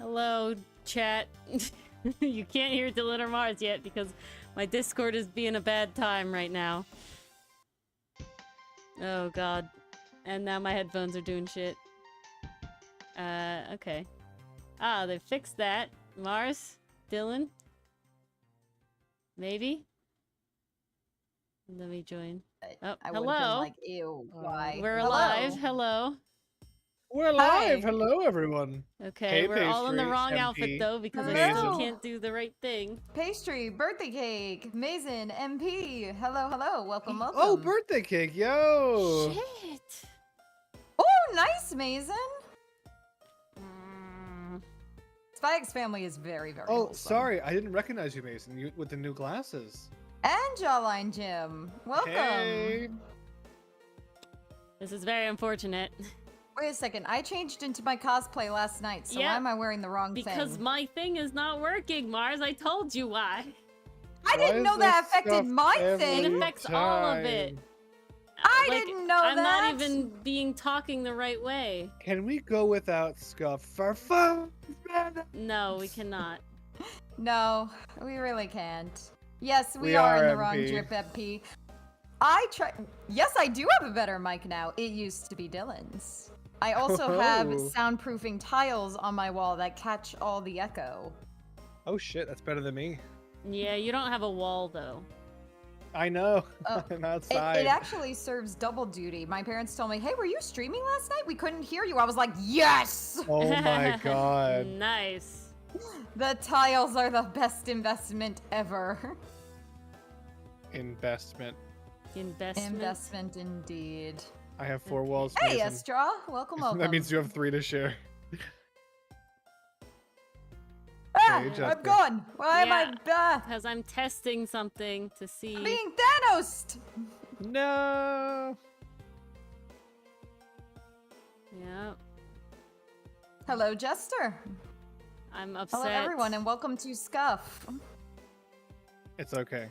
Hello, chat. You can't hear Dylan or Mars yet because my Discord is being a bad time right now. Oh god. And now my headphones are doing shit. Okay. Ah, they fixed that. Mars? Dylan? Maybe? Let me join. Oh, I would have been hello. like, ew, why? We're Hello. alive. Hello. We're Hi. live. Hello, everyone. Okay, Hey, we're all in the Pastry, wrong MP. outfit though because I Hello. still can't do the right thing. Pastry, birthday cake, Mason, MP. Hello, hello. Welcome, welcome. Oh, birthday cake, yo! Shit. Oh, nice, Mason. Spike's family is very, very Oh, wholesome. sorry, I didn't recognize you, Mason. You with the new glasses. And Jawline Jim. Welcome. Hey. This is very unfortunate. Wait a second. I changed into my cosplay last night, so Yep. why am I wearing the wrong Because thing? my thing is not working, Mars. I told you why. I Why didn't is know that this affected stuff my It thing. every affects all of it. time? I Like, didn't know I'm that. not even being talking the right way. Can we go without scuff for fun? No, we cannot. No, we really can't. Yes, we We are in are the wrong MP. drip MP. I try. Yes, I do have a better mic now. It used to be Dylan's. I also have Oh. soundproofing tiles on my wall that catch all the echo. Oh shit, that's better than me. Yeah, you don't have a wall though. I know. Oh, I'm outside. It actually serves double duty. My parents told me, "Hey, were you streaming last night? We couldn't hear you." I was like, "Yes!" Oh my god. Nice. The tiles are the best investment ever. Investment. Investment. Indeed. I have 4 walls. Hey, Mason. Estra, welcome, welcome. That means you have 3 to share. Ah, Hey, I'm Jester. gone. Why am I? Because I'm testing something to see. Being Thanos. No. Yeah, Hello, Jester. I'm upset. Hello, everyone, and welcome to Scuff. It's okay.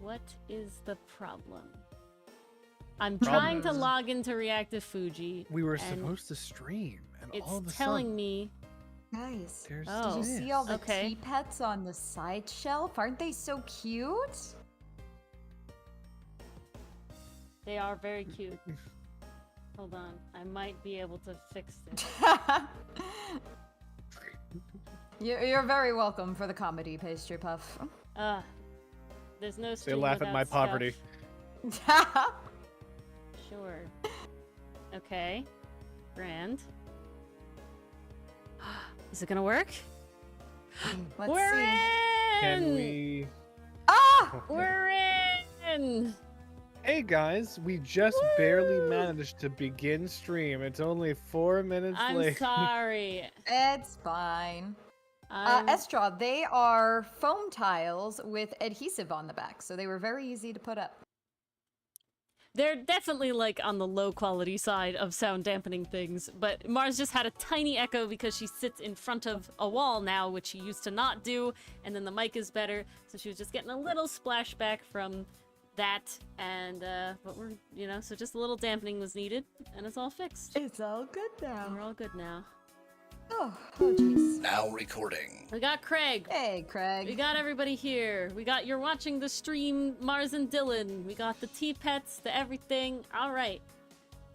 What is the problem? I'm trying to is- log into Reactive Fuji. We were and supposed to stream, and all of a It's telling sudden, me. Guys, there's Oh. did you see all the Okay. tea pets on the side shelf? Aren't they so cute? They are very cute. Hold on, I might be able to fix this. You're very welcome for the comedy, Pastry Puff. There's no They stream laugh at my without stuff. poverty. Sure. Okay. Grand. Is it gonna work? Let's We're see. in! Can we? Ah! We're in! Hey guys, we just barely managed to begin stream. It's only 4 minutes I'm late. sorry. It's fine. I'm... Estra, they are foam tiles with adhesive on the back, so they were very easy to put up. They're definitely, like, on the low-quality side of sound dampening things, but Mars just had a tiny echo because she sits in front of a wall now, which she used to not do, and then the mic is better, so she was just getting a little splashback from that, and, but we're, you know, so just a little dampening was needed, and it's all fixed. It's all good now. We're all good now. Oh jeez. Now recording. We got Craig. Hey, Craig. We got everybody here. You're watching the stream, Mars and Dylan. We got the tea pets, the everything. All right.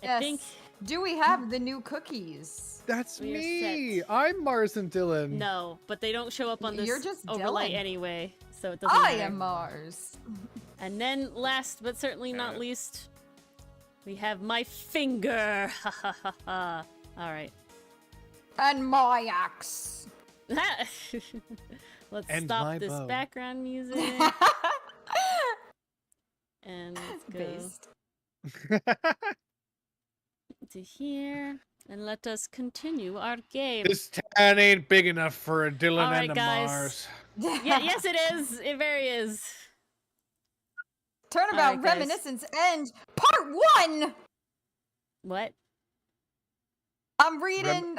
I think Do we have the new cookies? That's We are me. set. I'm Mars and Dylan. no, but they don't show up on this You're just overlay Dylan. anyway, so it doesn't I matter. am Mars. And then, last but certainly not least, we have my finger. Ha ha ha ha. All right. And my axe. Let's And stop my this bow. background music. And let's go Based. to here. And let us continue our game. This town ain't big enough for a Dylan All right, and a guys. Mars. Yeah, yes it is. It very is. Turnabout, Alright, guys. Reminiscence, and part 1. What? I'm reading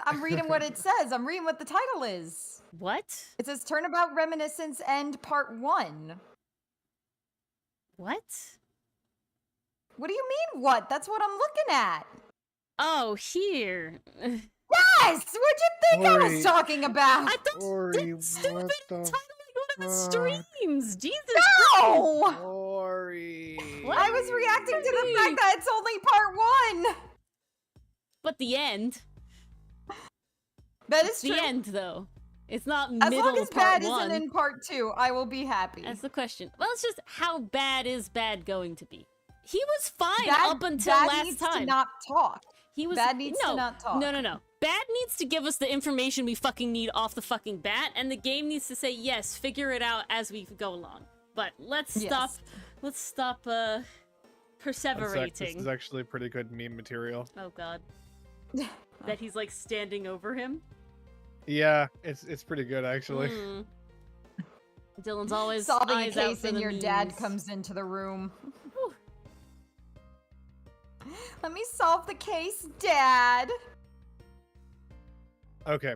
what it says. I'm reading what the title is. What? It says Turnabout, Reminiscence, and part 1. What? What do you mean, what? That's what I'm looking at. Oh, here. Yes! What'd you think I was Ori. talking about? I thought Ori, that's stupid what the titling one of his fuck? streams. Jesus Christ. No! Ori. What? I was reacting to the fact that it's only part 1. But the end. That It's is the true. end, though. It's not As middle long as part bad 1. isn't in part 2, I will be happy. That's the question. Well, it's just how bad is bad going to be? He was fine Bad, up until Bad last needs time. to not talk. He was Bad needs no, to not talk. No. Bad needs to give us the information we fucking need off the fucking bat, and the game needs to say yes, figure it out as we go along. But let's stop. Yes. Let's stop This perseverating. is actually pretty good meme material. Oh god. That he's like standing over him. Yeah, it's pretty good actually. Mm. Dylan's always Solving a eyes out case for and the your dad memes. comes into the room. Whew. Let me solve the case, Dad. Okay.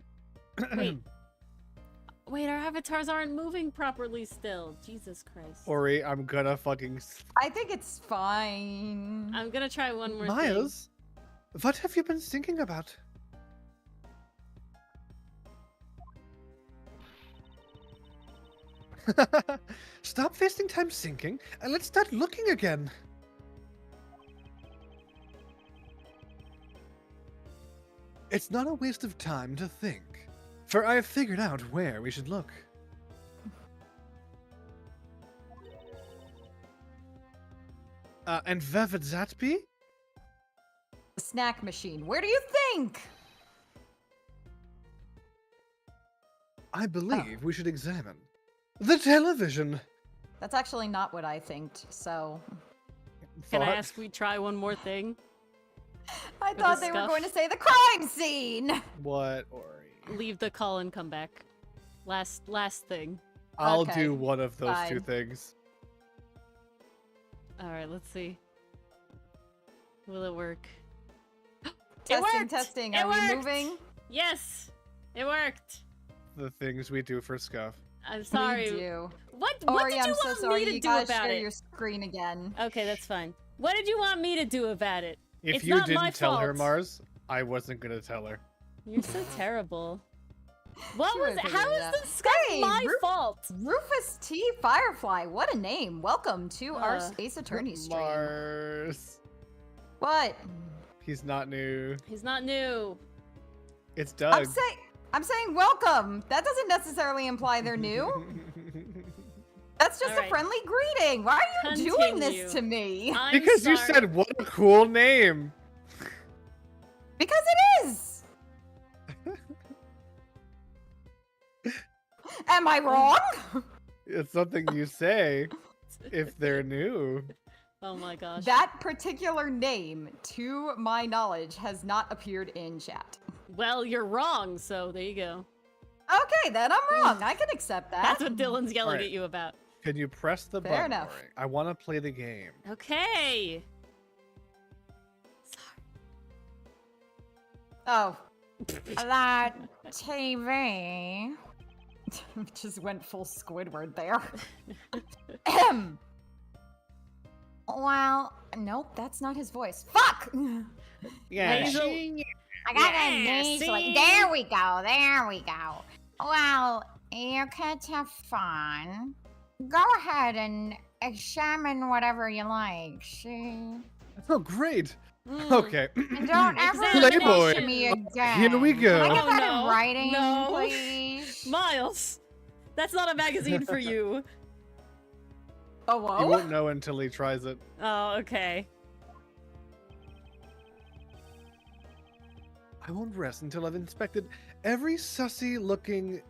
Wait, our avatars aren't moving properly still. Jesus Christ. Ori, I'm gonna fucking. I think it's fine. I'm gonna try one more thing. Miles, what have you been thinking about? Stop wasting time thinking and let's start looking again. It's not a waste of time to think, for I have figured out where we should look. And where would that be? Snack machine. Where do you think? I believe we should examine the television. That's actually not what I thinked, so... Can I Thought? ask we try one more thing? I the thought they were scuff? going to say the crime scene! What, Ori? Leave the call and come back. Last thing. I'll Okay, do one of those two fine. things. Alright, let's see. Will it work? Testing, worked! testing. It Are worked! we moving? Yes! It worked! The things we do for Scuff. I'm sorry. We do. What Ori, did you I'm so want sorry. me to You do gotta about share it? your screen again. Okay, that's fine. What did you want me to do about it? If It's you not my didn't tell her, fault. Mars, I wasn't gonna tell her. You're so terrible. What She was? would've How figured is it this stuff Hey, my fault? Rufus T. Firefly, what a name. Welcome to our Uh, Ace Attorney stream. Mars. What? He's not new. He's not new. It's Doug. I'm saying welcome. That doesn't necessarily imply they're new. That's just Alright. a friendly greeting. Why are you doing Continue. this to me? I'm Because you sorry. said what a cool name. Because it is. Am I wrong? It's something you say if they're new. Oh my gosh. That particular name, to my knowledge, has not appeared in chat. Well, you're wrong, so there you go. Okay, then I'm wrong. I can accept that. That's what Dylan's yelling Alright. at you about. Can you press the Fair button? enough. Ori? I want to play the game. Okay. Sorry. Oh. That TV. Just went full Squidward there. Ahem. Well, nope, that's not his voice. Fuck! Yeah. Hazel- I got Yeah, a nice see? like, there we go, there we go. Well, you kids have fun. Go ahead and examine whatever you like, see? Oh, great. Mm. Okay. And don't ever Examination. mention me again. Here we go. Can I get Oh, that no. in writing, No. please? Miles, that's not a magazine for you. Oh, You whoa. won't know until he tries it. Oh, okay. I won't rest until I've inspected every sussy looking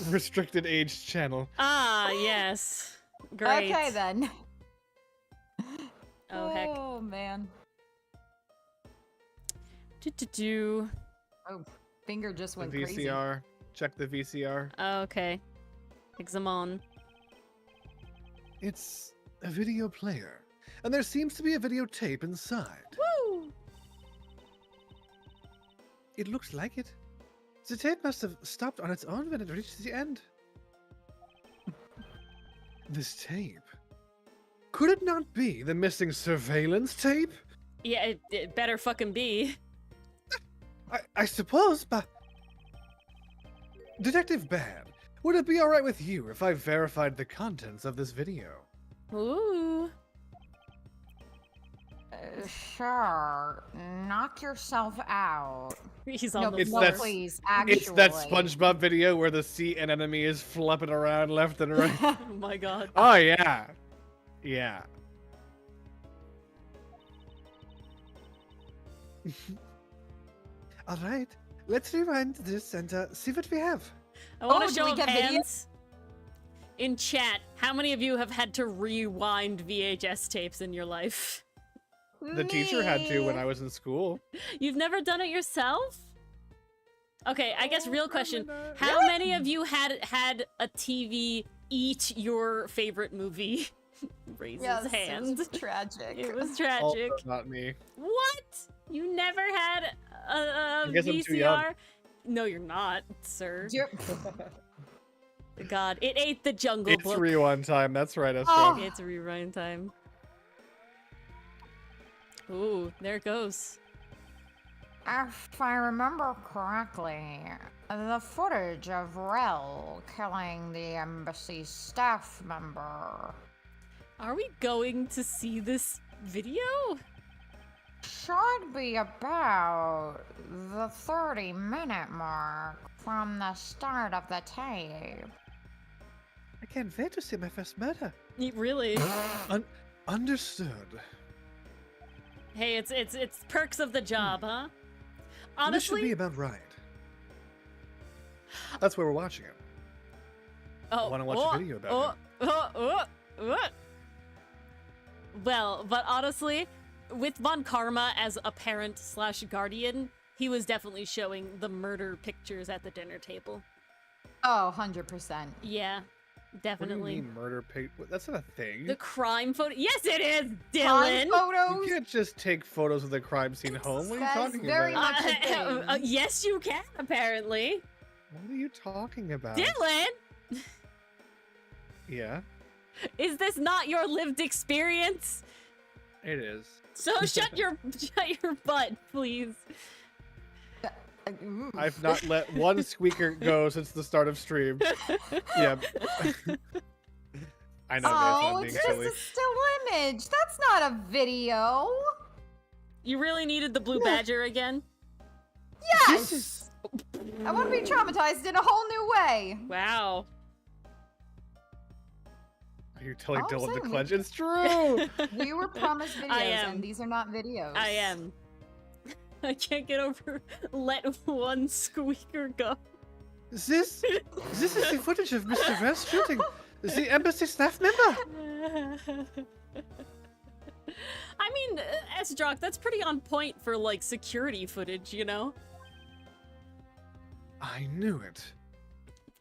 restricted age channel. Ah, yes. Great. Okay, then. Oh, heck. Oh, man. Do. Oh, finger just The went crazy. VCR. Check the VCR. Okay. Examon. It's a video player. And there seems to be a videotape inside. Woo! It looks like it. The tape must have stopped on its own when it reached the end. This tape. Could it not be the missing surveillance tape? Yeah, it better fucking be. I suppose, but... Detective Bad, would it be alright with you if I verified the contents of this video? Ooh. Sure. Knock yourself out. He's No, on the It's no, floor. that- please, actually. It's that SpongeBob video where the sea anemone is flipping around left and right. Oh my god. Oh, yeah. Yeah. Alright, let's rewind this and see what we have. I want Oh, to do show we of get video? hands. In chat, how many of you have had to rewind VHS tapes in your life? The teacher had to when I was in school. You've never done it yourself? Okay, I guess real question. Really? How many of you had a TV eat your favorite movie? Raises Yes, hand. it was tragic. It was Also tragic. not me. What? You never had a I guess I'm too young. VCR? No, you're not, sir. Dear- God, it ate the Jungle It's Book. rewind time. That's right, Esther. Oh. It's rewind time. Ooh, there it goes. If I remember correctly, the footage of Rel killing the embassy staff member Are we going to see this video? should be about the 30-minute mark from the start of the tape. I can't wait to see my first murder. Really? Understood. Hey, it's perks of the job, huh? This should be Honestly, about right. That's why we're watching it. oh, I wanna watch a video about Well, but honestly, with Von Karma as a parent / guardian, he was definitely showing the murder pictures at the dinner table. Oh, 100%. Yeah, What do you definitely. mean murder pig? That's not a thing. The crime photo. Yes, it is, Crime Dylan. You photos. can't just take photos of the crime scene home. What are you That's talking very about? much a thing. Yes, you can, apparently. What are you talking about? Dylan, Yeah, is this not your lived experience? it is. So shut your butt, please. Ooh. I've not let one squeaker go since the start of stream. Yeah. I know Oh, that's not it's being just silly. a still image. That's not a video. You really needed the blue badger again? Yes. I want to be traumatized in a whole new way. Wow. Are you telling Oh, Dylan to sorry. clench? It's true! We were promised videos, I am. and these are not videos. I am. I can't get over let one squeaker go. This is the footage of Mr. Vest shooting the embassy staff member. I mean, S-Drock, that's pretty on point for, like, security footage, you know? I knew it.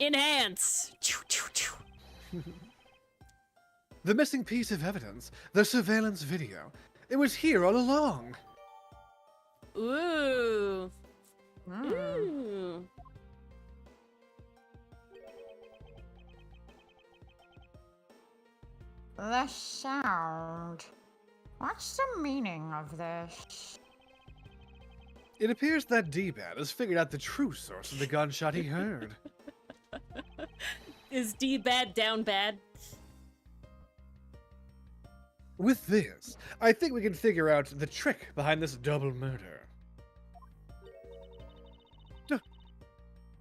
Enhance! Choo, choo, choo. The missing piece of evidence, the surveillance video. It was here all along. Ooh. Mm. Ooh. The sound. What's the meaning of this? It appears that D-Bat has figured out the true source of the gunshot he heard. Is D bad down bad? With this, I think we can figure out the trick behind this double murder.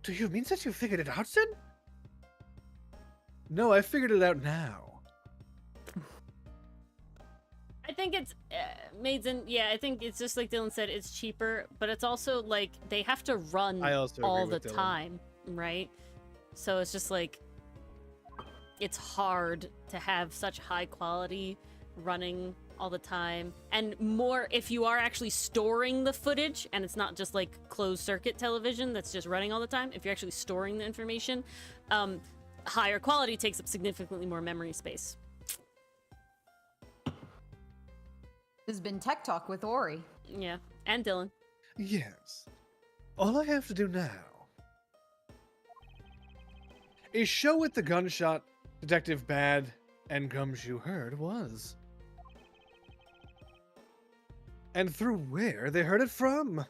Do you mean that you figured it out, Sin? No, I figured it out now. I think it's Maiden. Yeah, I think it's just like Dylan said. It's cheaper, but it's also like they have to run I also all agree the with Dylan. time, right? So it's just like it's hard to have such high quality running all the time, and more if you are actually storing the footage and it's not just like closed circuit television that's just running all the time. If you're actually storing the information, higher quality takes up significantly more memory space. This has been Tech Talk with Ori. Yeah, and Dylan. Yes. All I have to do now is show what the gunshot Detective Bad and Gumshoe heard was. And through where they heard it from.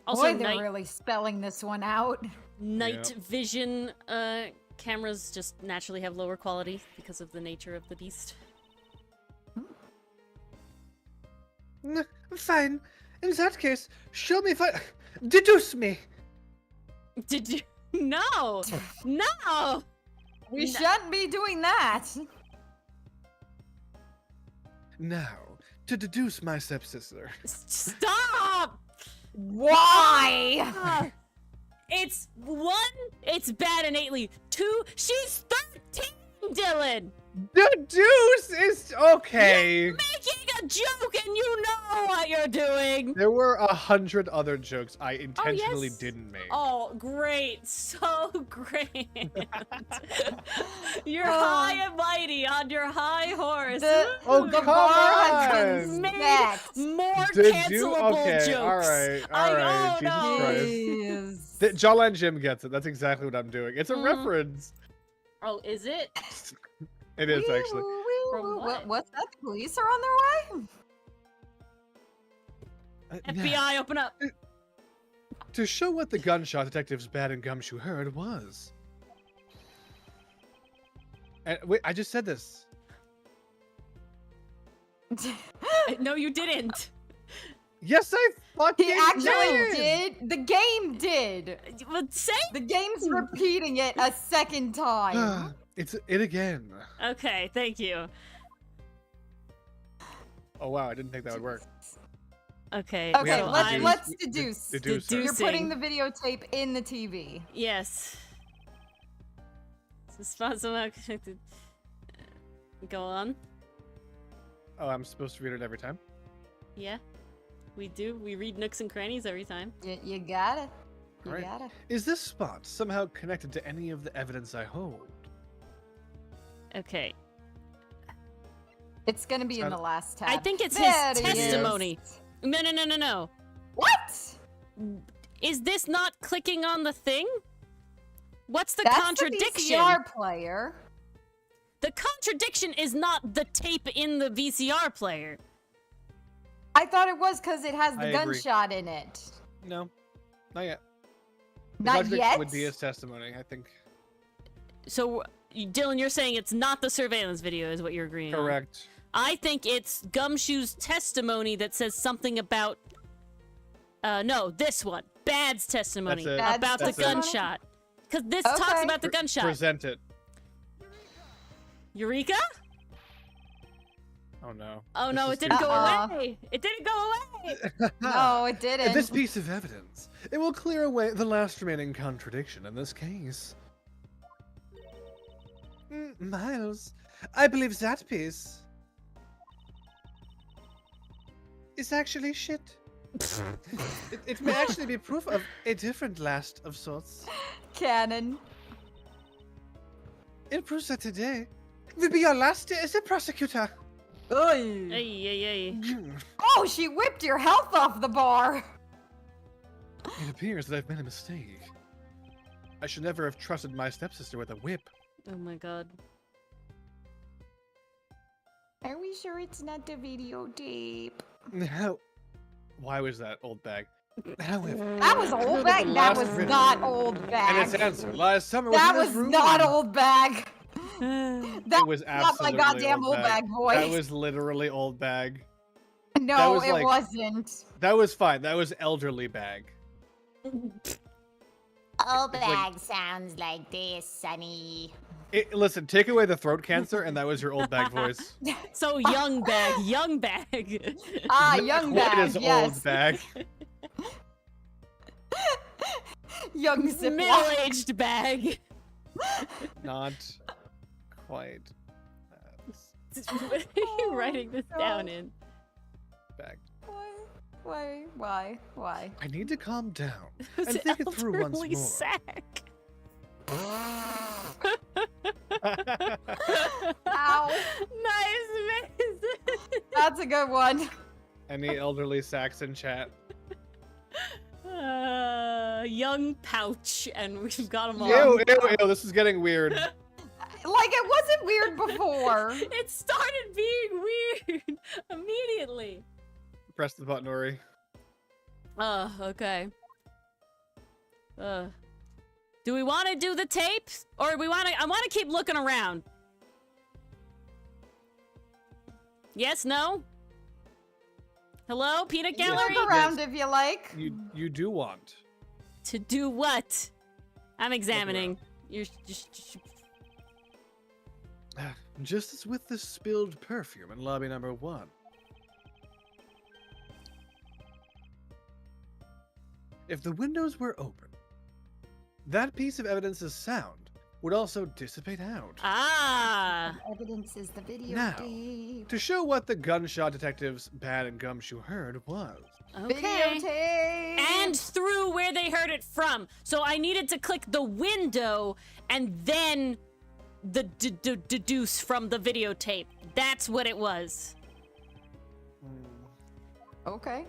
Also, Boy, they're really spelling this one out. night vision cameras just naturally have lower quality because of the nature of the beast. Fine. In that case, show me if I... Deduce me! Did you? No! No! We shouldn't be doing that. Now, to deduce my stepsister. Stop! Why? It's one, it's bad innately. Two, she's 13, Dylan! Deduce is okay. Making a joke and you know what you're doing! There were 100 other jokes I intentionally yes. didn't make. Oh, great. So great. You're high and mighty on your high horse. The Oh, the come bar has on. been set. More Did cancelable okay, jokes. alright, Oh, Jesus no. Christ. Jeez. Jawline Jim gets it. That's exactly what I'm doing. It's a reference. Oh, is it? It is, actually. From what? What's that? The police are on their way? FBI, open up. To show what the gunshot detectives Bad and Gumshoe heard was. And wait, I just said this. No, you didn't. Yes, I fucking He actually did. did. The game did. But say. The game's repeating it a second time. It's it again. Okay, thank you. Oh wow, I didn't think that would work. Okay. We Okay, have to let's deduce- deduce. deduce You're Deducing. putting the videotape in the TV. Yes. This spot somehow connected. Go on. Oh, I'm supposed to read it every time? Yeah. We do. We read nooks and crannies every time. You got it. You Alright. got it. Is this spot somehow connected to any of the evidence I hold? Okay. It's gonna be in the last tab. I think it's There his it is. testimony. No. What? Is this not clicking on the thing? What's the That's contradiction? the VCR player. The contradiction is not the tape in the VCR player. I thought it was because it has the I agree. gunshot in it. No, not yet. The Not contradiction yet. would be his testimony, I think. So, Dylan, you're saying it's not the surveillance video, is what you're agreeing on? Correct. I think it's Gumshoe's testimony that says something about. No, this one. Bad's testimony That's it. Bad's about the That's it. gunshot. Because this talks Okay. about the gunshot. Present it. Eureka? Oh no. Oh This no, is it didn't too go Uh-uh. away. It didn't go away. No, it didn't. This piece of evidence, it will clear away the last remaining contradiction in this case. Miles, I believe that piece is actually shit. it may actually be proof of a different last of sorts. Cannon. It proves that today will be your last day as a prosecutor. Oy. Ay. Oh, she whipped your health off the bar. It appears that I've made a mistake. I should never have trusted my stepsister with a whip. Oh my god. Are we sure it's not the videotape? How? Why was that old bag? However, That was old bag. That was Last not old and its bag. answer last summer That in was this room. not old bag. That It was was not my absolutely goddamn old bag voice. That was literally old bag. No, was it like- wasn't. That was fine. That was elderly bag. Old bag sounds like this, Sonny. Listen, take away the throat cancer, and that was your old bag voice. So young bag. Ah, Not young quite bag. as Yes. old bag. Young Ziploc. Middle-aged bag. Not quite What are you writing this down in? bag. Why? I need to calm down It's and think it through once elderly more. sack. Ow. Nice, Mason. That's a good one. Any elderly sacks in chat? Young pouch, and we've got them all. Ew, this is getting weird. Like it wasn't weird before. It started being weird immediately. Press the button, Ori. Okay. Do we want to do the tapes? Or I want to keep looking around. Yes, no? Hello, peanut You gallery? look around if you like. You do want. To do what? I'm examining. You're Just as with the spilled perfume in lobby number 1. If the windows were open, that piece of evidence's sound would also dissipate out. Ah! Evidence is the video Now, tape. to show what the gunshot detectives Bad and Gumshoe heard was. Okay. Videotape. And through where they heard it from. So I needed to click the window and then the deduce from the videotape. That's what it was. Okay.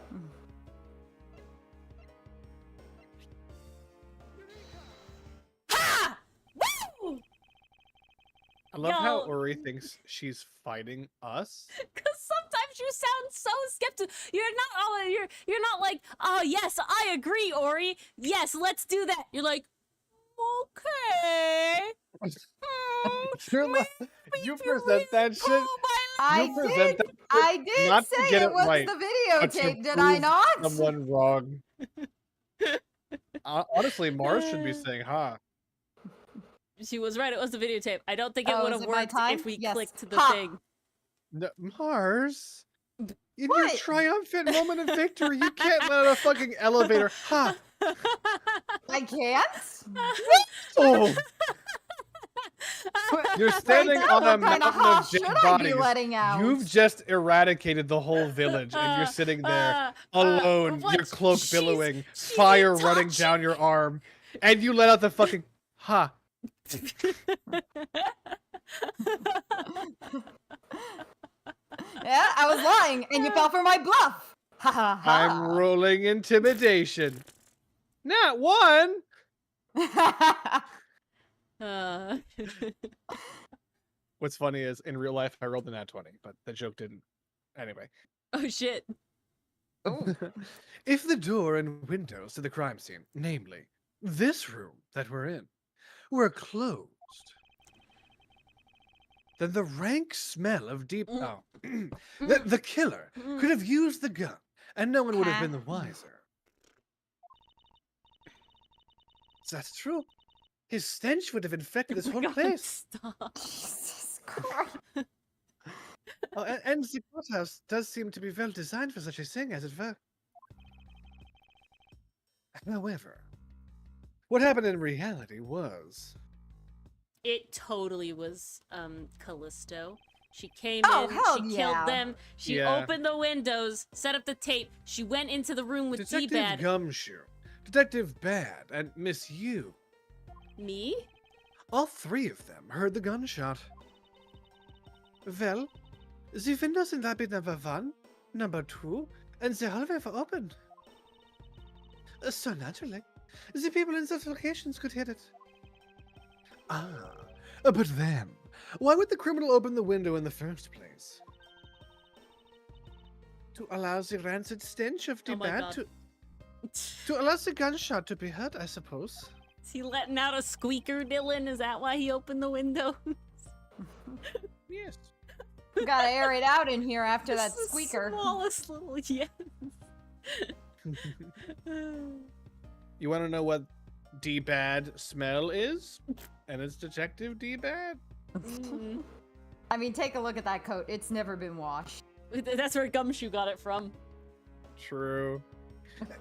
Ha! Woo! I love how Yo. Ori thinks she's fighting us. Because sometimes you sound so skeptical. You're not like, oh yes, I agree, Ori. Yes, let's do that. You're like, okay. You're like, you present that shit. I present did. that I did not to say get it it was right, the but to videotape, did I prove not? Someone wrong. Honestly, Mars should be saying, "Ha." She was right. It was the videotape. I don't think it Oh, would is have it my worked time? if we Yes. clicked the Ha! thing. No, Mars. In What? your triumphant moment of victory, you can't let out a fucking elevator. Ha! I can't? Oh, you're standing Right on now, a what kind mountain of of dead should I be bodies. letting out? You've just eradicated the whole village, and you're sitting there alone, what? your cloak She's- billowing, she's fire in running touch. down your arm, and you let out the fucking ha. Yeah, I was lying, and you fell for my bluff. Ha ha I'm ha. rolling intimidation. Not one. Uh, What's funny is in real life I rolled a nat 20, but the joke didn't. Anyway. oh shit. If the door and windows to the crime scene, namely this room that we're in, were closed, then the rank smell of the killer could have used the gun, and no one would have been the wiser. That's true. His stench would have infected this Oh my whole God, place. Stop. Jesus Christ. Oh, and the courthouse does seem to be well designed for such a thing, as it were. However, what happened in reality was... It totally was Callisto. She came Oh, in, hell she yeah. killed them, she Yeah. opened the windows, set up the tape, she went into the room with Detective D-Bad. Gumshoe, Detective Bad, and Miss Yu. Me? All three of them heard the gunshot. Well, the windows in lobby number 1, number 2, and the hallway were open. So naturally, the people in those locations could hear it. Ah, but then, why would the criminal open the window in the first place? To allow the rancid stench of the Oh my bad God. to allow the gunshot to be heard, I suppose. Is he letting out a squeaker, Dylan? Is that why he opened the window? Yes. We gotta air it out in here after that This is the squeaker. smallest little yes. You want to know what D-Bad smell is? And it's Detective D-Bad. Mm. I mean, take a look at that coat. It's never been washed. That's where Gumshoe got it from. True.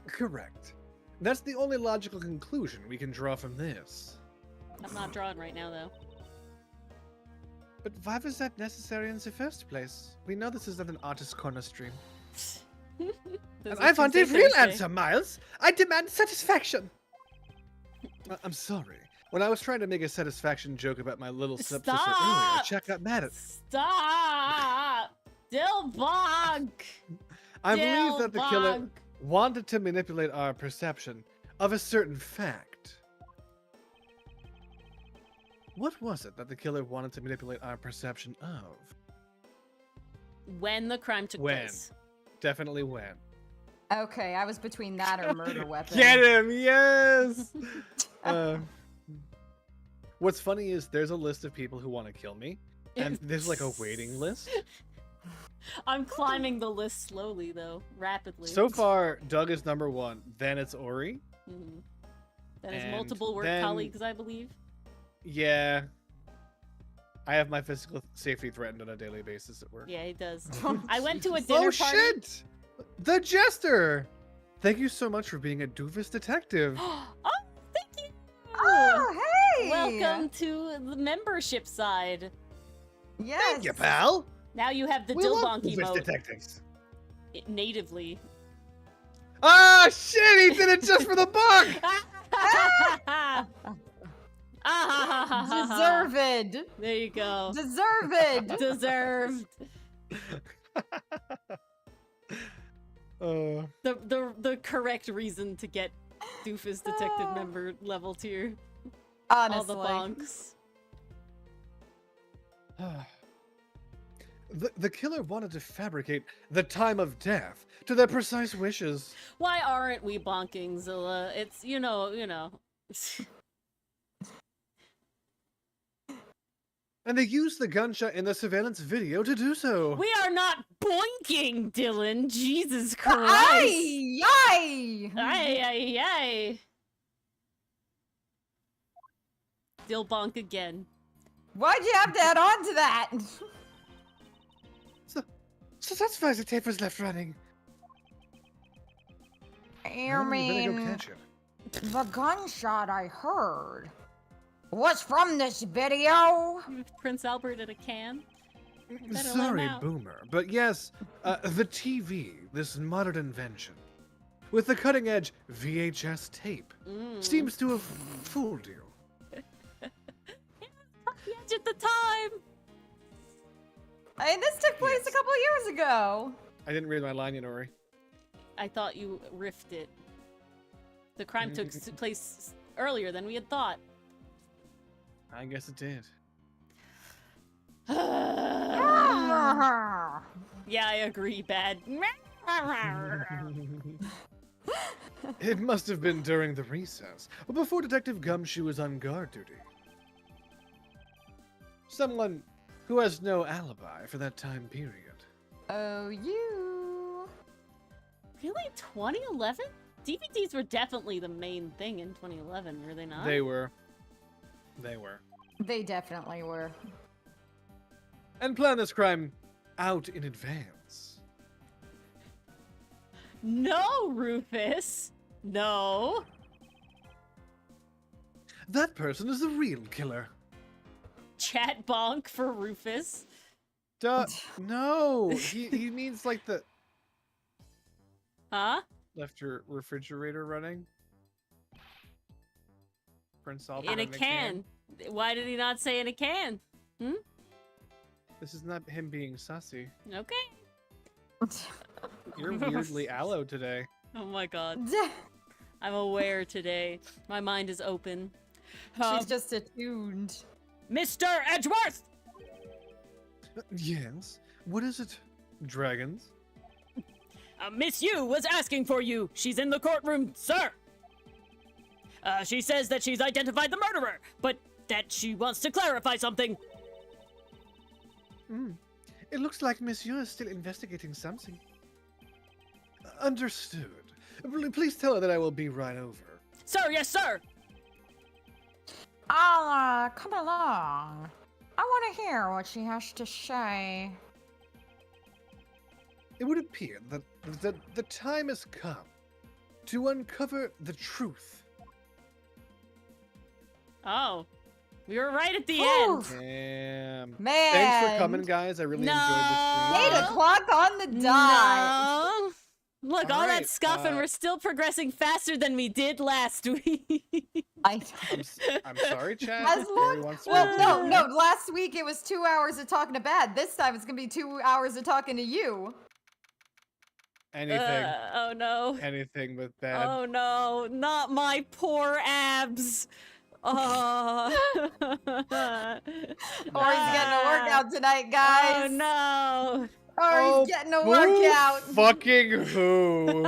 Correct. That's the only logical conclusion we can draw from this. I'm not drawing right now, though. But why was that necessary in the first place? We know this is not an artist's corner stream. This And is I want a Tuesday, real Thursday. answer, Miles! I demand satisfaction! I'm sorry. When I was trying to make a satisfaction joke about my little stepsister earlier, Stop! Chuck got mad at me. Stop! Dillbog! I believe that the killer Dillbog! wanted to manipulate our perception of a certain fact. What was it that the killer wanted to manipulate our perception of? When the crime took When? place. Definitely when. Okay, I was between that or murder weapon. Get him! Yes! What's funny is there's a list of people who want to kill me, and there's like a waiting list. I'm climbing the list slowly, though, rapidly. So far, Doug is number 1, then it's Ori. Mm-hmm. That is And multiple work then- colleagues, I believe. Yeah. I have my physical safety threatened on a daily basis at work. Yeah, he does. I went to a dinner Oh party. shit! The Jester! Thank you so much for being a doofus detective. Oh, thank you! Oh, hey! Welcome to the membership side. Yes. Thank you, pal! Now you have the We love Dillbonk doofus emote detectives. natively. Ah, shit! He did it just for the bug! Deserved. There you go. Deserved. Deserved. The correct reason to get Doofus Detective member level tier. Honestly. All the bonks. The killer wanted to fabricate the time of death to their precise wishes. Why aren't we bonking, Zilla? It's, you know. And they used the gunshot in the surveillance video to do so. We are not boinking, Dylan. Jesus Christ. Aye! Aye! Aye. Dill bonk again. Why'd you have to add on to that? So that's why the tape was left running. You Well, we better go mean catch it. the gunshot I heard was from this video? Prince Albert in a can. Better let him Sorry, out. Boomer, but yes, the TV, this modern invention, with the cutting-edge VHS tape, seems to have fooled you. The edge at the time. I mean, this took place Yes. a couple years ago. I didn't read my line yet, Ori. I thought you riffed it. The crime took place earlier than we had thought. I guess it did. Yeah, I agree, bad. It must have been during the recess, before Detective Gumshoe was on guard duty. Someone who has no alibi for that time period. Oh, you. Really? 2011? DVDs were definitely the main thing in 2011, were they not? They were. They were. They definitely were. And plan this crime out in advance. No, Rufus. No. That person is the real killer. Chat bonk for Rufus. Duh. No. He means like the... Huh? Left your refrigerator running? Prince Albert In a can. Why did he not say in a can? This is not him being sussy. Okay. You're weirdly aloe today. Oh my god. I'm aware today. My mind is open. She's just attuned. Mr. Edgeworth! Yes? What is it? Dragons? Miss Yu was asking for you. She's in the courtroom, sir. She says that she's identified the murderer, but that she wants to clarify something. It looks like Monsieur is still investigating something. Understood. Please tell her that I will be right over. Sir, yes, sir. I'll, come along. I want to hear what she has to say. It would appear that the time has come to uncover the truth. Oh, we were right at the Whew. end. Damn. Man. Thanks for coming, guys. I really enjoyed this stream. 8 o'clock on the dot. No. Look, all Alright, that scuff, and we're still progressing faster than we did last week. I I'm sorry, Chad. As long- Well, no. Last week it was 2 hours of talking to Bad. This time it's gonna be 2 hours of talking to you. Anything. Oh no. Anything with bad. Oh no, not my poor abs. Oh. Or he's getting a workout tonight, guys. Oh no. Oh, he's getting a workout. Fucking who?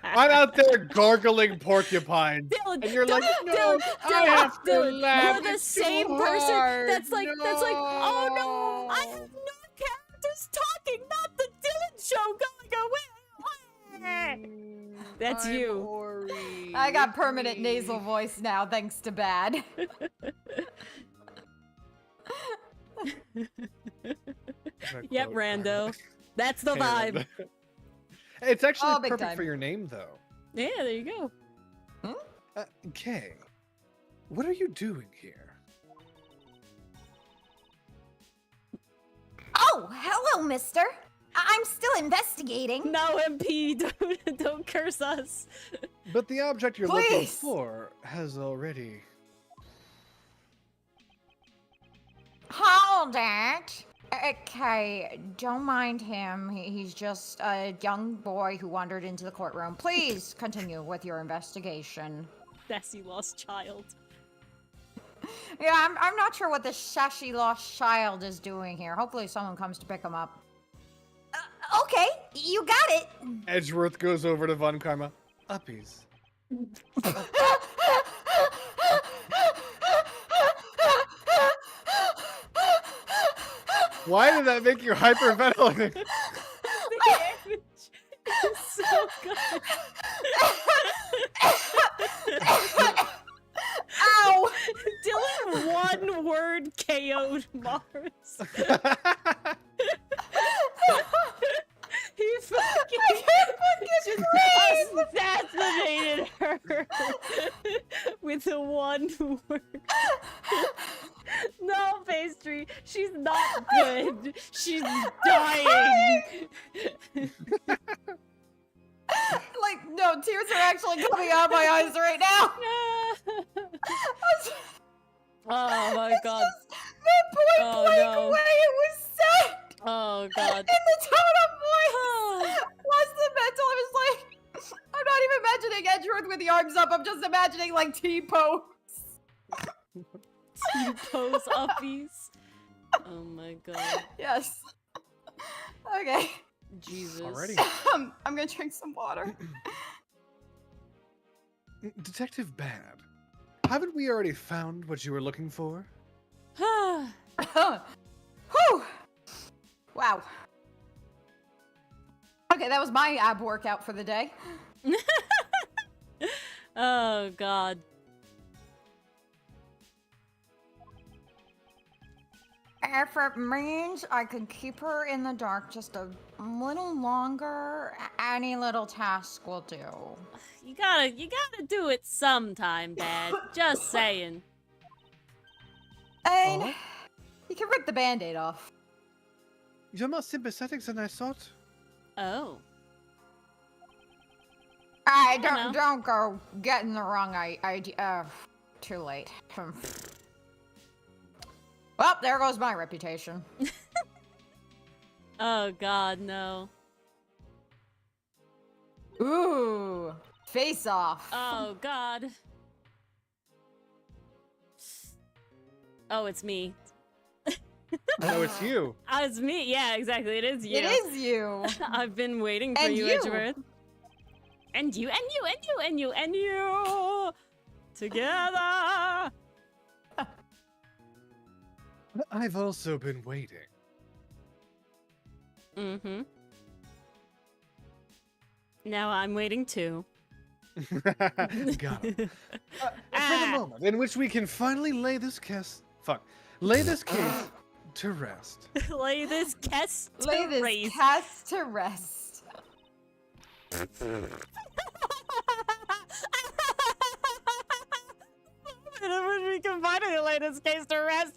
I'm out there gargling porcupines. Dylan, And you're like, no, Dylan, I have to Dylan, laugh. you're the It's same too person hard. that's like, oh no, I have no characters talking, not the Dylan show going away. That's I'm you. Ori. I got It's permanent me. nasal voice now, thanks to Bad. Yep, Quote, Rando. That's the vibe. It's actually Oh, big perfect time. for your name, though. Yeah, there you go. Kay, what are you doing here? Oh, hello, mister. I'm still investigating. No, MP, don't curse us. But the object you're looking Please. for has already... Hold it. Okay, don't mind him. He's just a young boy who wandered into the courtroom. Please continue with your investigation. Sassy lost child. Yeah, I'm not sure what this sassy lost child is doing here. Hopefully someone comes to pick him up. Okay, you got it. Edgeworth goes over to Von Karma. Uppies. Why did that make you hyperventilate? The image is so good. Ow! Dylan one word KO'd Mars. He fucking just assassinated her with the one word. No, pastry, she's not good. She's dying. Like, no, tears are actually coming out my eyes right now. Oh my god. The point Oh, blank no. way it was said. Oh god. In the tone of voice. Plus the mental, I was like, I'm not even imagining Edgeworth with the arms up. I'm just imagining like T-pose. T-pose uppies. Oh my god. Yes. Okay. Jesus. Alrighty. I'm gonna drink some water. Detective Bad, haven't we already found what you were looking for? Whew. Wow. Okay, that was my ab workout for the day. Oh god. If it means I can keep her in the dark just a little longer, any little task will do. You gotta do it sometime, Dad. Just saying. And Oh? you can rip the band-aid off. You're more sympathetic than I thought. Oh. I don't don't go getting the wrong idea. Too late. Well, there goes my reputation. Oh god, no. Ooh, face off. Oh god. Oh, it's me. No, it's you. It's me. Yeah, exactly. It is you. It is you. I've been waiting for And you, you. Edgeworth. And you, and you, and you, and you, and you. Together. I've also been waiting. Mm-hmm. Now I'm waiting too. Got it. For the moment in which we can finally lay this case to rest. Lay this cast to Lay this rest. cast to rest. And when we can finally lay this case to rest.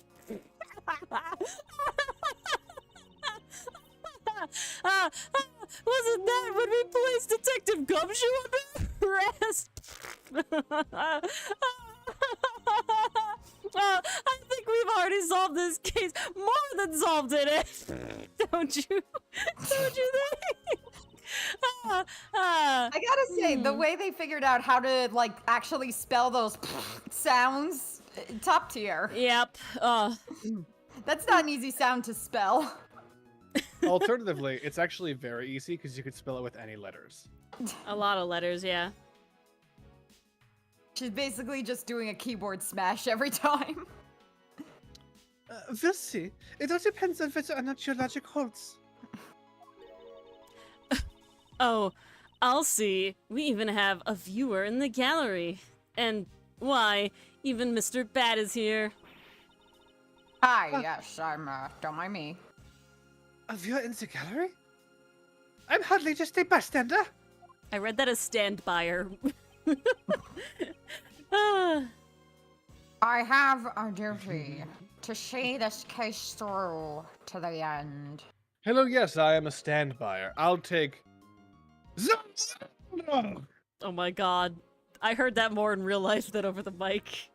Wasn't that when we placed Detective Gumshoe under arrest? I think we've already solved this case. More than solved it. Don't you? Don't you think? I gotta say, the way they figured out how to like actually spell those sounds, top tier. Yep. That's not an easy sound to spell. Alternatively, it's actually very easy because you could spell it with any letters. A lot of letters, yeah. She's basically just doing a keyboard smash every time. We'll see. It all depends on whether or not your logic holds. Oh, I'll see. We even have a viewer in the gallery. And why, even Mr. Bat is here. Hi, yes, don't mind me. A viewer in the gallery? I'm hardly just a bystander. I read that as stand buyer. Ah. I have a duty to see this case through to the end. Hello, yes, I am a stand-buyer. I'll take... Oh my god. I heard that more in real life than over the mic.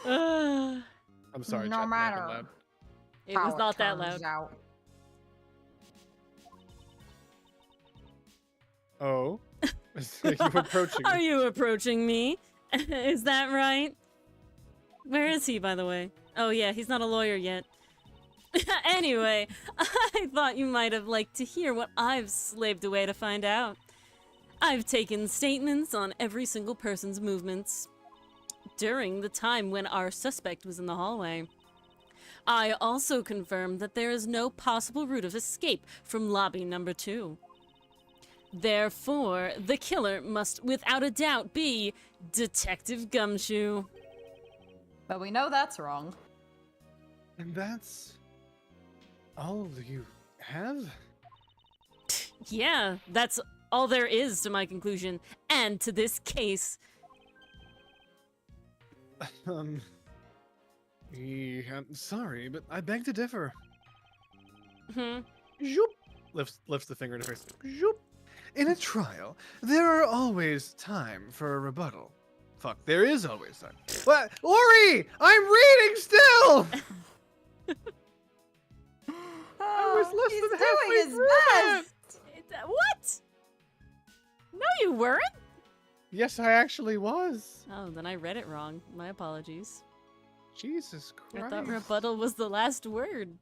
Ah. I'm sorry, No chat, matter. making loud. It was How not that turns loud. out. Oh? Are you approaching Are me? you approaching me? Is that right? Where is he, by the way? Oh yeah, he's not a lawyer yet. Anyway, I thought you might have liked to hear what I've slaved away to find out. I've taken statements on every single person's movements during the time when our suspect was in the hallway. I also confirmed that there is no possible route of escape from lobby number 2. Therefore, the killer must without a doubt be Detective Gumshoe. But we know that's wrong. And that's... all you have? Yeah, that's all there is to my conclusion, and to this case. I'm sorry, but I beg to differ. Zoop. Lifts the finger in her face. Zoop. In a trial, there are always time for a rebuttal. Fuck, there is always time. What? Ori! I'm reading still! I was less He's than doing halfway his through that. best. What? No, you weren't? Yes, I actually was. Oh, then I read it wrong. My apologies. Jesus Christ. I thought rebuttal was the last word.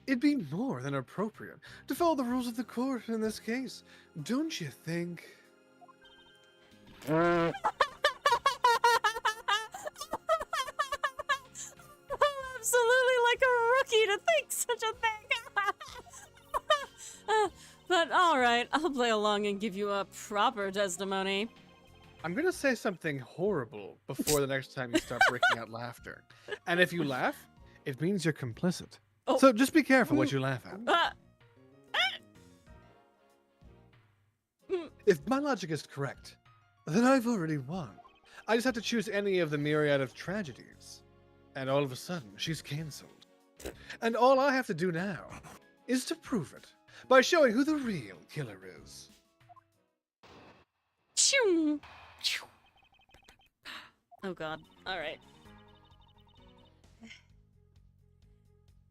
It'd be more than appropriate to follow the rules of the court in this case, don't you think? Absolutely like a rookie to think such a thing. But alright, I'll play along and give you a proper testimony. I'm gonna say something horrible before the next time you start breaking out laughter. And if you laugh, it means you're complicit. Oh. So just be careful what you laugh at. If my logic is correct, then I've already won. I just have to choose any of the myriad of tragedies. And all of a sudden, she's cancelled. And all I have to do now is to prove it by showing who the real killer is. Choo. Oh god. Alright.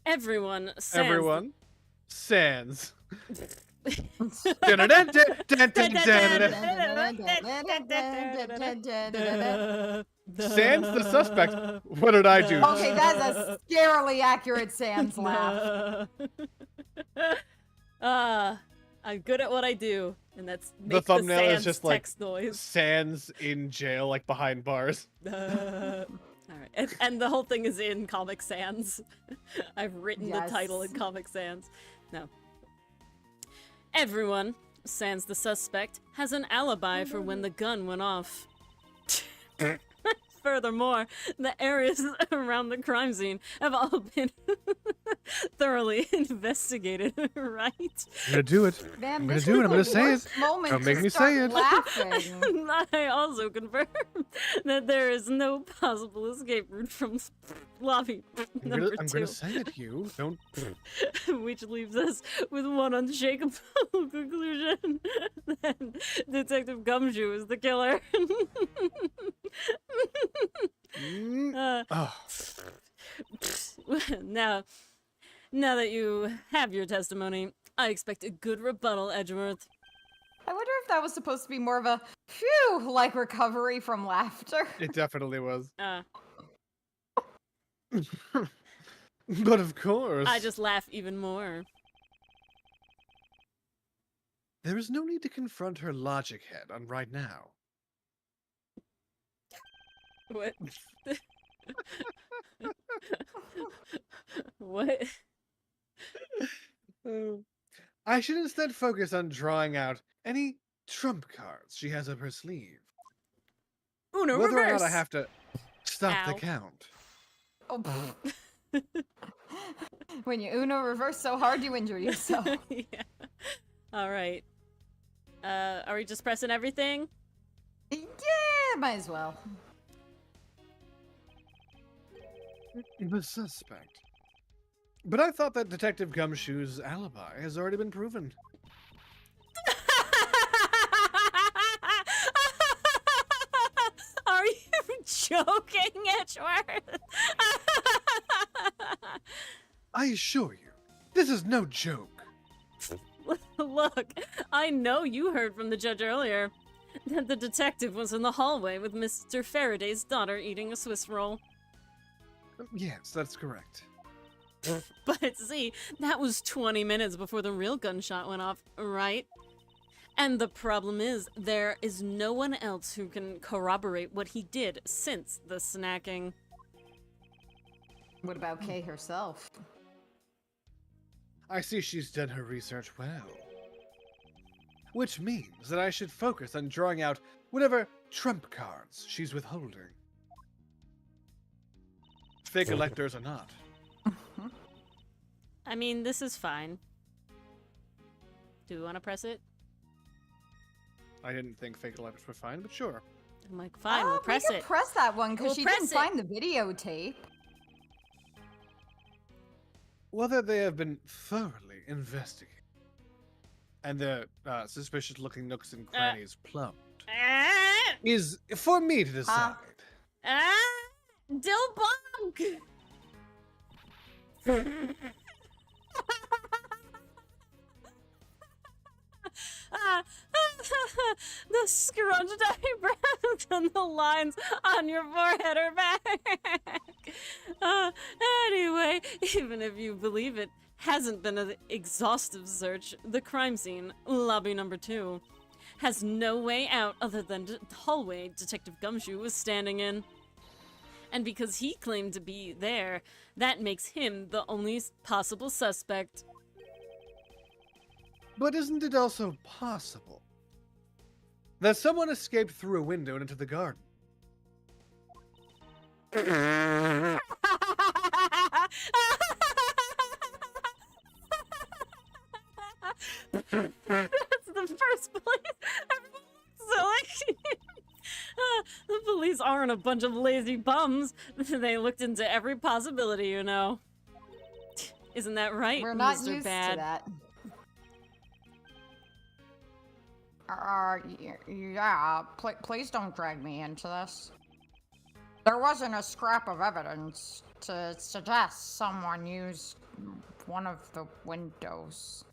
Everyone Sans. Sans the suspect. What did I do? Okay, that's a scarily accurate Sans laugh. I'm good at what I do, and that's The make thumbnail is Sans just like text noise. Sans in jail, like behind bars. Alright, and the whole thing is in Comic Sans. I've written the title in Comic Sans. No. Everyone, sans the suspect, has an alibi for when the gun went off. Furthermore, the areas around the crime scene have all been thoroughly investigated, right? I'm gonna do it. Man, I'm gonna this do it. was I'm the gonna say it. worst moment Don't make to me start say it. Laughing. I also confirm that there is no possible escape route from lobby number I'm 2. gonna say it, you. Don't. Which leaves us with one unshakable conclusion that Detective Gumshoe is the killer. Oh. Now that you have your testimony, I expect a good rebuttal, Edgeworth. I wonder if that was supposed to be more of a phew, like recovery from laughter. It definitely was. But of course. I just laugh even more. There is no need to confront her logic head on right now. What? What? Oh. I should instead focus on drawing out any trump cards she has up her sleeve. Uno Whether reverse. or not I have to stop the Ow. count. Oh, when you Uno reverse so hard, you injure yourself. Yeah. All right. Are we just pressing everything? Yeah, might as well. The suspect. But I thought that Detective Gumshoe's alibi has already been proven. Are you joking, Edgeworth? I assure you, this is no joke. Look, I know you heard from the judge earlier that the detective was in the hallway with Mr. Faraday's daughter eating a Swiss roll. Yes, that's correct. But see, that was 20 minutes before the real gunshot went off, right? And the problem is, there is no one else who can corroborate what he did since the snacking. What about Kay herself? I see she's done her research well. Which means that I should focus on drawing out whatever trump cards she's withholding. Fake electors or not. I mean, this is fine. Do we want to press it? I didn't think fake electors were fine, but sure. I'm like, fine, we'll press we can it. press that one because We'll she press didn't it. find the videotape. Whether they have been thoroughly investigated and their suspicious-looking nooks and crannies plumbed Ah! is for me to decide. Dill bonk! The scrunched eyebrows and the lines on your forehead are back. Anyway, even if you believe it hasn't been an exhaustive search, the crime scene, lobby number 2, has no way out other than the hallway Detective Gumshoe was standing in. And because he claimed to be there, that makes him the only possible suspect. But isn't it also possible that someone escaped through a window and into the garden? That's the first place everyone selected. The police aren't a bunch of lazy bums. They looked into every possibility, you know. Isn't that right, We're not Mr. used Bad? to that. Yeah, please don't drag me into this. There wasn't a scrap of evidence to suggest someone used one of the windows.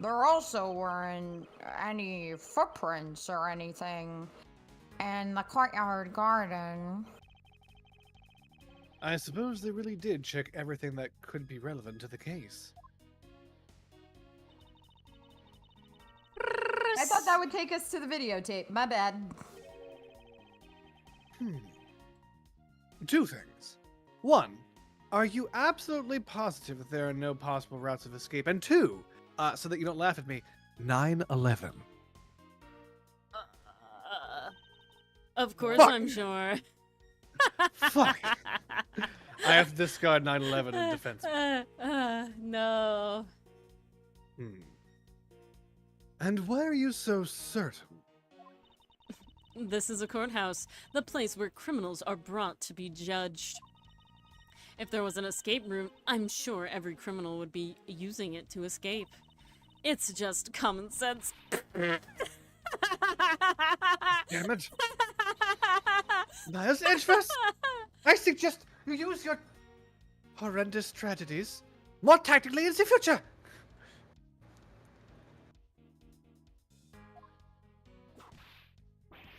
There also weren't any footprints or anything in the courtyard garden. I suppose they really did check everything that could be relevant to the case. I thought that would take us to the videotape. My bad. Two things. One, are you absolutely positive that there are no possible routes of escape? And two, so that you don't laugh at me, 9/11. Of course, Fuck. I'm sure. Fuck. I have to discard 9/11 in defense. No. And why are you so certain? This is a courthouse, the place where criminals are brought to be judged. If there was an escape route, I'm sure every criminal would be using it to escape. It's just common sense. Damn it. Miles Edgeworth, I suggest you use your horrendous tragedies more tactically in the future.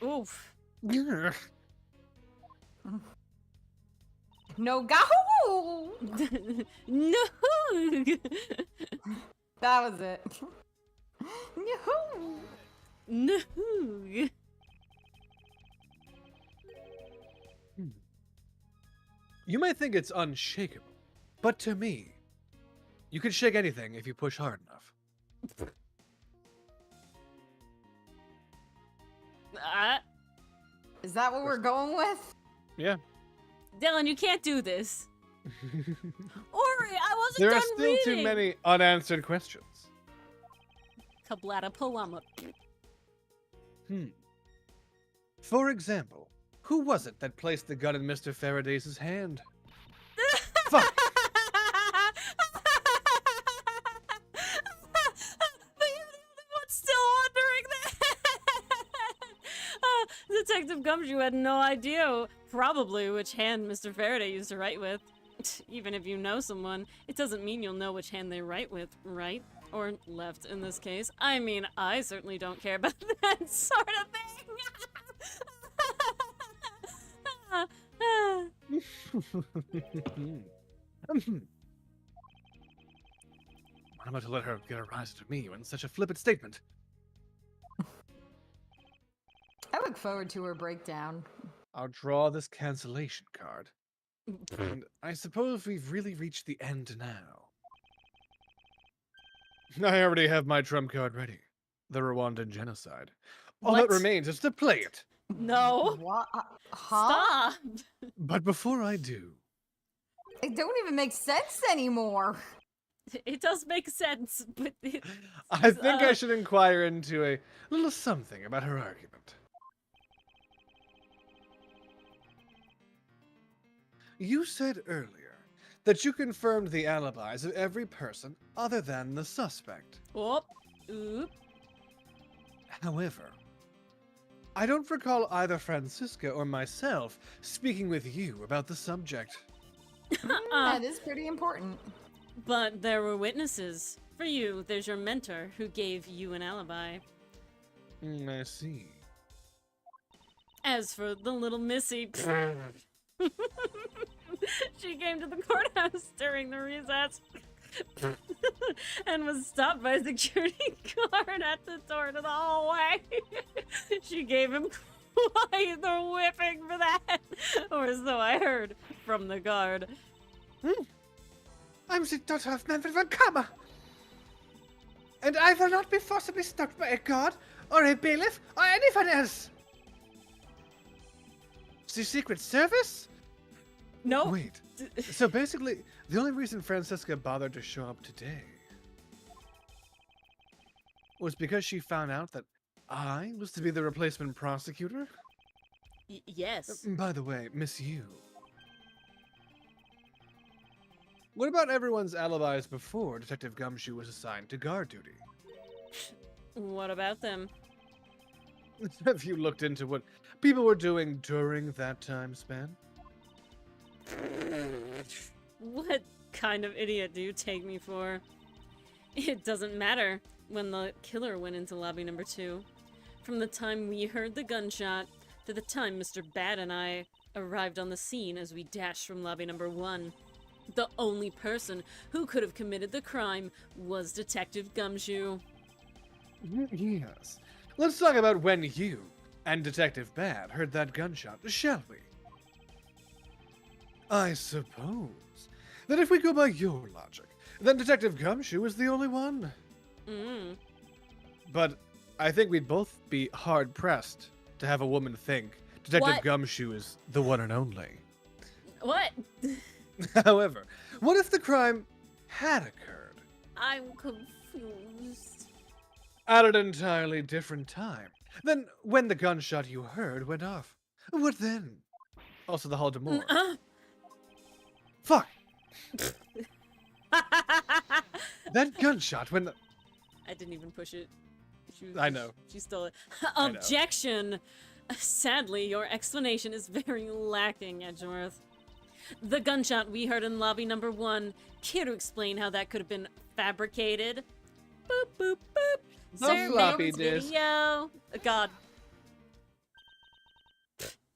Oof. Ugh. No go. No. That was it. No. No. You might think it's unshakable, but to me, you can shake anything if you push hard enough. Is that what we're going with? Yeah. Dylan, you can't do this. Ori, I wasn't There done are still reading. too many unanswered questions. Kablata Palama. For example, who was it that placed the gun in Mr. Faraday's hand? Fuck! But you're the only one still wondering that. Detective Gumshoe had no idea, probably, which hand Mr. Faraday used to write with. Even if you know someone, it doesn't mean you'll know which hand they write with, right? Or left, in this case. I mean, I certainly don't care about that sort of thing. I'm about to let her get a rise to me in such a flippant statement. I look forward to her breakdown. I'll draw this cancellation card. And I suppose we've really reached the end now. I already have my trump card ready. The Rwandan genocide. All What? that remains is to play it. No. What? Huh? Stop. But before I do, It don't even make sense anymore. It does make sense, but it's, I think I should inquire into a little something about her argument. You said earlier that you confirmed the alibis of every person other than the suspect. Oop. Oop. However, I don't recall either Francisca or myself speaking with you about the subject. That is pretty important. But there were witnesses. For you, there's your mentor who gave you an alibi. I see. As for the little Missy, she came to the courthouse during the recess and was stopped by a security guard at the door to the hallway. She gave him quite the whipping for that, or so I heard from the guard. I'm the daughter of Manfred von Kammer, and I will not be forcibly stopped by a guard or a bailiff or anyone else. The Secret Service? No. Wait, so basically, the only reason Francisca bothered to show up today was because she found out that I was to be the replacement prosecutor? Yes. By the way, Miss Yu. What about everyone's alibis before Detective Gumshoe was assigned to guard duty? What about them? Have you looked into what people were doing during that time span? What kind of idiot do you take me for? It doesn't matter when the killer went into lobby number 2. From the time we heard the gunshot to the time Mr. Bad and I arrived on the scene as we dashed from lobby number 1. The only person who could have committed the crime was Detective Gumshoe. Yes. Let's talk about when you and Detective Bad heard that gunshot, shall we? I suppose that if we go by your logic, then Detective Gumshoe is the only one. But I think we'd both be hard-pressed to have a woman think Detective What? Gumshoe is the one and only. What? However, what if the crime had occurred I'm confused. at an entirely different time than when the gunshot you heard went off? What then? Also the Hall de Mort. Fuck! That gunshot when the... I didn't even push it. I know. She stole it. I know. Objection! Sadly, your explanation is very lacking, Edgeworth. The gunshot we heard in lobby number 1. Care to explain how that could have been fabricated? Boop, boop, boop. The Surveillance floppy disk. video. God.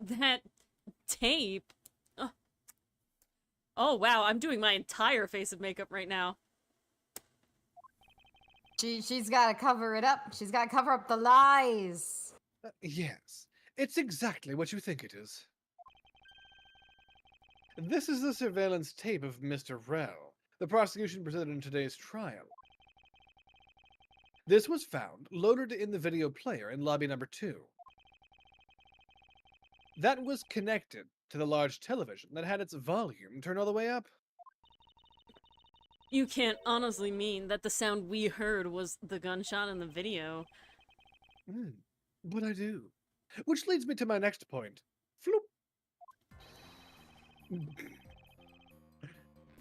That tape. Oh. Oh, wow, I'm doing my entire face of makeup right now. She's got to cover it up. She's got to cover up the lies. Yes, it's exactly what you think it is. This is the surveillance tape of Mr. Rell, the prosecution presented in today's trial. This was found loaded in the video player in lobby number 2. That was connected to the large television that had its volume turned all the way up. You can't honestly mean that the sound we heard was the gunshot in the video. But I do. Which leads me to my next point. Floop.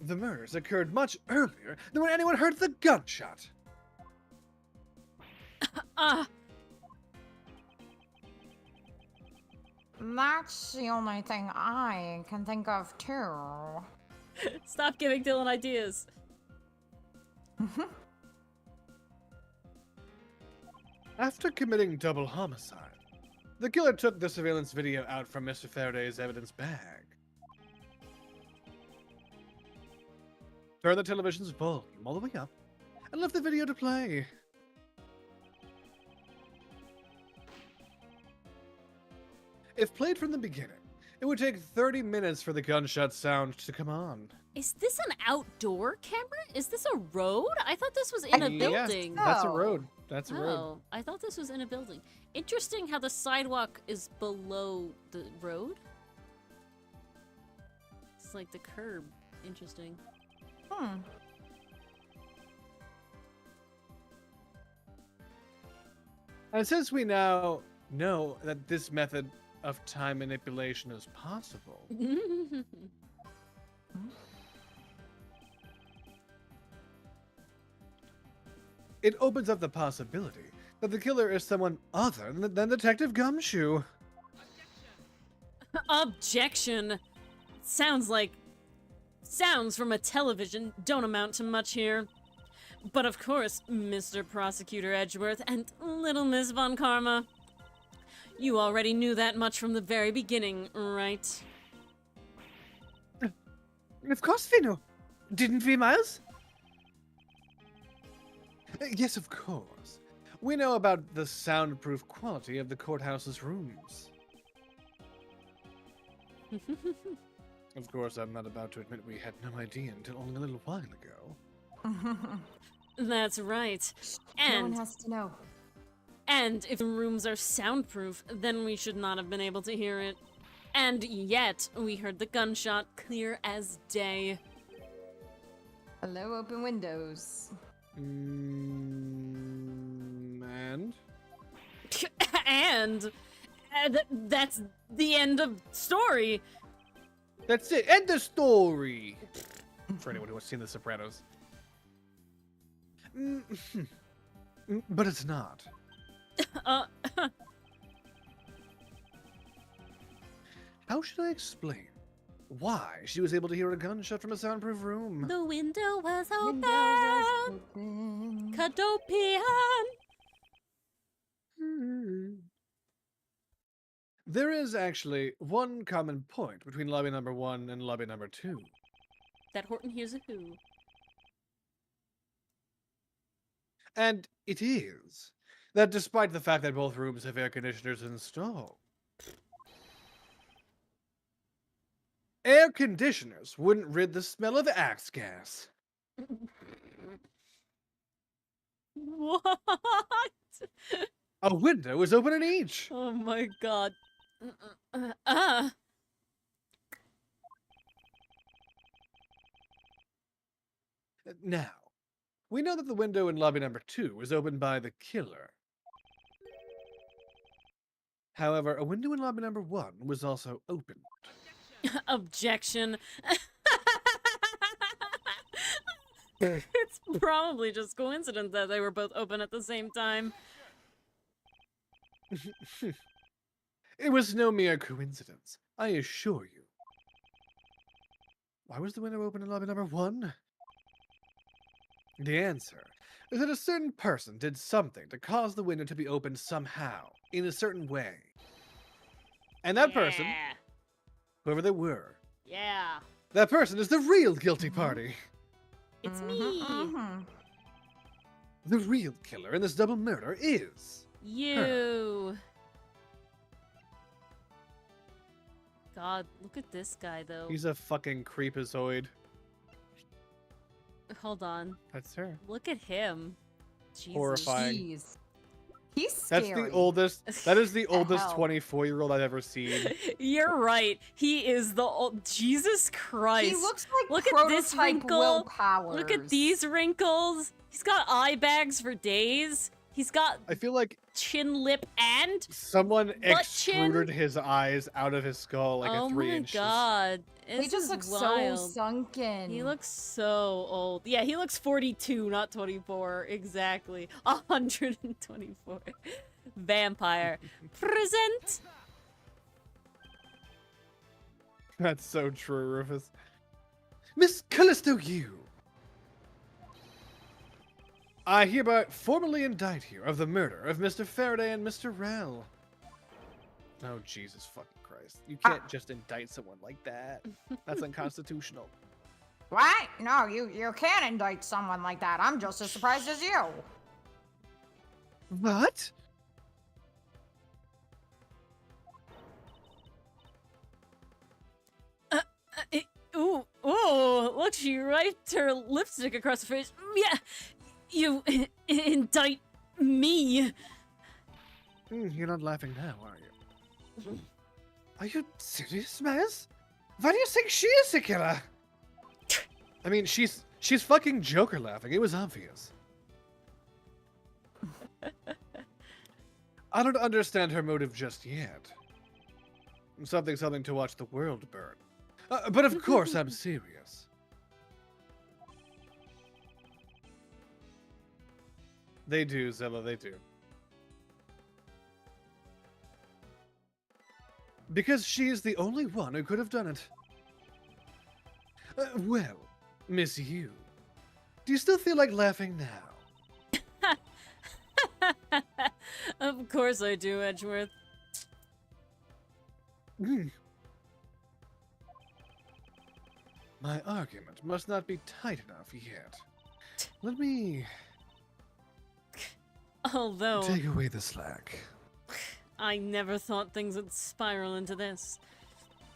The murders occurred much earlier than when anyone heard the gunshot. That's the only thing I can think of, too. Stop giving Dylan ideas. After committing double homicide, the killer took the surveillance video out from Mr. Faraday's evidence bag. Turned the television's volume all the way up and left the video to play. If played from the beginning, it would take 30 minutes for the gunshot sound to come on. Is this an outdoor camera? Is this a road? I thought this was in a Yeah, building. that's a No. road. That's a road. Oh, I thought this was in a building. Interesting how the sidewalk is below the road. It's like the curb. Interesting. And since we now know that this method of time manipulation is possible, it opens up the possibility that the killer is someone other than Detective Gumshoe. Objection. Sounds from a television don't amount to much here. But of course, Mr. Prosecutor Edgeworth and Little Miss Von Karma. You already knew that much from the very beginning, right? Of course we know. Didn't we, Miles? Yes, of course. We know about the soundproof quality of the courthouse's rooms. Of course, I'm not about to admit we had no idea until only a little while ago. That's right. No one And has to know. And if the rooms are soundproof, then we should not have been able to hear it. And yet, we heard the gunshot clear as day. Hello, open windows. And? And that's the end of story. That's it. End the story. For anyone who has seen The Sopranos. But it's not. How should I explain why she was able to hear a gunshot from a soundproof room? The window was open. Windows open. Cadopian. There is actually one common point between lobby number 1 and lobby number 2. That Horton hears a who. And it is that despite the fact that both rooms have air conditioners installed, air conditioners wouldn't rid the smell of axe gas. What? A window is open in each. Oh my god. Now, we know that the window in lobby number 2 was opened by the killer. However, a window in lobby number 1 was also opened. Objection. It's probably just coincidence that they were both open at the same time. It was no mere coincidence, I assure you. Why was the window open in lobby number 1? The answer is that a certain person did something to cause the window to be opened somehow, in a certain way. And that person, Yeah. whoever they were, Yeah. That person is the real guilty party. It's me. The real killer in this double murder is... You. God, look at this guy though. He's a fucking creepazoid. Hold on. That's her. Look at him. Jesus. Horrifying. Jeez. He's scary. That's the oldest. That is the oldest hell? 24-year-old I've ever seen. You're right. He is the old. Jesus Christ. He looks like Look at this prototype wrinkle. Will Powers. Look at these wrinkles. He's got eye bags for days. He's got I feel like chin, lip, and someone Butt chin? extruded his eyes out of his skull like oh a 3 my inches. god. He This just is looks wild. so sunken. He looks so old. Yeah, he looks 42, not 24. Exactly. 124. Vampire. Present. That's so true, Rufus. Miss Callisto Yu. I hereby formally indict you of the murder of Mr. Faraday and Mr. Rel. Oh, Jesus fucking Christ. You can't just indict someone like that. That's unconstitutional. What? No, you can't indict someone like that. I'm just as surprised as you. What? Ooh, look, she wiped her lipstick across her face. Yeah, you indict me. You're not laughing now, are you? Are you serious, Maz? Why do you think she is the killer? I mean, she's fucking Joker laughing. It was obvious. I don't understand her motive just yet. Something to watch the world burn. But of course, I'm serious. They do, Zilla, they do. Because she is the only one who could have done it. Well, Miss Yu, do you still feel like laughing now? Of course I do, Edgeworth. My argument must not be tight enough yet. Let me Although, take away the slack. I never thought things would spiral into this.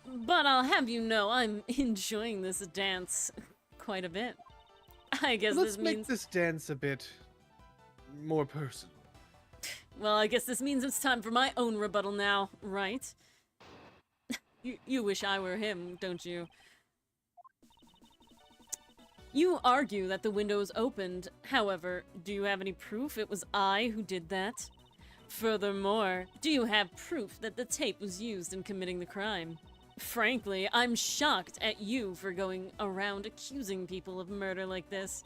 But I'll have you know, I'm enjoying this dance quite a bit. I guess Let's this make means... this dance a bit more personal. Well, I guess this means it's time for my own rebuttal now, right? You wish I were him, don't you? You argue that the windows opened. However, do you have any proof it was I who did that? Furthermore, do you have proof that the tape was used in committing the crime? Frankly, I'm shocked at you for going around accusing people of murder like this.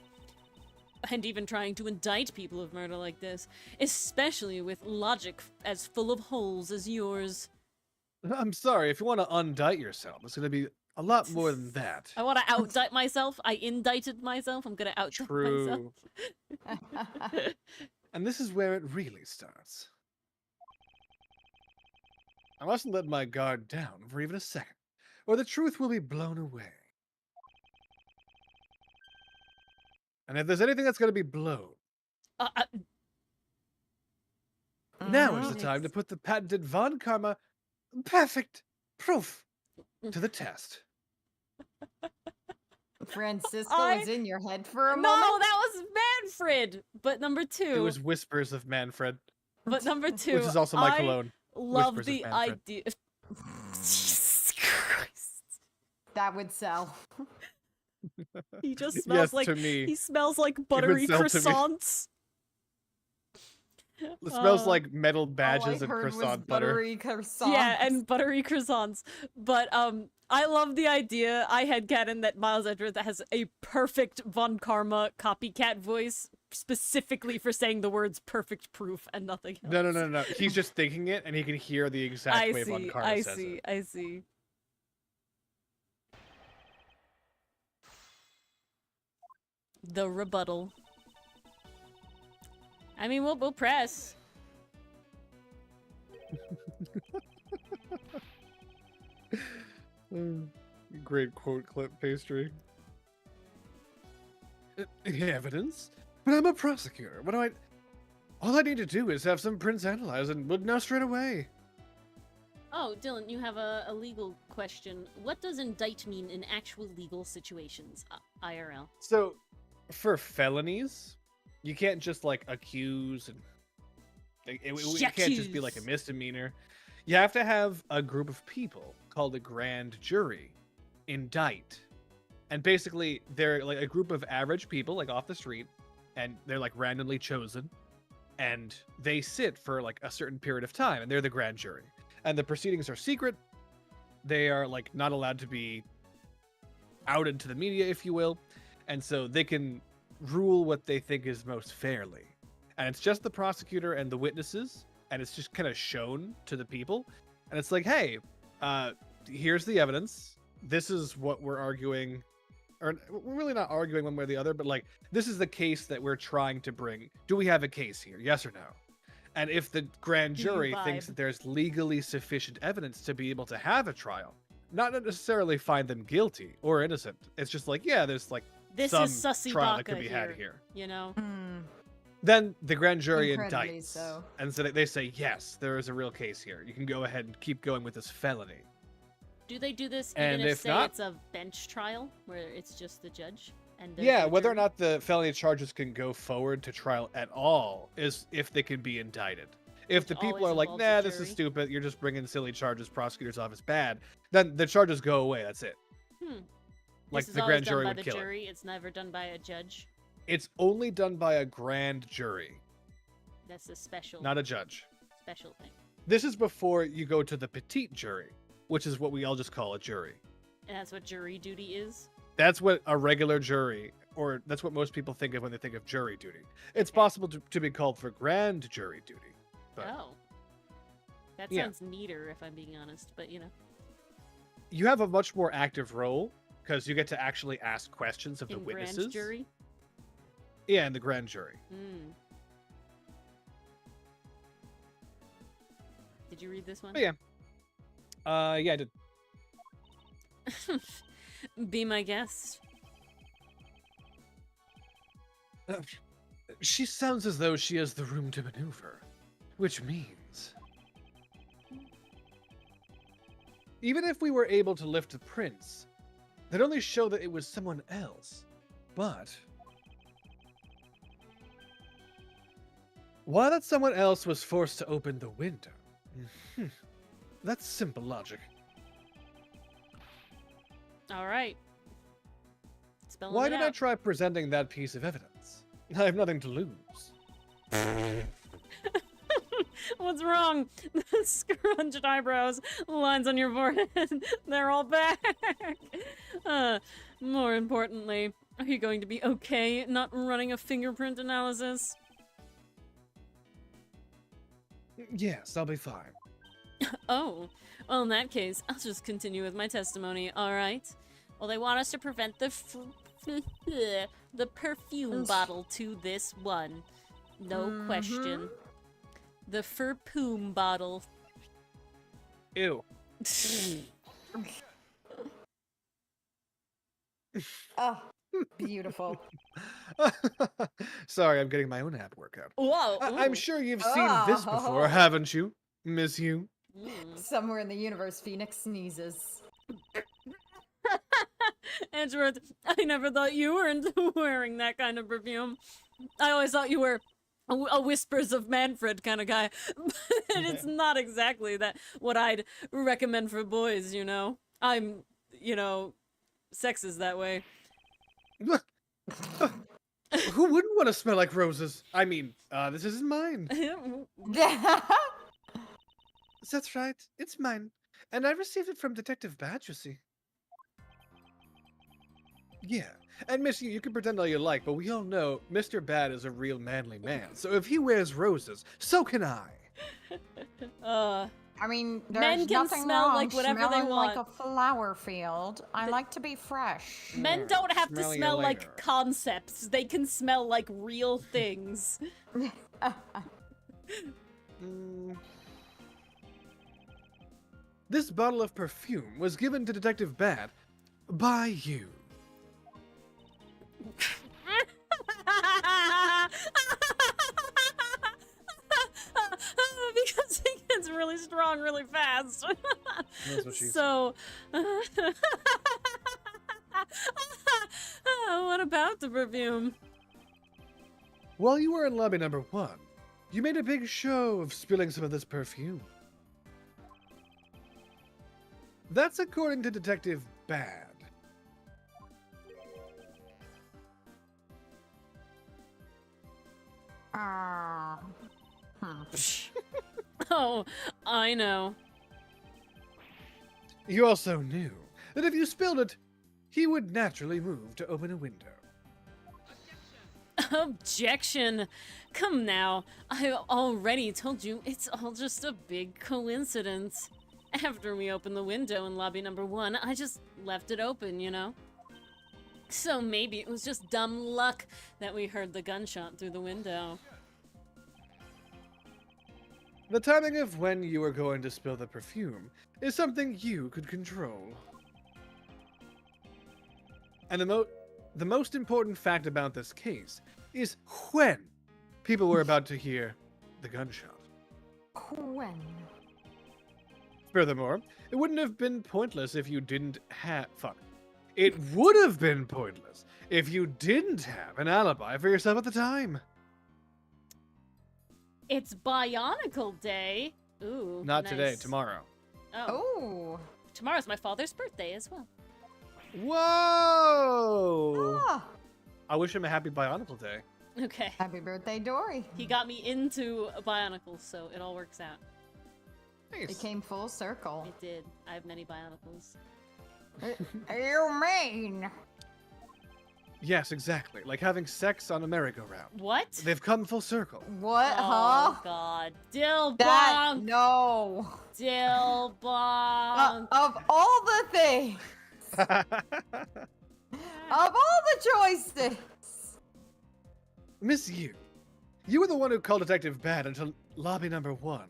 And even trying to indict people of murder like this, especially with logic as full of holes as yours. I'm sorry, if you want to undict yourself, it's going to be a lot more than that. I want to outdict myself. I indicted myself. I'm gonna outdict myself. True. And this is where it really starts. I mustn't let my guard down for even a second, or the truth will be blown away. And if there's anything that's going to be blown, now is the time to put the patented Von Karma perfect proof to the test. Francisco I- is in your head for a No, moment. that was Manfred. But number It two. was whispers of Manfred, But number two. which is also my I cologne. love Whispers of the Manfred. idea. Jesus Christ. That would sell. He just smells Yes, like to me. he smells like buttery sell to me. croissants. It smells Uh, like metal All I badges and heard was croissant butter. buttery croissants. Yeah, and buttery croissants. But I love the idea. I had canon that Miles Edgeworth has a perfect Von Karma copycat voice specifically for saying the words perfect proof and nothing else. No. He's just thinking it, and he can hear the exact I way Von see, Karma I says see, it. I see. The rebuttal. I mean, we'll press. great quote clip pastry. Evidence? But I'm a prosecutor. What do I... All I need to do is have some prints analyzed and would know straight away. Oh, Dylan, you have a legal question. What does indict mean in actual legal situations, IRL? So, for felonies, you can't just, like, accuse and... It can't just be, like, a misdemeanor. You have to have a group of people called a grand jury indict. And basically, they're, like, a group of average people, like, off the street, and they're, like, randomly chosen. And they sit for, like, a certain period of time, and they're the grand jury. And the proceedings are secret. They are, like, not allowed to be outed to the media, if you will. And so they can rule what they think is most fairly. And it's just the prosecutor and the witnesses, and it's just kind of shown to the people. And it's like, hey, here's the evidence. This is what we're arguing. Or we're really not arguing one way or the other, but, like, this is the case that we're trying to bring. Do we have a case here? Yes or no? And if the grand jury thinks that there's legally sufficient evidence to be able to have a trial, not necessarily find them guilty or innocent. It's just like, yeah, there's, like, This some is sussy trial that baka could be had here. You know? Then the grand jury Incredibly indicts. so. And so they say, yes, there is a real case here. You can go ahead and keep going with this felony. Do they do this And even if, if say, not- it's a bench trial, where it's just the judge? And Yeah, the whether or jury? not the felony charges can go forward to trial at all is if they can be indicted. If the Which people always are like, involves nah, a this is jury. stupid, you're just bringing silly charges, prosecutor's office bad, then the charges go away, that's it. Like, This is the always grand done jury by would the kill it. jury. It's never done by a judge. It's only done by a grand jury, That's a special, not a judge. special thing. This is before you go to the petite jury, which is what we all just call a jury. And that's what jury duty is. That's what a regular jury, or that's what most people think of when they think of jury duty. It's Okay. possible to be called for grand jury duty. But Oh. That Yeah. sounds neater, if I'm being honest, but you know. you have a much more active role because you get to actually ask questions of the In witnesses. grand jury? Yeah, in the grand jury. Hmm. Did you read this one? But yeah. Yeah, I did. Be my guest. She sounds as though she has the room to maneuver, which means... Even if we were able to lift the prints, that'd only show that it was someone else. But... why that someone else was forced to open the window? That's simple logic. All right. Spelling Why it did I out. try presenting that piece of evidence? I have nothing to lose. What's wrong? The scrunched eyebrows, lines on your forehead, they're all back. More importantly, are you going to be okay not running a fingerprint analysis? Yes, I'll be fine. Oh, well, in that case, I'll just continue with my testimony, alright? Well, they want us to prevent the the perfume bottle to this one. No question. The perfume bottle. Ew. Oh, beautiful. Sorry, I'm getting my own ab workout. Whoa! I'm sure you've seen this before, haven't you, Miss Hugh? Somewhere in the universe, Phoenix sneezes. Edgeworth, I never thought you were into wearing that kind of perfume. I always thought you were a Whispers of Manfred kind of guy. But it's not exactly that what I'd recommend for boys, you know? I'm, you know, sex is that way. Who wouldn't want to smell like roses? I mean, this isn't mine. That's right, it's mine. And I received it from Detective Badge, you see. Yeah, and Miss, you can pretend all you like, but we all know Mr. Bad is a real manly man. So if he wears roses, so can I. I mean, Men there's can nothing smell wrong like whatever they smelling like a want. flower field. I like to be fresh. Men don't have to Smell you smell later. like concepts. They can smell like real things. This bottle of perfume was given to Detective Bad by you. Because he gets really strong really fast. That's what she So, what about the perfume? While you were in lobby number 1, you made a big show of spilling some of this perfume. That's according to Detective Bad. Oh, I know. You also knew that if you spilled it, he would naturally move to open a window. Objection! Come now, I already told you it's all just a big coincidence. After we opened the window in lobby number 1, I just left it open, you know? So maybe it was just dumb luck that we heard the gunshot through the window. The timing of when you were going to spill the perfume is something you could control. And the most important fact about this case is when people were about to hear the gunshot. When? Furthermore, it wouldn't have been pointless if you didn't have... Fuck. It would have been pointless if you didn't have an alibi for yourself at the time. It's Bionicle Day! Ooh, Not nice. today, tomorrow. Oh, Oh. tomorrow's my father's birthday as well. Whoa! Ah. I wish him a happy Bionicle Day. Okay. Happy birthday, Dory. He got me into Bionicles, so it all works out. Nice. It came full circle. It did. I have many Bionicles. You mean? Yes, exactly. Like having sex on a merry-go-round. What? They've come full circle. What, Oh, huh? God. Dill That, bonk! no. Dill bonk! Of all the things, of all the choices. Miss you. You were the one who called Detective Bad until lobby number 1.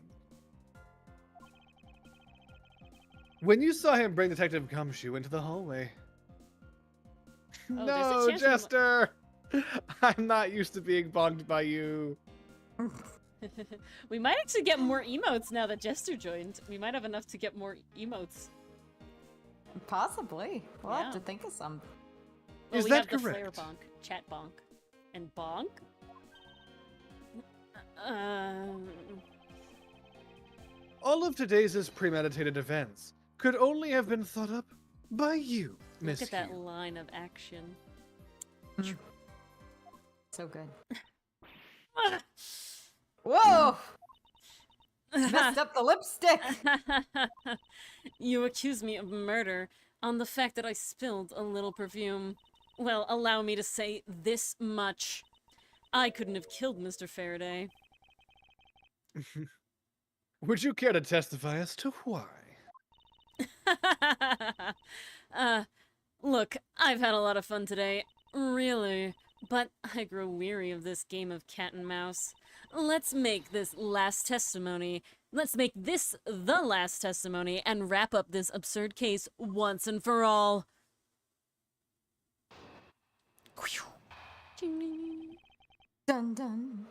When you saw him bring Detective Gumshoe into the hallway. Oh, there's a No, chance we Jester! I'm not used to being bonked by you. We might actually get more emotes now that Jester joined. We might have enough to get more emotes. Possibly. We'll have Yeah. to think of some. Well, Is we that have the Flare correct? bonk, chat bonk, and bonk. All of today's premeditated events could only have been thought up by you, Miss Look at that Hugh. line of action. So good. Whoa! Messed up the lipstick. You accuse me of murder on the fact that I spilled a little perfume. Well, allow me to say this much. I couldn't have killed Mr. Faraday. Would you care to testify as to why? Look, I've had a lot of fun today, really, but I grow weary of this game of cat and mouse. Let's make this the last testimony and wrap up this absurd case once and for all. Dun dun.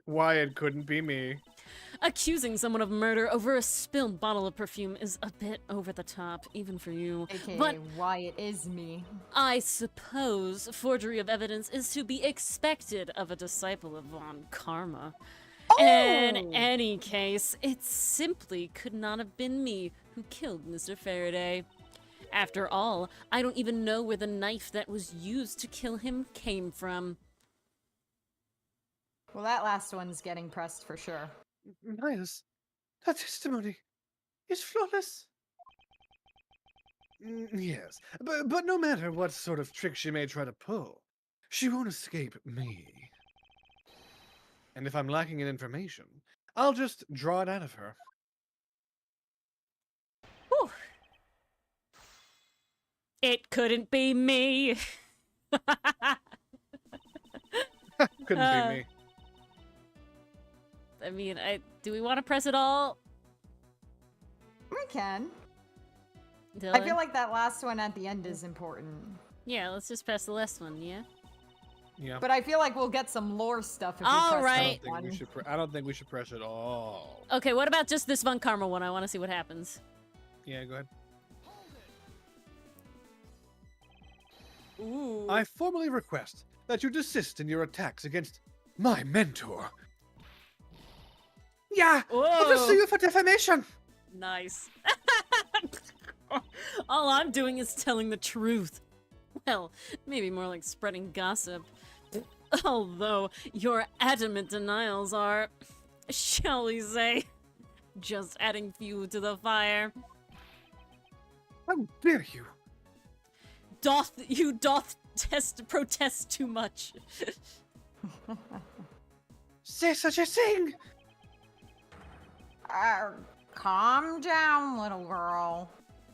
Why it couldn't be me. Accusing someone of murder over a spilled bottle of perfume is a bit over the top, even for you. AKA But why it is me. I suppose forgery of evidence is to be expected of a disciple of Von Karma. In Oh! any case, it simply could not have been me who killed Mr. Faraday. After all, I don't even know where the knife that was used to kill him came from. Well, that last one's getting pressed for sure. Miles, that testimony is flawless. Yes, but no matter what sort of trick she may try to pull, she won't escape me. And if I'm lacking in information, I'll just draw it out of her. Whew. It couldn't be me. Couldn't be me. I mean, do we want to press it all? We can. Dylan? I feel like that last one at the end is important. Yeah, let's just press the last one, yeah? Yeah. But I feel like we'll get some lore stuff if we All press right. I don't think we should press it all. Okay, what about just this Von Karma one? I want to see what happens. Yeah, go ahead. Ooh. I formally request that you desist in your attacks against my mentor. Yeah, I'll just Whoa. sue you for defamation. Nice. All I'm doing is telling the truth. Well, maybe more like spreading gossip. Although your adamant denials are, shall we say, just adding fuel to the fire. How dare you? Doth protest too much. Say such a thing. Calm down, little girl.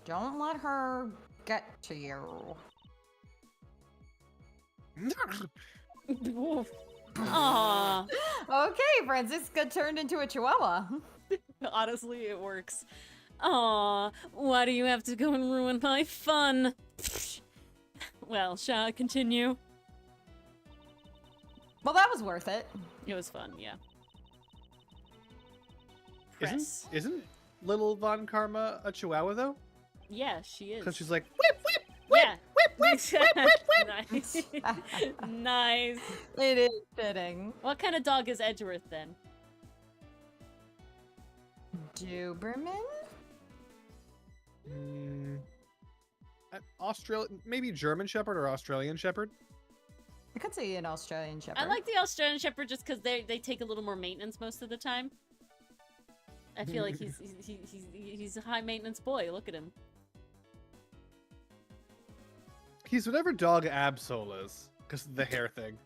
Don't let her get to you. Aww. Okay, Francisca turned into a chihuahua. Honestly, it works. Aw, why do you have to go and ruin my fun? Well, shall I continue? Well, that was worth it. It was fun, yeah. Press. Isn't little Von Karma a chihuahua though? Yeah, she is. Because she's like whip whip yeah. whip whip whip whip. Nice. Nice. It is fitting. What kind of dog is Edgeworth then? Doberman? Australian, maybe German Shepherd or Australian Shepherd. I could say an Australian Shepherd. I like the Australian Shepherd just because they take a little more maintenance most of the time. I feel like he's a high maintenance boy. Look at him. He's whatever dog Absol is, because of the hair thing.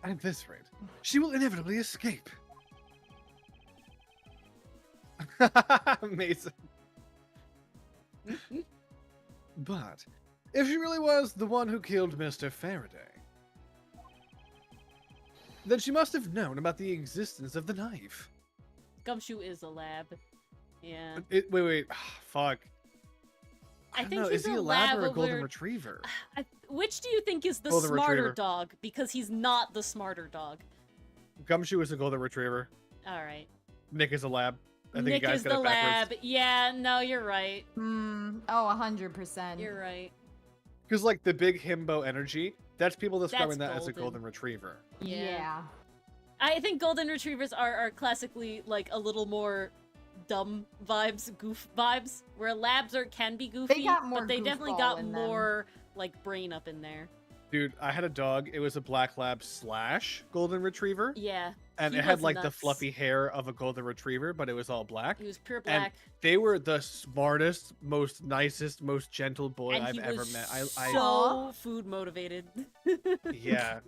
At this rate, she will inevitably escape. Amazing. But if she really was the one who killed Mr. Faraday, then she must have known about the existence of the knife. Gumshoe is a lab. Yeah. Wait. Fuck. I don't think know, he's is he a a lab or a lab golden over- retriever? Which do you think is the Golden smarter retriever. dog? Because he's not the smarter dog. Gumshoe is a golden retriever. All right. Nick is a lab. I think Nick you guys is got the it backwards. lab. Yeah, no, you're right. Oh, 100%. You're right. Because like the big himbo energy, that's people describing That's that as a golden. golden retriever. Yeah. I think golden retrievers are classically like a little more dumb vibes, goof vibes, where labs can be goofy, got more but they definitely goofball got in them. more like brain up in there. Dude, I had a dog. It was a black lab / golden retriever. Yeah. And he it had was like the nuts. fluffy hair of a golden retriever, but it was all black. He was pure And black. they were the smartest, most nicest, most gentle boy And I've he ever was met. so food motivated. Yeah.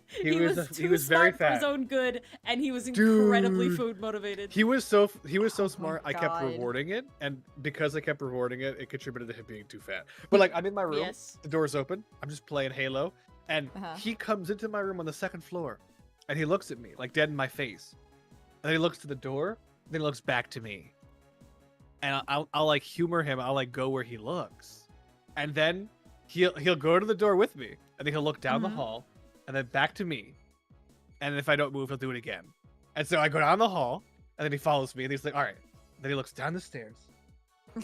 He was very smart for his fat. own good, and he was incredibly Dude. food motivated. He was so Oh smart. my I kept God. rewarding it, and because I kept rewarding it, it contributed to him being too fat. But like, I'm in my room, Yes. the door's open, I'm just playing Halo, and Uh-huh. he comes into my room on the 2nd floor, and he looks at me like dead in my face, and then he looks to the door, then he looks back to me, and I'll like humor him. I'll like go where he looks, and then he'll go to the door with me, and then he'll look down the Mhm. hall, and then back to me. And if I don't move, he'll do it again. And so I go down the hall, and then he follows me, and he's like, all right. Then he looks down the stairs,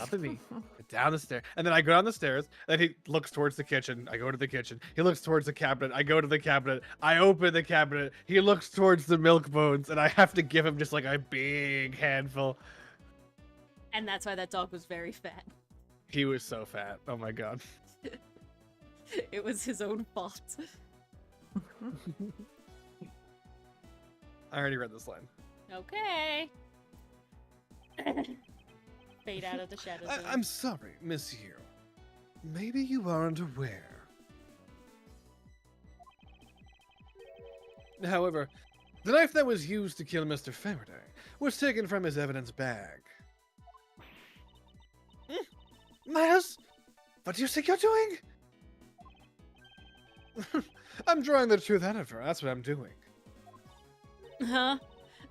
up at me, down the stairs. And then I go down the stairs, and then he looks towards the kitchen. I go to the kitchen. He looks towards the cabinet. I go to the cabinet. I open the cabinet. He looks towards the milk bones, and I have to give him just like a big handful. And that's why that dog was very fat. He was so fat. Oh my God. It was his own fault. I already read this line. Okay. Fade out of the shadow zone. I'm sorry, Monsieur. Maybe you aren't aware. However, the knife that was used to kill Mr. Faraday was taken from his evidence bag. Miles, what do you think you're doing? I'm drawing the truth out of her. That's what I'm doing. Huh?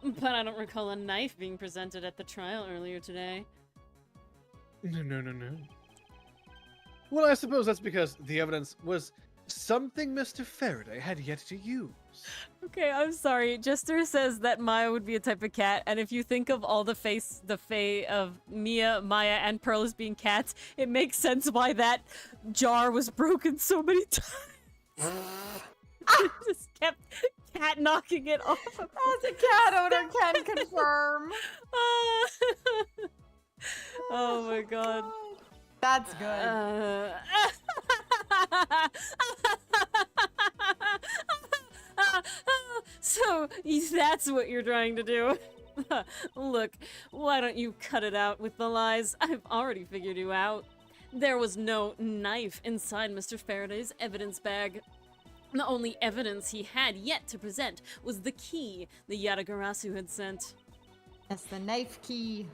But I don't recall a knife being presented at the trial earlier today. No. Well, I suppose that's because the evidence was something Mr. Faraday had yet to use. Okay, I'm sorry. Jester says that Maya would be a type of cat, and if you think of all the fae of Mia, Maya, and Pearl as being cats, it makes sense why that jar was broken so many times. It just kept cat knocking it off. As a cat owner can confirm. Oh my god. That's good. So that's what you're trying to do. Look, why don't you cut it out with the lies? I've already figured you out. There was no knife inside Mr. Faraday's evidence bag. The only evidence he had yet to present was the key the Yatagarasu had sent. That's the knife key.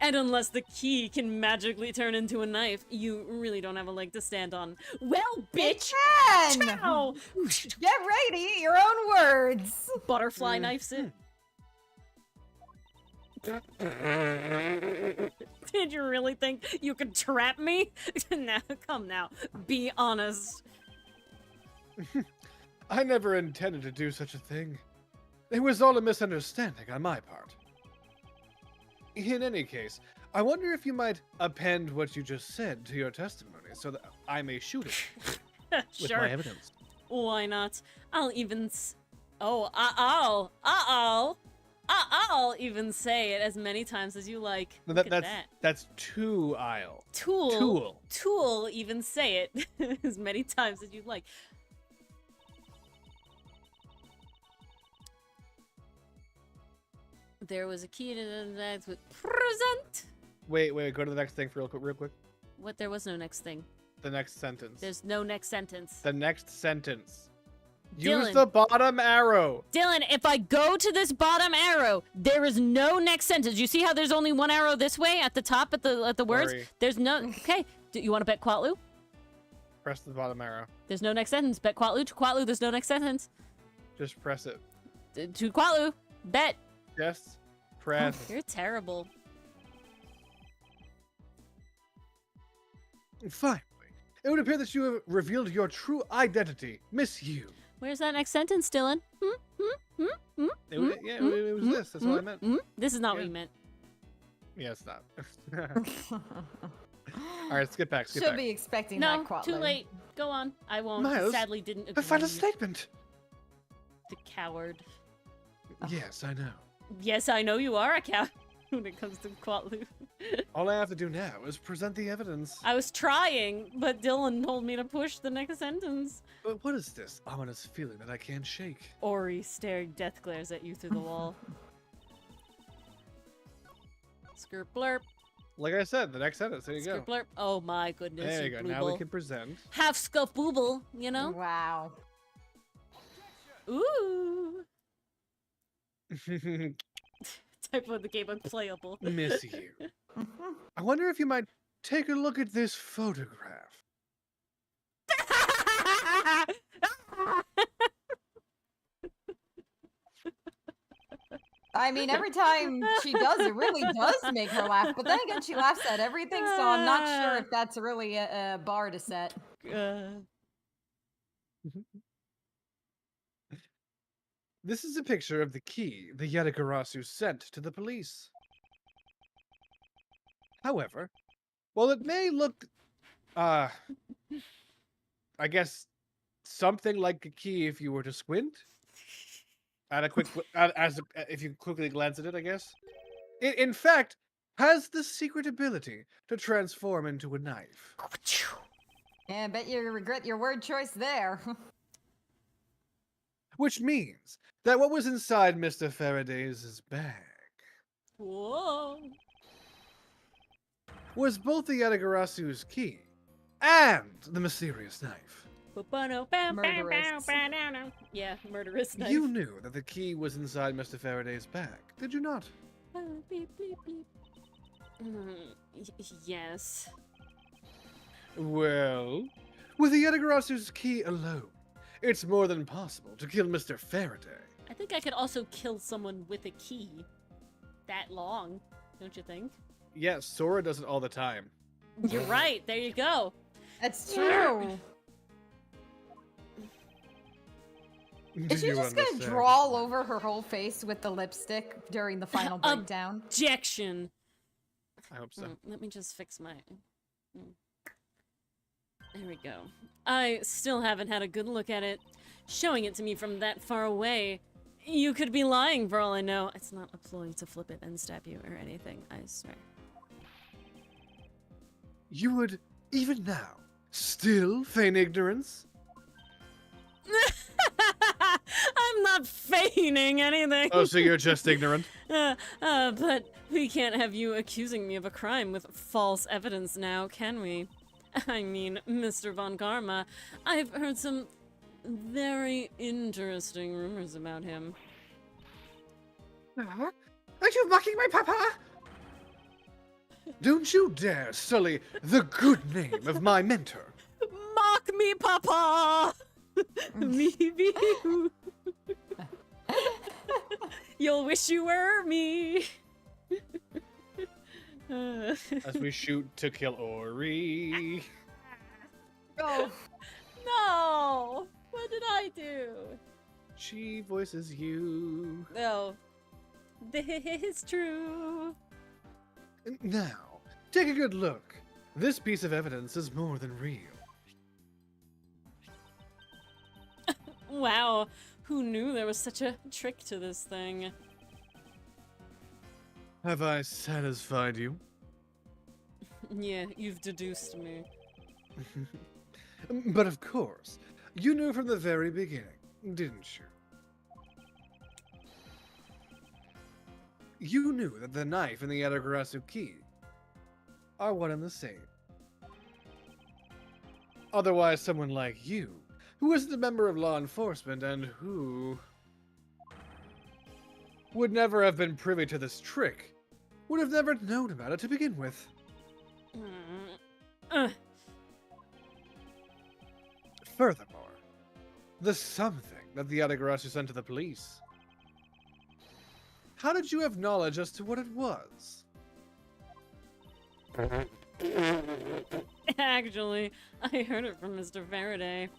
And unless the key can magically turn into a knife, you really don't have a leg to stand on. Well, bitch! Ken! Ow! Get ready to eat your own words. Butterfly knifes it. Did you really think you could trap me? Now, come now. Be honest. I never intended to do such a thing. It was all a misunderstanding on my part. In any case, I wonder if you might append what you just said to your testimony so that I may shoot it with Sure. my evidence. Why not? I'll even I'll even say it as many times as you like. No, Look at that. that's two aisle. Tool even say it as many times as you like. There was a key to the next with present. Wait, go to the next thing for real quick. What? There was no next thing. The next sentence. There's no next sentence. The next sentence. Dylan. Use the bottom arrow. Dylan, if I go to this bottom arrow, there is no next sentence. You see how there's only one arrow this way at the top at the words? Sorry. There's no. Okay. Do you want to bet Quatlu? Press the bottom arrow. There's no next sentence. Bet Quatlu. To Quatlu, there's no next sentence. Just press it. To Quatlu. Bet. Just press. You're terrible. Finally, it would appear that you have revealed your true identity, Miss Yu. Where's that next sentence, Dylan? It was this. That's what I meant. This is not what Yeah. you meant. Yeah, it's not. All right, skip back. Should be expecting No, that quote. too late. Go on. I won't. Miles, Sadly, didn't agree. The final statement. The coward. Yes, I know. Yes, I know you are a coward when it comes to Quatlu. All I have to do now is present the evidence. I was trying, but Dylan told me to push the next sentence. But what is this ominous feeling that I can't shake? Ori staring death glares at you through the wall. Skirp blurp. Like I said, the next sentence. There you go. Skirp blurp. Oh my goodness. There you go. Now we can present. Half scuff booble, you know? Wow. Ooh. Type of the game unplayable. Miss you. I wonder if you might take a look at this photograph. I mean, every time she does, it really does make her laugh. But then again, she laughs at everything, so I'm not sure if that's really a bar to set. This is a picture of the key the Yatagarasu sent to the police. However, while it may look, I guess, something like a key if you were to squint, at a quick, if you quickly glance at it, I guess, it in fact has the secret ability to transform into a knife. Yeah, I bet you regret your word choice there. Which means that what was inside Mr. Faraday's bag Whoa. was both the Yatagarasu's key and the mysterious knife. Murderous. Yeah, murderous knife. You knew that the key was inside Mr. Faraday's bag, did you not? Beep, beep, beep. Yes. Well, with the Yatagarasu's key alone, it's more than possible to kill Mr. Faraday. I think I could also kill someone with a key. That long, don't you think? Yeah, Sora does it all the time. You're right. There you go. That's true. Do Is she you just gonna understand? draw all over her whole face with the lipstick during the final breakdown? Objection. I hope so. Let me just fix my... There we go. I still haven't had a good look at it. Showing it to me from that far away. You could be lying for all I know. It's not a ploy to flip it and stab you or anything, I swear. You would, even now, still feign ignorance? I'm not feigning anything. Oh, so you're just ignorant? But we can't have you accusing me of a crime with false evidence now, can we? I mean, Mr. Von Karma, I've heard some very interesting rumors about him. Are you mocking my papa? Don't you dare sully the good name of my mentor. Mock me, Papa! Me be you. You'll wish you were me. As we shoot to kill Ori. Oh, No! What did I do? She voices you. No. This is true. Now, take a good look. This piece of evidence is more than real. Wow. Who knew there was such a trick to this thing? Have I satisfied you? Yeah, you've deduced me. But of course, you knew from the very beginning, didn't you? You knew that the knife and the Yatagarasu key are one and the same. Otherwise, someone like you, who isn't a member of law enforcement and who would never have been privy to this trick, would have never known about it to begin with. Furthermore, the something that the Yatagarasu sent to the police. How did you have knowledge as to what it was? Actually, I heard it from Mr. Faraday.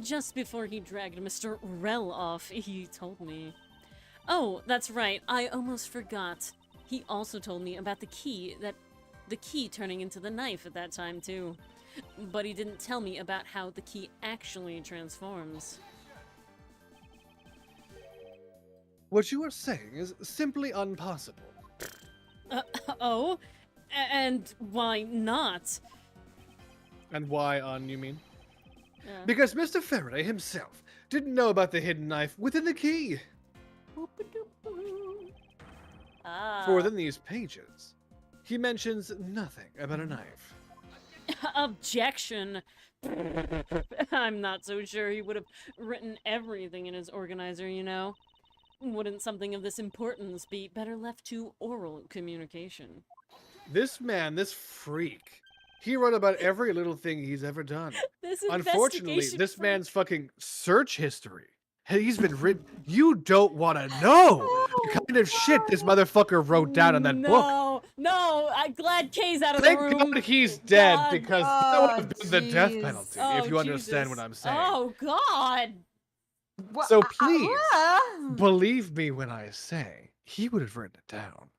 Just before he dragged Mr. Rel off, he told me. Oh, that's right, I almost forgot. He also told me about the key turning into the knife at that time, too. But he didn't tell me about how the key actually transforms. What you are saying is simply impossible. Oh? And why not? And why on, you mean? Yeah. Because Mr. Faraday himself didn't know about the hidden knife within the key. Ah. For within these pages, he mentions nothing about a knife. Objection. I'm not so sure he would have written everything in his organizer, you know. Wouldn't something of this importance be better left to oral communication? This man, this freak, he wrote about every little thing he's ever done. This Unfortunately, investigation this freak- man's fucking search history. He's been written. You don't want to know the kind of shit this motherfucker wrote down in that book. No, I'm glad Kay's out of Thank the room. God he's dead God. because that would have been the death jeez. penalty, Oh, if you understand Jesus. what I'm saying. Oh, God. So please, uh, believe me when I say he would have written it down.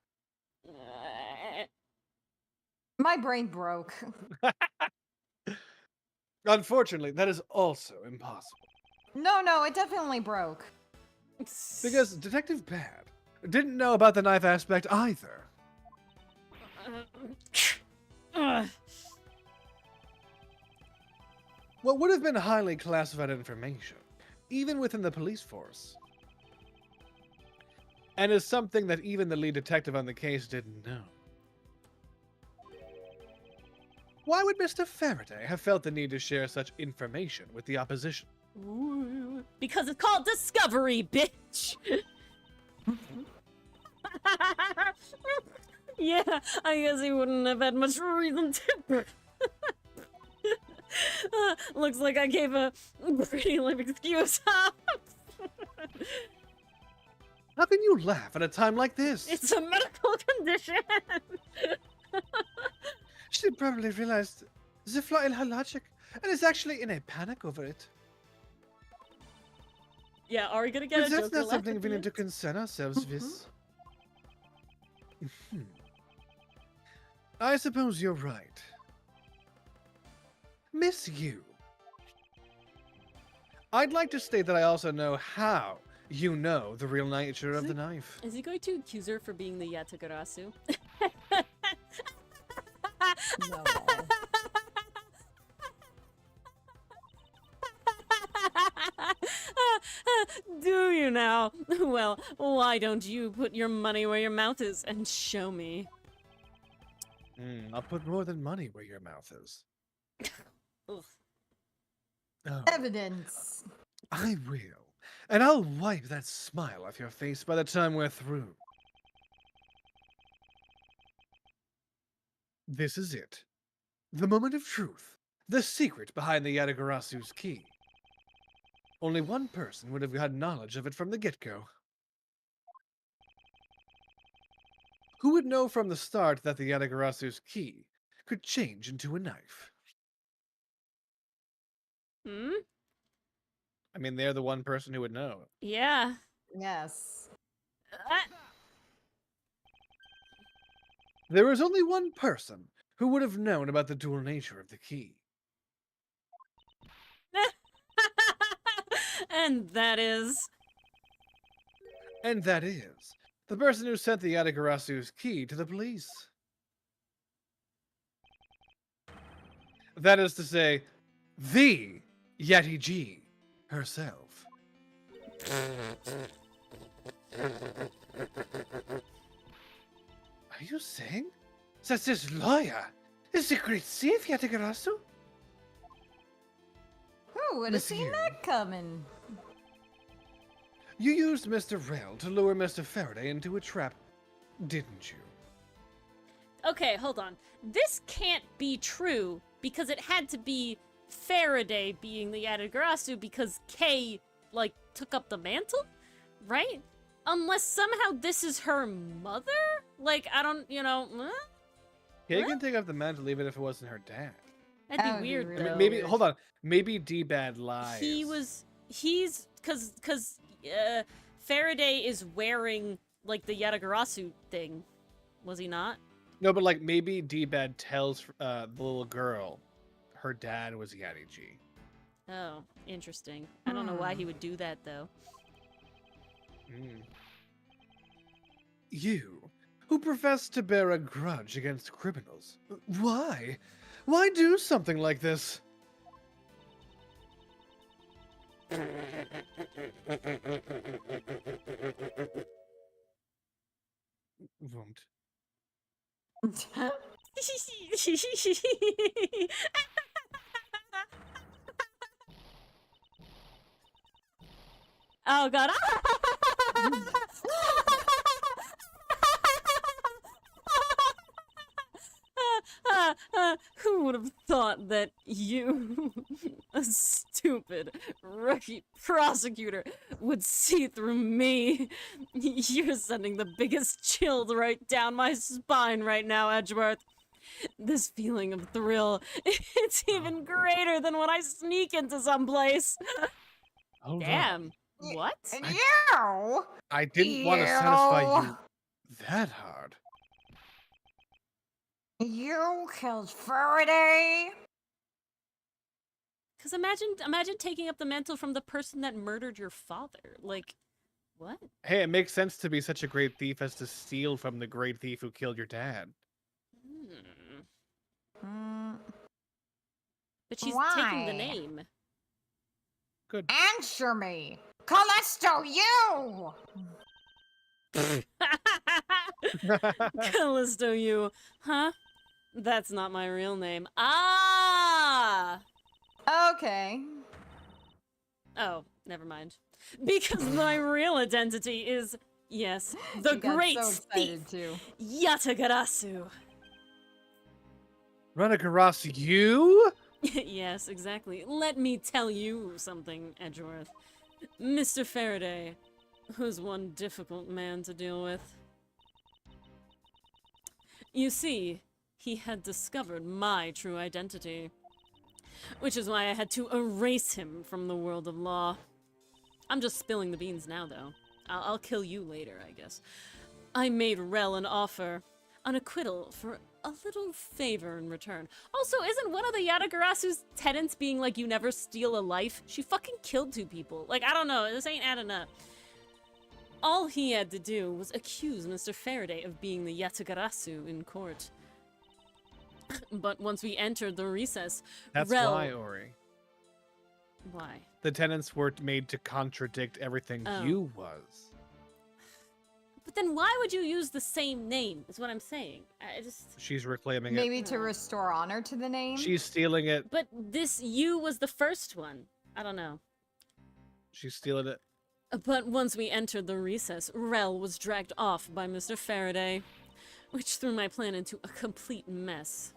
my brain broke. Unfortunately, that is also impossible. No, it definitely broke. Because Detective Bad didn't know about the knife aspect either. What would have been highly classified information, even within the police force, and is something that even the lead detective on the case didn't know. Why would Mr. Faraday have felt the need to share such information with the opposition? Ooh, because it's called Discovery, bitch! Yeah, I guess he wouldn't have had much reason to. Looks like I gave a pretty lame excuse. How can you laugh at a time like this? It's a medical condition. She probably realized the flaw in her logic and is actually in a panic over it. Yeah, are we gonna get But a that's Joker not laugh something at we the need to end? concern ourselves with. I suppose you're right. Miss you. I'd like to state that I also know how you know the real nature of the knife. Is he going to accuse her for being the Yatagarasu? No. Do you now? Well, why don't you put your money where your mouth is and show me? I'll put more than money where your mouth is. Ugh. Oh, Evidence. I will. And I'll wipe that smile off your face by the time we're through. This is it. The moment of truth. The secret behind the Yatagarasu's key. Only one person would have had knowledge of it from the get-go. Who would know from the start that the Yatagarasu's key could change into a knife? Hmm? I mean, they're the one person who would know. Yeah. Yes. There was only one person who would have known about the dual nature of the key. And that is... And that is the person who sent the Yatagarasu's key to the police. That is to say, the Yeti G herself. Are you saying that this lawyer is the great thief Yatagarasu? Who would have Miss seen you. that coming? You used Mr. Rell to lure Mr. Faraday into a trap, didn't you? Okay, hold on. This can't be true because it had to be Faraday being the Yatagarasu because Kay, like, took up the mantle? Right? Unless somehow this is her mother? Like, I don't, Kay can take up the mantle even if it wasn't her dad. That'd That would be be weird, really I mean, though. maybe, hold on, maybe D-Bad lies. Cause Faraday is wearing, like, the Yatagarasu thing. Was he not? No, but like maybe D-Bad tells the little girl her dad was Yati G. Oh, interesting. I don't know why he would do that, though. You, who profess to bear a grudge against criminals, why? Why do something like this? Won't. Oh god. Who would have thought that you, a stupid rookie prosecutor, would see through me? You're sending the biggest chill right down my spine right now, Edgeworth. This feeling of thrill, it's even greater than when I sneak into someplace. Hold on. Damn. What? You! I didn't want to satisfy you that hard. You killed Faraday? Because imagine taking up the mantle from the person that murdered your father. Like, what? Hey, it makes sense to be such a great thief as to steal from the great thief who killed your dad. But she's taking the Why? name. Good. Answer me! Callisto, you! Callisto, you. Huh? That's not my real name. Ah! Okay. Oh, never mind. Because my real identity is, yes, the You got great so thief, excited too. Yatagarasu. Runagaras, you? Yes, exactly. Let me tell you something, Edgeworth. Mr. Faraday, was one difficult man to deal with. You see, he had discovered my true identity, which is why I had to erase him from the world of law. I'm just spilling the beans now, though. I'll kill you later, I guess. I made Rel an offer, an acquittal for a little favor in return. Also, isn't one of the Yatagarasu's tenets being like, you never steal a life? She fucking killed 2 people. Like, I don't know, this ain't adding up. All he had to do was accuse Mr. Faraday of being the Yatagarasu in court. But once we entered the recess, That's Rel... why, Ori. Why? The tenants were made to contradict everything Oh. you was. But then why would you use the same name, is what I'm saying. I just... She's reclaiming it. Maybe to restore honor to the name? She's stealing it. But this you was the first one. I don't know. She's stealing it. But once we entered the recess, Rel was dragged off by Mr. Faraday, which threw my plan into a complete mess.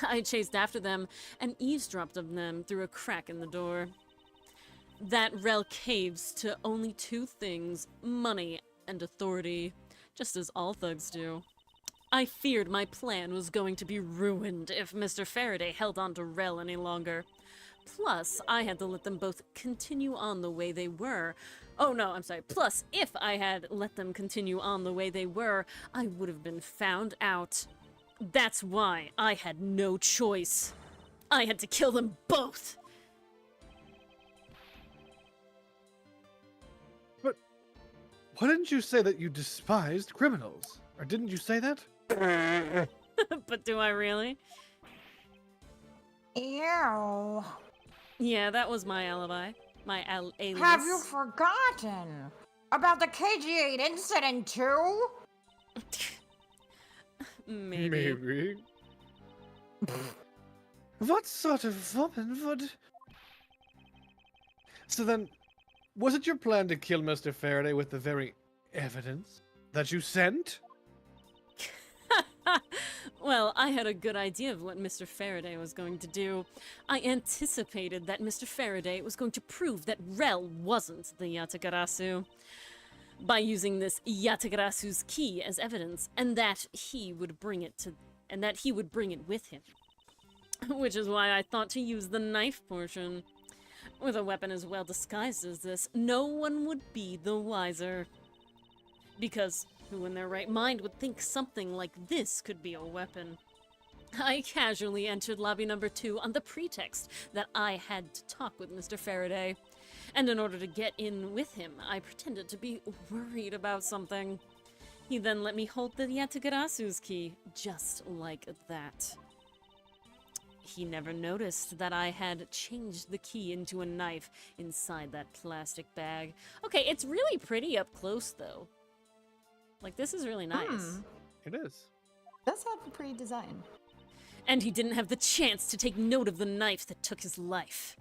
I chased after them and eavesdropped on them through a crack in the door. That Rel caves to only 2 things, money and authority, just as all thugs do. I feared my plan was going to be ruined if Mr. Faraday held on to Rel any longer. Plus, I had to let them both continue on the way they were. Oh no, I'm sorry. Plus, if I had let them continue on the way they were, I would have been found out. That's why I had no choice. I had to kill them both. But why didn't you say that you despised criminals? Or didn't you say that? But do I really? Ew. Yeah, that was my alibi. My alias. Have you forgotten about the KG8 incident too? Maybe. What sort of woman would... So then, was it your plan to kill Mr. Faraday with the very evidence that you sent? Well, I had a good idea of what Mr. Faraday was going to do. I anticipated that Mr. Faraday was going to prove that Rel wasn't the Yatagarasu by using this Yatagarasu's key as evidence, and that he would bring it with him. Which is why I thought to use the knife portion. With a weapon as well disguised as this, no one would be the wiser. Because who in their right mind would think something like this could be a weapon? I casually entered lobby number 2 on the pretext that I had to talk with Mr. Faraday. And in order to get in with him, I pretended to be worried about something. He then let me hold the Yatagarasu's key, just like that. He never noticed that I had changed the key into a knife inside that plastic bag. Okay, it's really pretty up close, though. Like, this is really nice. It is. Does have a pretty design. And he didn't have the chance to take note of the knife that took his life.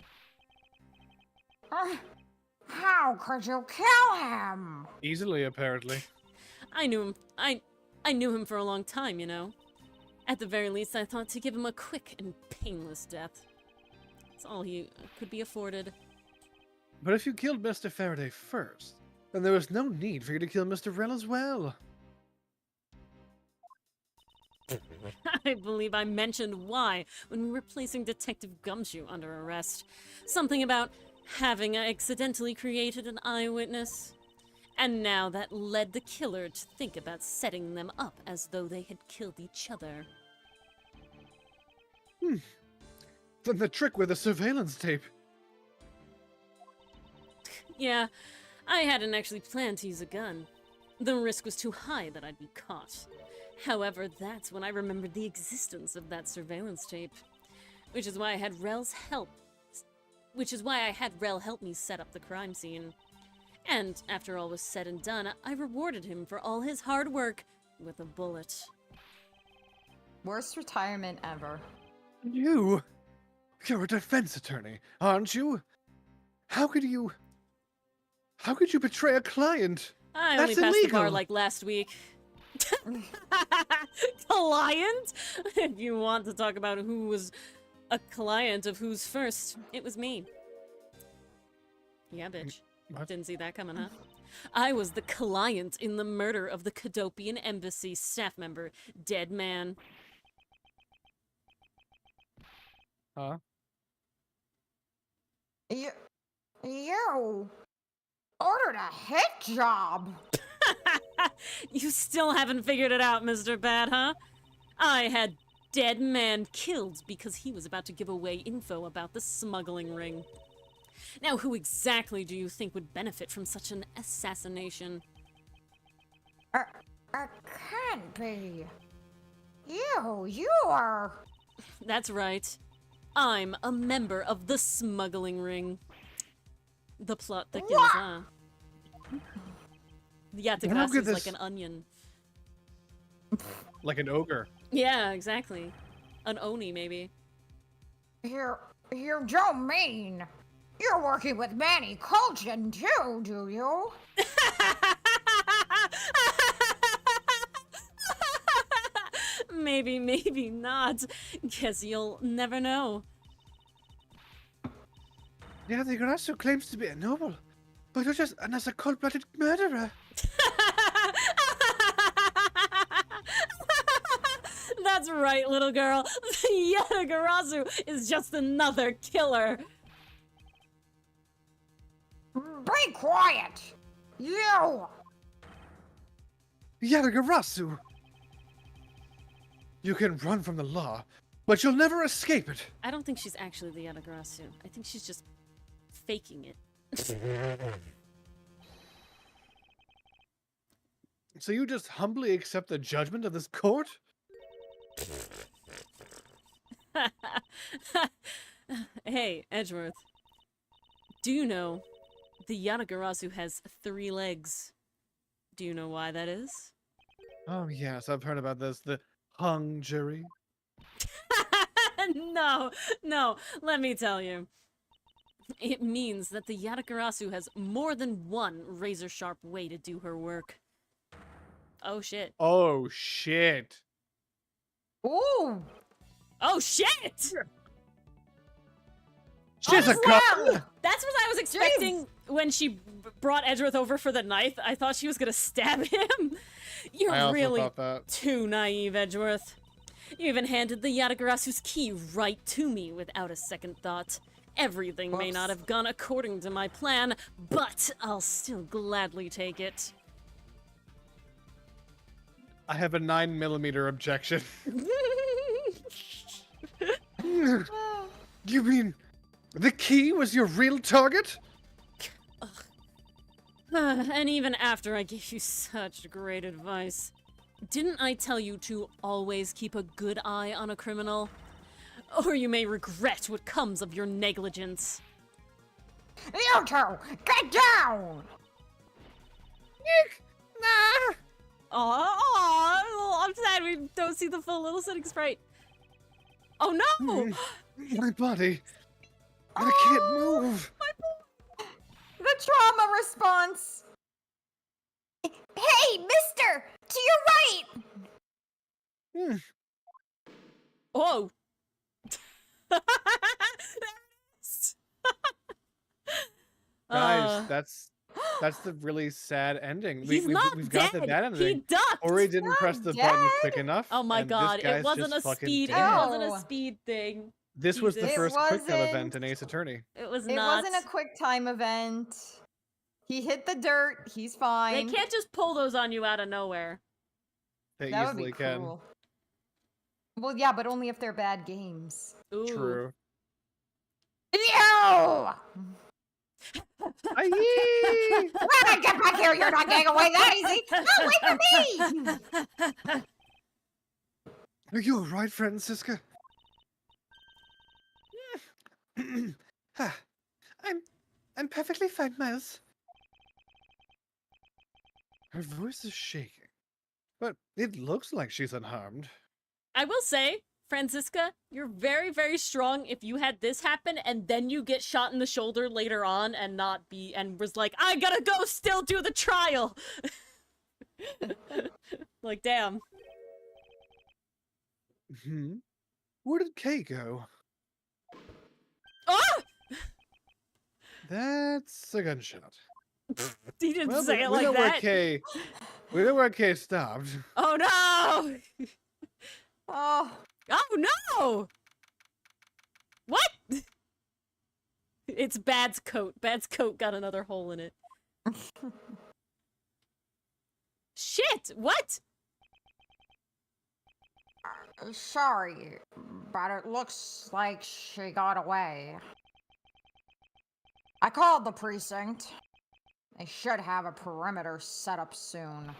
How could you kill him? Easily, apparently. I knew him. I knew him for a long time, you know. At the very least, I thought to give him a quick and painless death. That's all he could be afforded. But if you killed Mr. Faraday first, then there was no need for you to kill Mr. Rel as well. I believe I mentioned why when we were placing Detective Gumshoe under arrest. Something about having accidentally created an eyewitness. And now that led the killer to think about setting them up as though they had killed each other. Then the trick with the surveillance tape. Yeah, I hadn't actually planned to use a gun. The risk was too high that I'd be caught. However, that's when I remembered the existence of that surveillance tape. Which is why I had Rel help me set up the crime scene. And after all was said and done, I rewarded him for all his hard work with a bullet. Worst retirement ever. You're a defense attorney, aren't you? How could you betray a client? I That's only passed the bar illegal. like last week. Client? If you want to talk about who was a client of who's first, it was me. Yeah, bitch. What? Didn't see that coming, huh? I was the client in the murder of the Cadopian Embassy staff member, Dead Man. Huh? You ordered a hit job. You still haven't figured it out, Mr. Bad, huh? I had Dead Man killed because he was about to give away info about the smuggling ring. Now, who exactly do you think would benefit from such an assassination? Can't be. You are. That's right. I'm a member of the smuggling ring. The plot thickens, What? huh? Yeah, the I don't glass get is like this. an onion. Like an ogre. Yeah, exactly. An oni, maybe. You don't mean you're working with Manny Colchin too, do you? Maybe, maybe not. Guess you'll never know. Yeah, the Grasso claims to be a noble, but you're just another cold-blooded murderer. That's right, little girl. Yatagarasu is just another killer. Be quiet! You! Yatagarasu! You can run from the law, but you'll never escape it. I don't think she's actually the Yatagarasu. I think she's just faking it. So you just humbly accept the judgment of this court? Hey, Edgeworth. Do you know the Yatagarasu has 3 legs? Do you know why that is? Oh yes, I've heard about this. The hung jury. No, let me tell you. It means that the Yatagarasu has more than one razor-sharp way to do her work. Oh shit. Oh shit. Ooh! Oh shit! She's a cop. That's what I was expecting when she brought Edgeworth over for the knife. I thought she was gonna stab him. You're I also really thought that. too naive, Edgeworth. You even handed the Yatagarasu's key right to me without a second thought. Everything may not have gone according to my plan, but I'll still gladly take it. I have a 9mm objection. You mean the key was your real target? And even after I gave you such great advice, didn't I tell you to always keep a good eye on a criminal? Or you may regret what comes of your negligence. You two, get down! Nah. Oh, I'm sad we don't see the full Little Sitting Sprite. Oh no! My body. I can't move. The trauma response. Hey, mister! To your right! Oh. Guys, that's the really sad ending. He's not we've dead. got the bad ending. He ducked. Ori didn't press the button dead. quick enough. Oh my and god, this guy's it wasn't a just fucking speed. It dead. wasn't Oh. a speed thing. This was the Jesus. first It quick time wasn't. event in Ace Attorney. It was It not. wasn't a quick time event. He hit the dirt. He's They fine. can't just pull those on you out of nowhere. They That would easily be can. cool. Well, yeah, but only if they're bad games. Ooh. True. You! Aye. Women, get back here! You're not getting away that easy! Not away from me! Are you alright, Francisca? I'm perfectly fine, Miles. Her voice is shaking, but it looks like she's unharmed. I will say, Francisca, you're very, very strong if you had this happen and then you get shot in the shoulder later on and not be, and was like, I gotta go still do the trial. Like, damn. Where did Kay go? Ah! That's a gunshot. He didn't Well, say it we like know where that. Kay. We know where Kay stopped. Oh no! Oh, Oh no! What? It's Bad's coat. Bad's coat got another hole in it. Shit! What? Sorry, but it looks like she got away. I called the precinct. They should have a perimeter set up soon.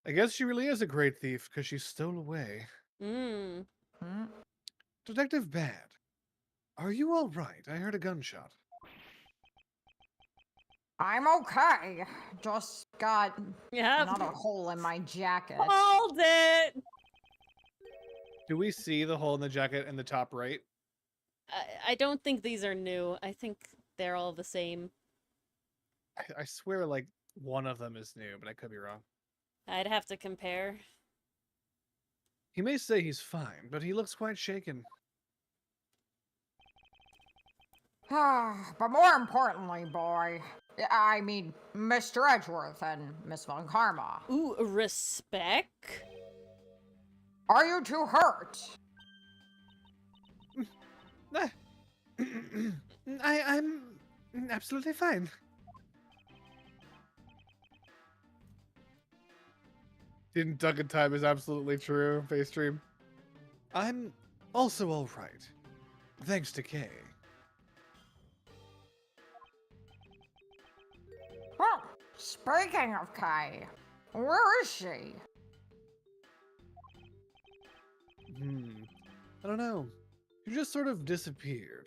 I guess she really is a great thief because she stole away. Hmm. Detective Bad, are you all right? I heard a gunshot. I'm okay. Just got Yeah. another hole in my jacket. Hold it! Do we see the hole in the jacket in the top right? I don't think these are new. I think they're all the same. I swear, like, one of them is new, but I could be wrong. I'd have to compare. He may say he's fine, but he looks quite shaken. But more importantly, boy, I mean, Mr. Edgeworth and Miss Von Karma. Ooh, respect? Are you too hurt? I'm absolutely fine. Didn't duck in time is absolutely true, face stream. I'm also all right. Thanks to Kay. Well, speaking of Kay, where is she? I don't know. She just sort of disappeared.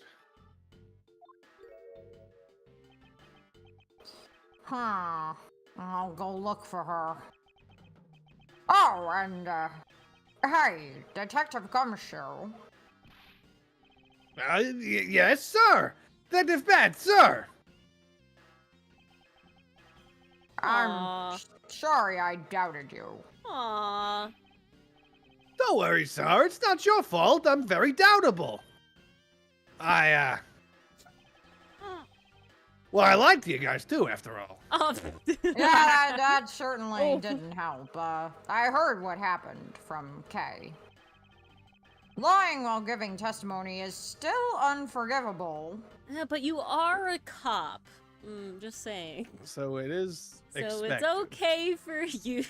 I'll go look for her. Oh, and, hey, Detective Gumshoe. Yes, sir! Detective Bat, sir! I'm sorry I doubted you. Aww. Don't worry, sir. It's not your fault. I'm very doubtable. Well, I liked you guys too, after all. Oh. Yeah, that certainly Oh. didn't help. I heard what happened from Kay. Lying while giving testimony is still unforgivable. Yeah, but you are a cop. Just saying. So it is So expected. it's okay for you.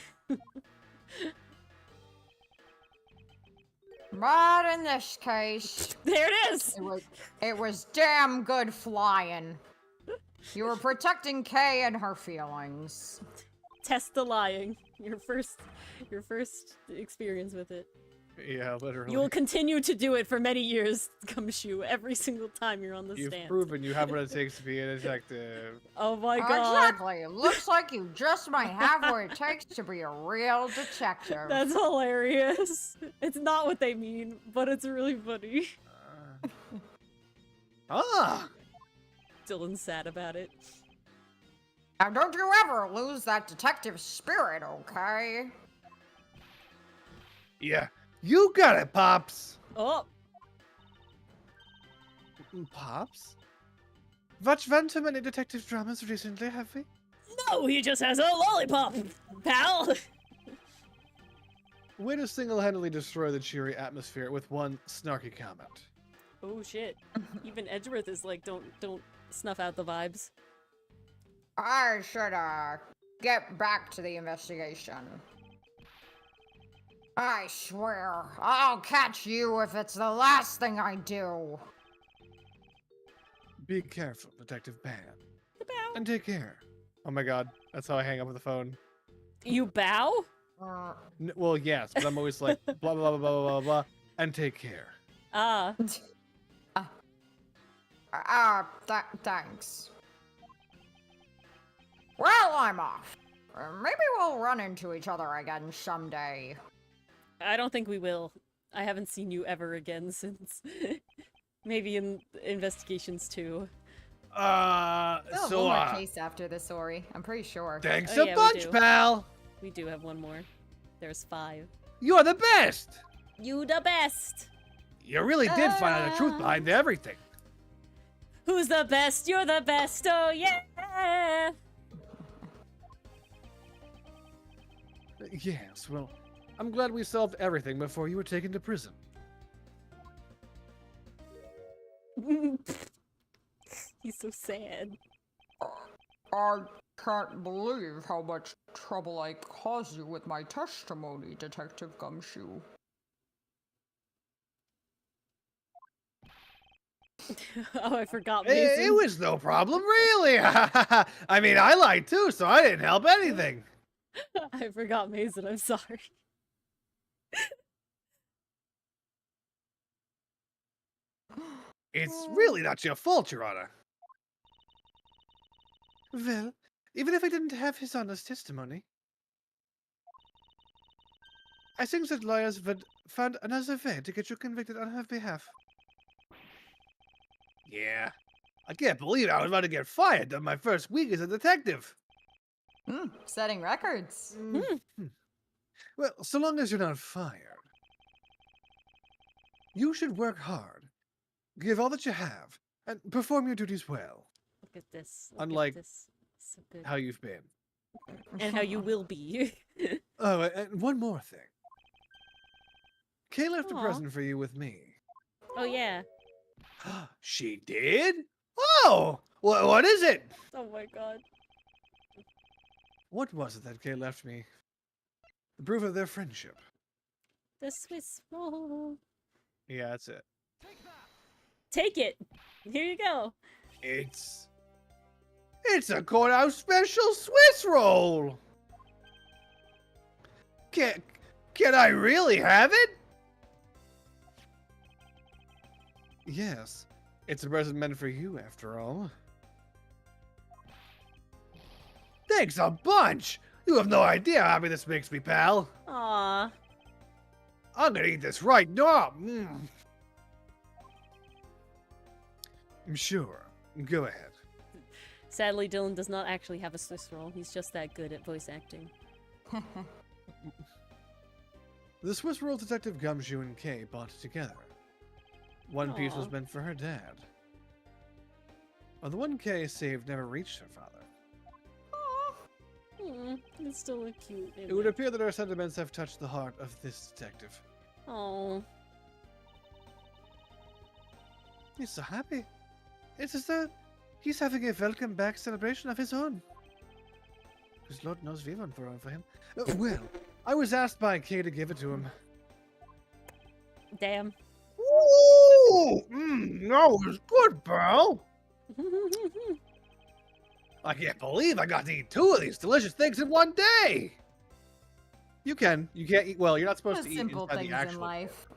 But in this case, There it is! it was damn good flying. You were protecting Kay and her feelings. Test the lying. Your first experience with it. Yeah, literally. You will continue to do it for many years, Gumshoe, every single time you're on the You've stand. proven you have what it takes to be a detective. Oh my god. Exactly. Looks like you just might have what it takes to be a real detective. That's hilarious. It's not what they mean, but it's really funny. Dylan's sad about it. Now, don't you ever lose that detective spirit, okay? Yeah, you got it, Pops. Oh, Pops? Watched one too many detective dramas recently, have we? no, he just has a lollipop, pal. Way to single-handedly destroy the cheery atmosphere with one snarky comment. Oh shit. Even Edgeworth is like, don't snuff out the vibes. I should, get back to the investigation. I swear, I'll catch you if it's the last thing I do. Be careful, Detective Ban. Bow. And take care. Oh my god, that's how I hang up with the phone. You bow? Well, yes, but I'm always like, blah, blah, blah, blah, blah, blah, and take care. Ah. Thanks. Well, I'm off. Maybe we'll run into each other again someday. I don't think we will. I haven't seen you ever again since maybe in investigations too. We'll have So, one more case after this, Ori. I'm pretty sure. thanks Oh, a yeah, we bunch, do. pal. We do have one more. There's 5. You're the best. You the best. You really did find out the truth behind everything. Who Who's the best? You're the best. Oh yeah. Yes, well, I'm glad we solved everything before you were taken to prison. He's so sad. I can't believe how much trouble I caused you with my testimony, Detective Gumshoe. Oh, I forgot It Mason. was no problem, really. I mean, I lied too, so I didn't help anything. I forgot Mason. I'm sorry. It's really not your fault, Your Honor. Well, even if I didn't have His Honor's testimony, I think that lawyers would find another way to get you convicted on her behalf. Yeah. I can't believe I was about to get fired on my first week as a detective. Setting records. Well, so long as you're not fired, you should work hard, give all that you have, and perform your duties well. Look at this. Look Unlike at this. So good. how you've been. And how you will be. Oh, and one more thing. Kay left a Aw. present for you with me. Oh yeah. She did? Oh! What is it? Oh my god. What was it that Kay left me? The proof of their friendship. The Swiss roll. Yeah, that's it. Take it. Here you go. It's a courthouse special Swiss roll. Can I really have it? Yes, it's a present meant for you, after all. Thanks a bunch! You have no idea how happy this makes me, pal. Aw. I'm gonna eat this right now. Sure, go ahead. Sadly, Dylan does not actually have a Swiss roll. He's just that good at voice acting. The Swiss roll Detective Gumshoe and Kay bought together. One piece was Aw. meant for her dad. While the one Kay saved never reached her father. It's still a cute image. It would appear that our sentiments have touched the heart of this detective. Oh. He's so happy. It's as though he's having a welcome back celebration of his own. Because Lord knows we won't throw for him. Well, I was asked by Kay to give it to him. Damn. Ooh! No, it's good, pal. I can't believe I got to eat 2 of these delicious things in one day. You can't eat. Well, you're not supposed The to eat simple inside things the actual in life.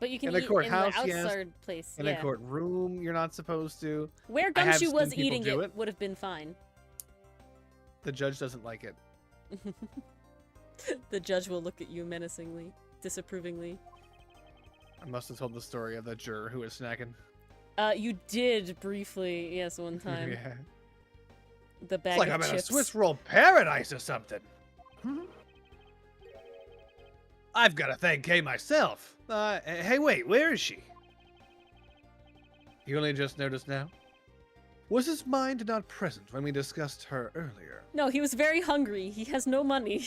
But you can In a eat in the courthouse, yes. outside place. in Yeah. a courtroom. You're not supposed to. Where I have Gumshoe seen was people eating do it it. would have been fine. The judge doesn't like it. The judge will look at you menacingly, disapprovingly. I must have told the story of the juror who was snacking. You did briefly, yes, one time. Yeah. The bag It's like of I'm in a chips. Swiss roll paradise or something. I've got to thank Kay myself. Hey, wait, where is she? You only just noticed now? Was his mind not present when we discussed her earlier? No, he was very hungry. He has no money.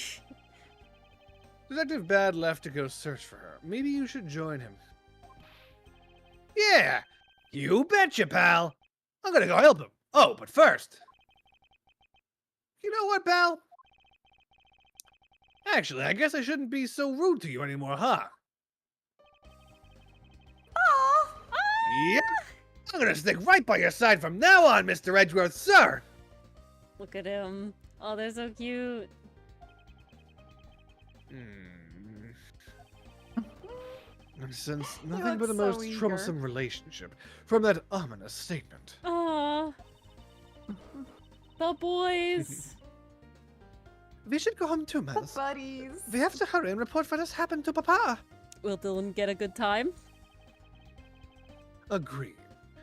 Detective Bad left to go search for her. Maybe you should join him. Yeah, you betcha, pal. I'm gonna go help him. Oh, but first. You know what, pal? Actually, I guess I shouldn't be so rude to you anymore, huh? Yep. I'm gonna stick right by your side from now on, Mr. Edgeworth, sir. Look at him. Oh, they're so cute. And since You nothing look but a so most eager. troublesome relationship from that ominous statement. Aww. The boys. We should go home too, The Miles. buddies. We have to hurry and report what has happened to Papa. Will Dylan get a good time? Agreed.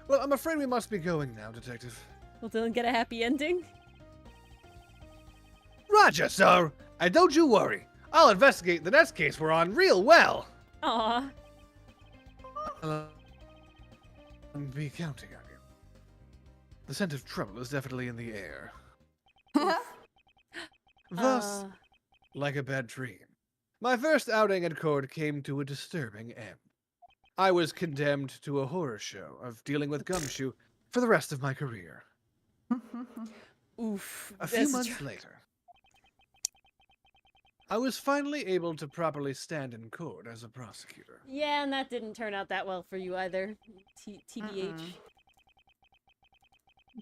Well, I'm afraid we must be going now, Detective. Will Dylan get a happy ending? Roger, sir. And don't you worry. I'll investigate the next case we're on real well. Aw. I'll be counting on you. The scent of trouble is definitely in the air. Thus, like a bad dream, my first outing at court came to a disturbing end. I was condemned to a horror show of dealing with Gumshoe for the rest of my career. Oof. A few months later, I was finally able to properly stand in court as a prosecutor. Yeah, and that didn't turn out that well for you either. TBH.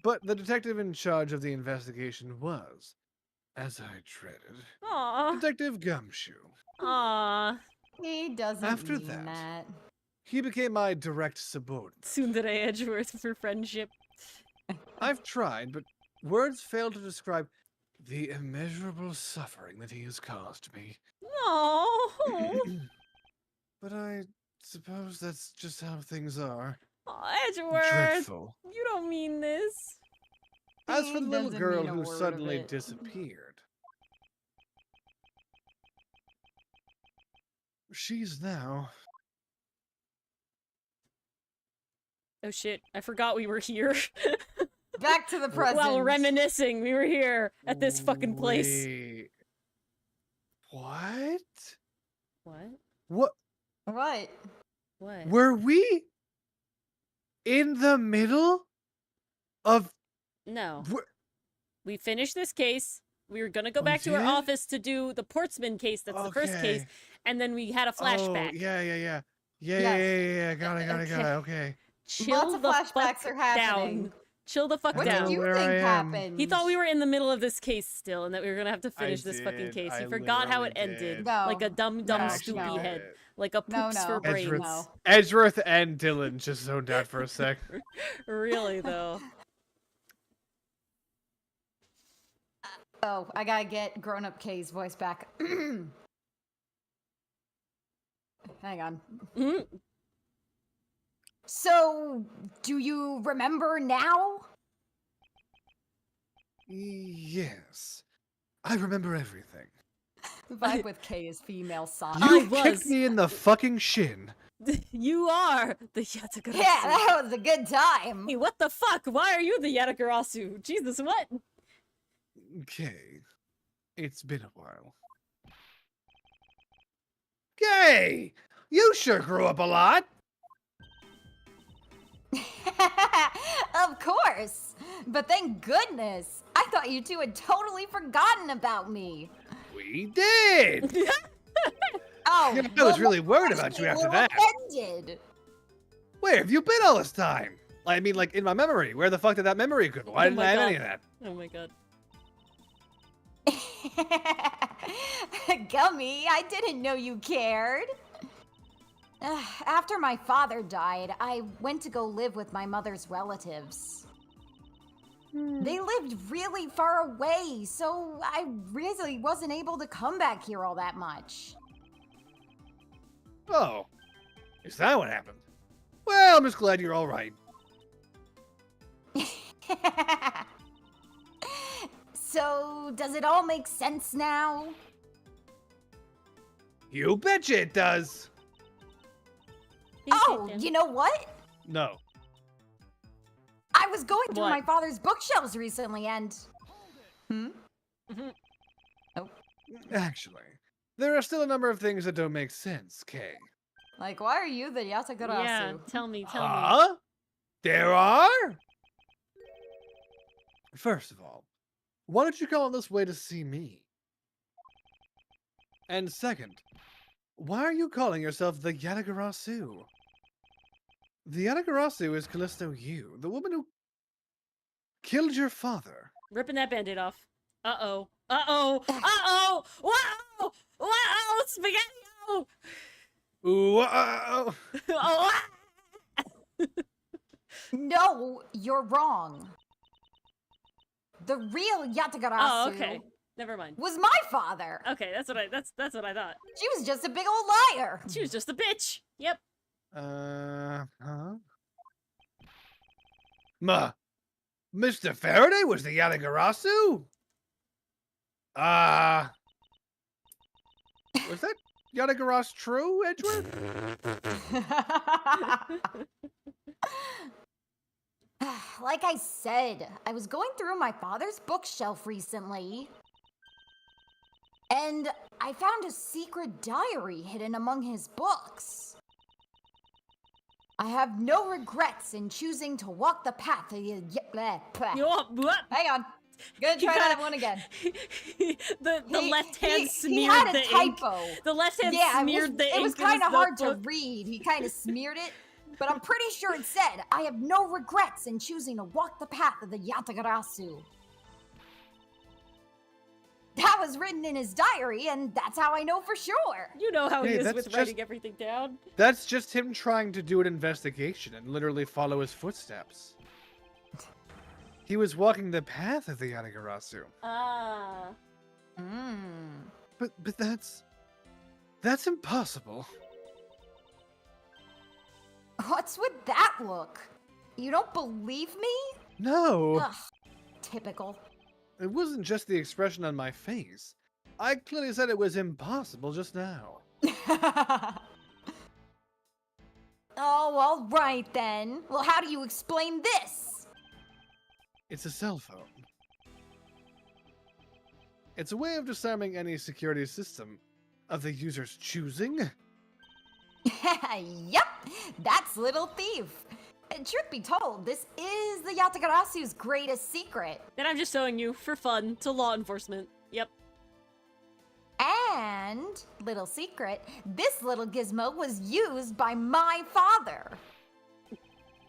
But the detective in charge of the investigation was, as I dreaded, Aw. Detective Gumshoe. Aw. He doesn't After mean that. He became my direct subordinate. Tsundere Edgeworth for friendship. I've tried, but words fail to describe the immeasurable suffering that he has caused me. Oh. But I suppose that's just how things are. Edgeworth. Dreadful. You don't mean this. As for He the little doesn't girl mean a who word of suddenly it. disappeared, she's now... Oh shit, I forgot we were here. Back to the present. While reminiscing, we were here at this fucking place. Wait. What? What? What? What? What? Were we in the middle of... No. Wh- We finished this case. We were gonna go We back to our did? office to do the Portsman case. That's the first case. Okay. And then we had a flashback. Oh, yeah. Yes. Got it. Okay. Chill Lots of the flashbacks fuck are happening. down. Chill the fuck What I did know down. you where think I am. happened? He thought we were in the middle of this case still, and that we were gonna have to finish I this fucking did. case. He I forgot how it literally ended. did. No. Like a dumb No, stoopy no. head. Like a No, poops no. for brains. No. Edgeworth and Dylan just zoned out for a sec. Really though. Oh, I gotta get grown-up K's voice back. Hang on. Mhm. So, do you remember now? Yes. I remember everything. Vibe with K is female song. I You was. kicked me in the fucking shin. You are the Yatagarasu. Yeah, that was a good time. Hey, what the fuck? Why are you the Yatagarasu? Jesus, what? Okay. It's been a while. Gay! You sure grew up a lot. Of course. But thank goodness. I thought you two had totally forgotten about me. We did! Oh, Yeah, I was really worried about you a after little that. offended. Where have you been all this time? I mean, like, in my memory. Where the fuck did that memory go? Why Oh didn't my I have God. any of that? Oh my god. Gummy, I didn't know you cared. After my father died, I went to go live with my mother's relatives. They lived really far away, so I really wasn't able to come back here all that much. Oh. Is that what happened? Well, I'm just glad you're all right. So, does it all make sense now? You betcha it does. Oh, you know what? No. I was going through What? my father's bookshelves recently and... Actually, there are still a number of things that don't make sense, Kay. Like, why are you the Yatagarasu? Yeah, tell me. Huh? There are? First of all, why don't you come all this way to see me? And second, why are you calling yourself the Yatagarasu? The Yatagarasu is Callisto Yu, the woman who killed your father. Ripping that band-aid off. Uh-oh. Uh-oh. Uh-oh. Wow. Wow. Spaghetti. Ooh, Oh. Ah! No, you're wrong. The real Yatagarasu Oh, okay. Never mind. was my father. Okay, that's what I thought. She was just a big old liar. She was just a bitch. Yep. huh? Mr. Faraday was the Yatagarasu? Was that Yatagarasu true, Edgeworth? Like I said, I was going through my father's bookshelf recently. And I found a secret diary hidden among his books. I have no regrets in choosing to walk the path of the... What? Hang on. Gonna try that one again. the left hand he smeared had a the ink. typo. The left hand Yeah, smeared the ink. it was in his kind of hard to notebook. read. He kind of smeared it. But I'm pretty sure it said, I have no regrets in choosing to walk the path of the Yatagarasu. That was written in his diary, and that's how I know for sure. You know how he Hey, is that's with just- writing everything down. That's just him trying to do an investigation and literally follow his footsteps. He was walking the path of the Yatagarasu. Ah. But that's impossible. What's with that look? You don't believe me? No, Ugh, typical. it wasn't just the expression on my face. I clearly said it was impossible just now. Oh, all right then. Well, how do you explain this? It's a cell phone. It's a way of disarming any security system of the user's choosing. Yep, that's Little Thief. Truth be told, this is the Yatagarasu's greatest secret. Then I'm just showing you for fun to law enforcement. Yep. And, little secret, this little gizmo was used by my father.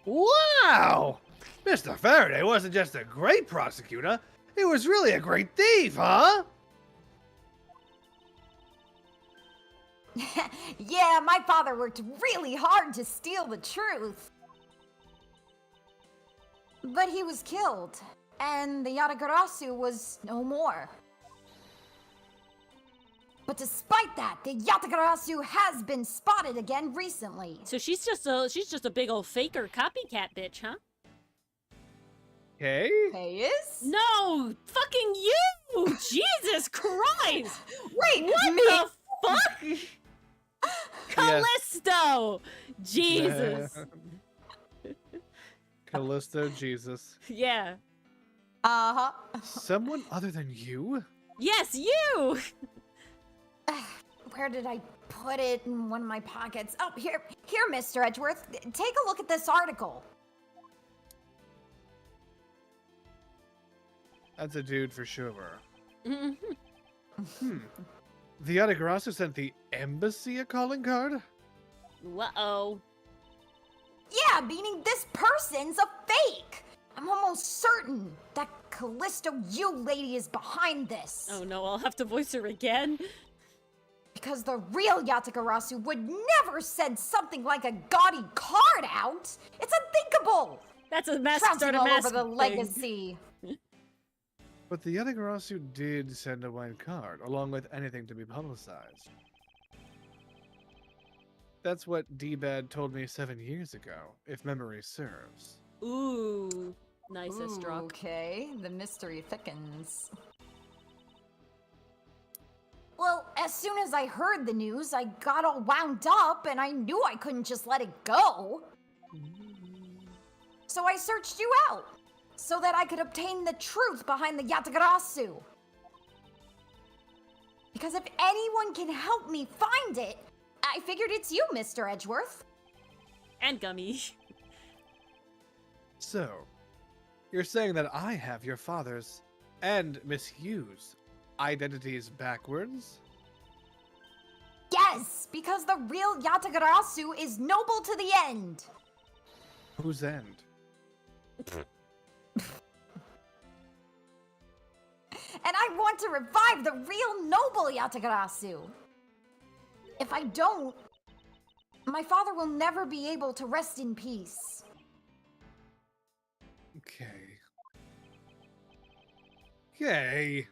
Wow! Mr. Faraday wasn't just a great prosecutor, he was really a great thief, huh? Yeah, my father worked really hard to steal the truth. But he was killed, and the Yatagarasu was no more. But despite that, the Yatagarasu has been spotted again recently. So she's just a big old faker copycat bitch, huh? Okay. Is? No, fucking you! Jesus Christ! Wait, What me? the fuck? Callisto! Jesus. Callisto, Jesus. Yeah. Uh-huh. Someone other than you? Yes, you! Where did I put it? In one of my pockets. Oh, here, Mr. Edgeworth. Take a look at this article. That's a dude for sure. Mhm. The Yatagarasu sent the embassy a calling card? Uh-oh. Yeah, meaning this person's a fake. I'm almost certain that Callisto, you lady, is behind this. Oh no, I'll have to voice her again. Because the real Yatagarasu would never send something like a gaudy card out. It's unthinkable. That's a mask Trouncing start a all mask over the thing. legacy. But the Yatagarasu did send a white card, along with anything to be publicized. That's what D-Bad told me 7 years ago, if memory serves. Ooh, nice Ooh, struck. okay, the mystery thickens. Well, as soon as I heard the news, I got all wound up and I knew I couldn't just let it go. So I searched you out, so that I could obtain the truth behind the Yatagarasu. Because if anyone can help me find it, I figured it's you, Mr. Edgeworth. And Gummy. So, you're saying that I have your father's and Miss Hughes' identities backwards? Yes, because the real Yatagarasu is noble to the end. Whose end? And I want to revive the real noble Yatagarasu. If I don't, my father will never be able to rest in peace. Okay.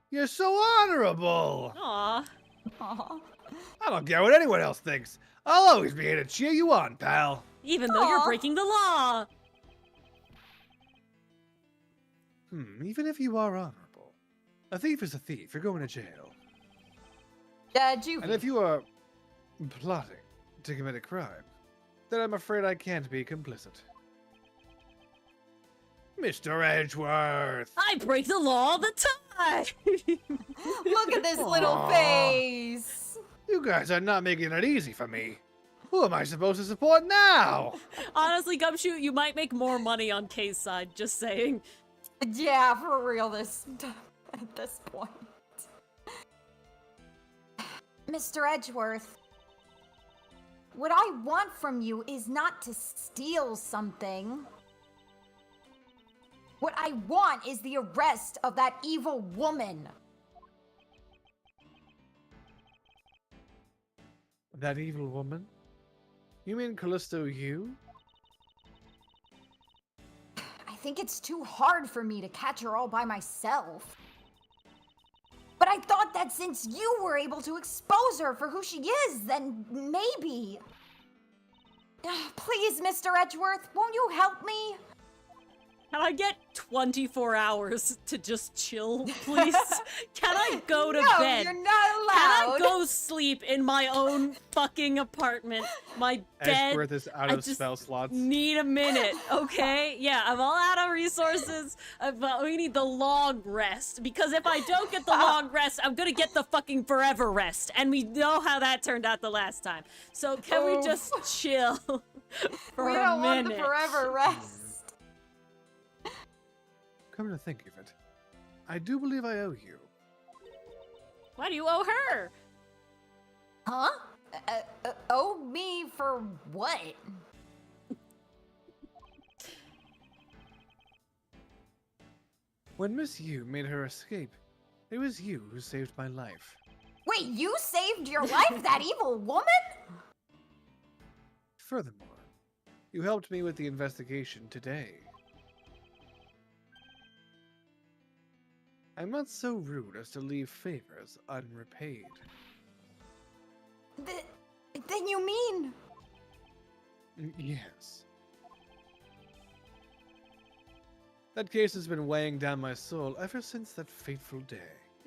You're so honorable! Aw. Aw. I don't care what anyone else thinks. I'll always be here to cheer you on, pal. Even though you're Aw. breaking the law. Even if you are honorable. A thief is a thief. You're going to jail. Juvie. And if you are plotting to commit a crime, then I'm afraid I can't be complicit. Mr. Edgeworth! I break the law all the time! Look at this little Aw. face. You guys are not making it easy for me. Who am I supposed to support now? Honestly, Gumshoe, you might make more money on Kay's side, just saying. Yeah, for real, at this point. Mr. Edgeworth, what I want from you is not to steal something. What I want is the arrest of that evil woman. That evil woman? You mean Callisto Yu? I think it's too hard for me to catch her all by myself. But I thought that since you were able to expose her for who she is, then maybe. Please, Mr. Edgeworth, won't you help me? Can I get 24 hours to just chill, please? Can I go to No, bed? you're not allowed. Can I go sleep in my own fucking apartment? My bed. Edgeworth is out I of just spell slots. Need a minute, okay? Yeah, I'm all out of resources, but we need the long rest. Because if I don't get the long rest, I'm gonna get the fucking forever rest. And we know how that turned out the last time. So can we just chill for We a don't want minute? the forever rest. Come to think of it, I do believe I owe you. Why do you owe her? Huh? Owe me for what? When Miss Yu made her escape, it was you who saved my life. Wait, you saved your life, that evil woman? Furthermore, you helped me with the investigation today. I'm not so rude as to leave favors unrepaid. Then you mean? Yes. That case has been weighing down my soul ever since that fateful day.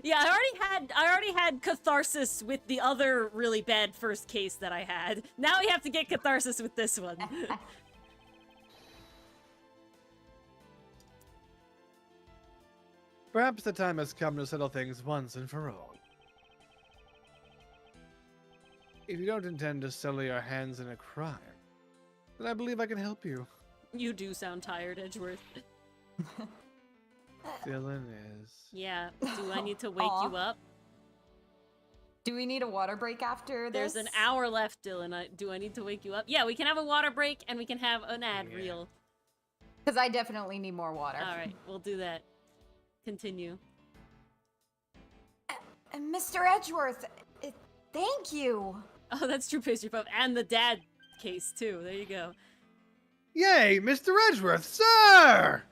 Yeah, I already had catharsis with the other really bad first case that I had. Now we have to get catharsis with this one. Perhaps the time has come to settle things once and for all. If you don't intend to sully your hands in a crime, then I believe I can help you. You do sound tired, Edgeworth. Dylan is. Yeah, do I need to wake you up? Do we need a water break after this? There's an hour left, Dylan. Do I need to wake you up? Yeah, we can have a water break and we can have an ad reel. Because I definitely need more water. Alright, we'll do that. Continue. Mr. Edgeworth, thank you. Oh, that's true, Pastry Puff. And the dad case, too. There you go. Yay, Mr. Edgeworth, sir!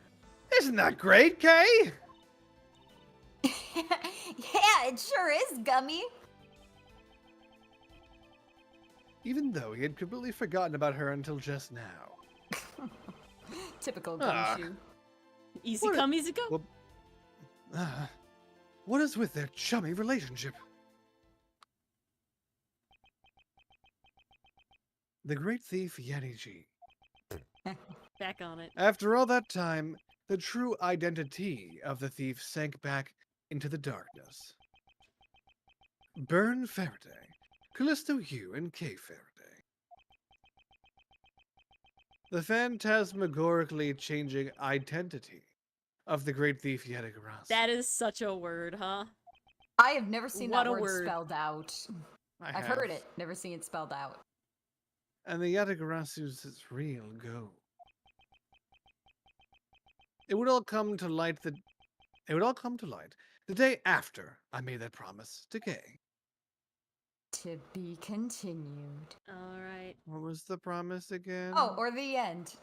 Isn't that great, Kay? Yeah, it sure is, Gummy. Even though he had completely forgotten about her until just now. Typical Ah. Gumshoe. Easy What a- come, easy go. Well, what is with their chummy relationship? The great thief Yanni-Ji. Back on it. After all that time, the true identity of the thief sank back into the darkness. Byrne Faraday, Callisto Yu, and Kay Faraday. The phantasmagorically changing identity of the great thief Yetagarasu. That is such a word, huh? I have never seen What that a word word. spelled out. I've heard it, never seen it spelled out. And the Yatagarasu's real go. It would all come to light the day after I made that promise to Kay. To be continued. Alright. What was the promise again? Oh, or the end.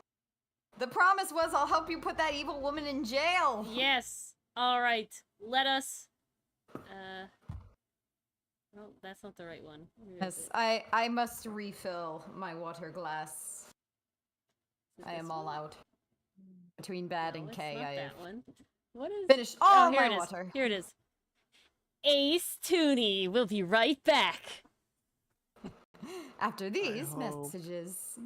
The promise was I'll help you put that evil woman in jail. Yes. Alright. Let us... Oh, that's not the right one. Where is Yes, it? I must refill my water glass. Is it I am this all one? out. Between Bad No, and it's K, not I have that one. What is... finished all here my it is. water. Here it is. Ace Tooney. We'll be right back. After these hope. messages.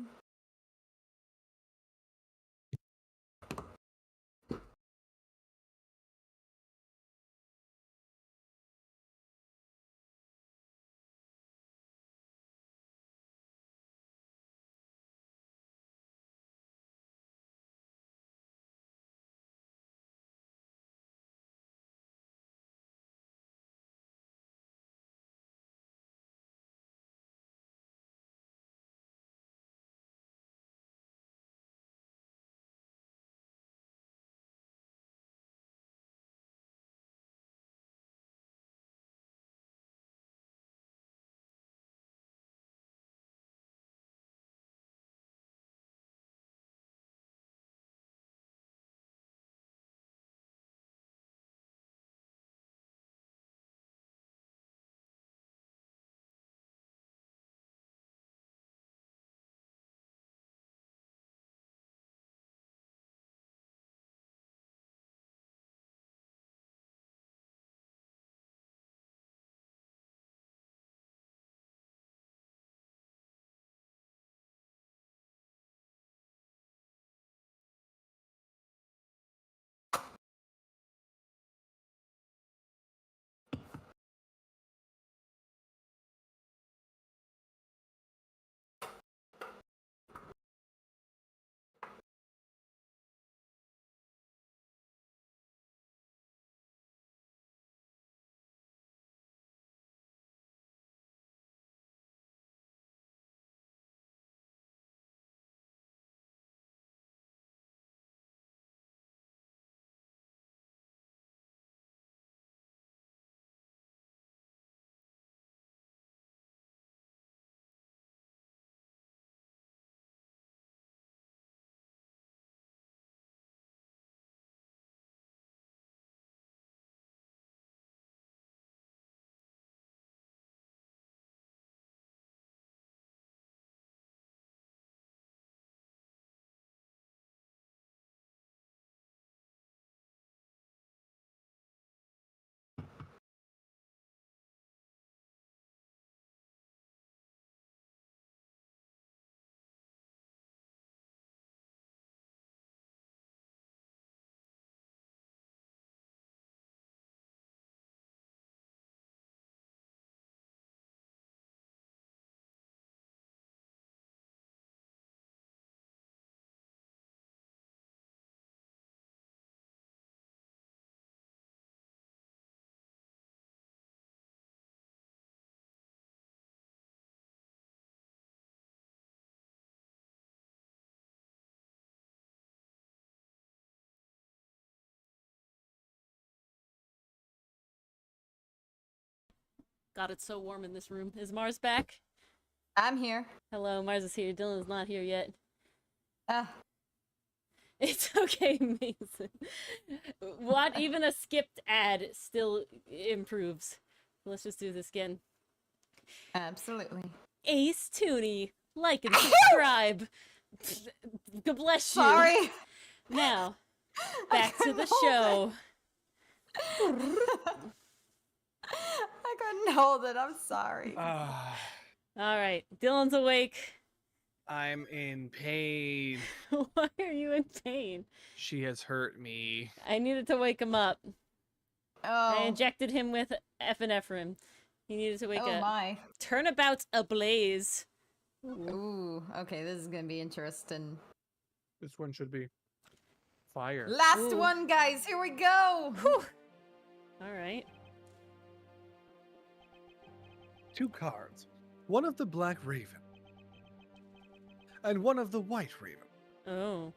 God, it's so warm in this room. Is Mars back? I'm here. Hello, Mars is here. Dylan's not here yet. Uh, It's okay, Mason. What? Even a skipped ad still improves. Let's just do this again. absolutely. Ace Tooney, like and subscribe. God bless you. Sorry. Now, back to the show. I couldn't hold it. I'm sorry. All right, Dylan's awake. I'm in pain. Why are you in pain? She has hurt me. I needed to wake him up. I Oh. injected him with epinephrine. He needed to wake Oh up. my. Turnabout ablaze. Ooh. Okay, this is gonna be interesting. This one should be fire. Last Ooh. one, guys. Here we go. Whew. All right. 2 cards. One of the Black Raven. And one of the White Raven. Oh.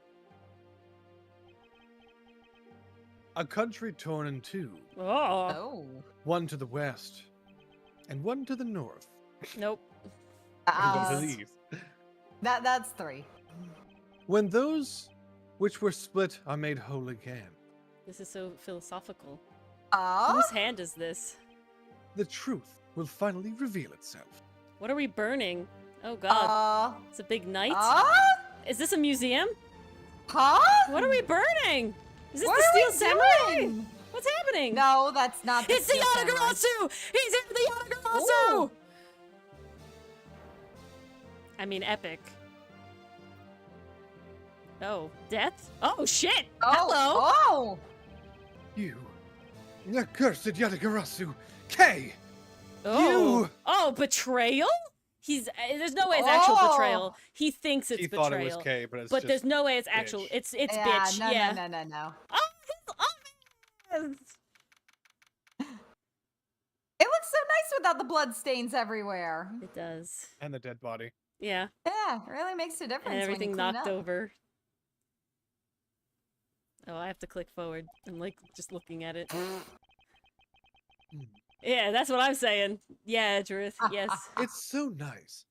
A country torn in 2. Oh. Oh. One to the west. And one to the north. Nope. I believe. That's 3. When those which were split are made whole again, This is so philosophical. Oh. Whose hand is this? the truth will finally reveal itself. What are we burning? Oh god. It's a big night? Is this a museum? Huh? What are we burning? Is this What the are Steel we Samurai? doing? What's happening? No, that's not. It's the Steel Samurai. Yatagarasu! He's in the Yatagarasu! Ooh. I mean, epic. Oh, death? Oh, shit! Oh. Hello! Oh. You, accursed Yatagarasu, K! Oh. You! Oh, betrayal? There's no way it's actual Oh. betrayal. He thinks it's He betrayal. thought it was K, but it's But just there's no way it's actual. bitch. It's Yeah, bitch. no, Yeah. no. Oh, his office! It looks so nice without the blood stains everywhere. It does. And the dead body. Yeah. Yeah, it really makes a difference. And when everything you clean knocked up. over. Oh, I have to click forward. I'm like just looking at it. Yeah, that's what I'm saying. Yeah, Druth. Yes. It's so nice,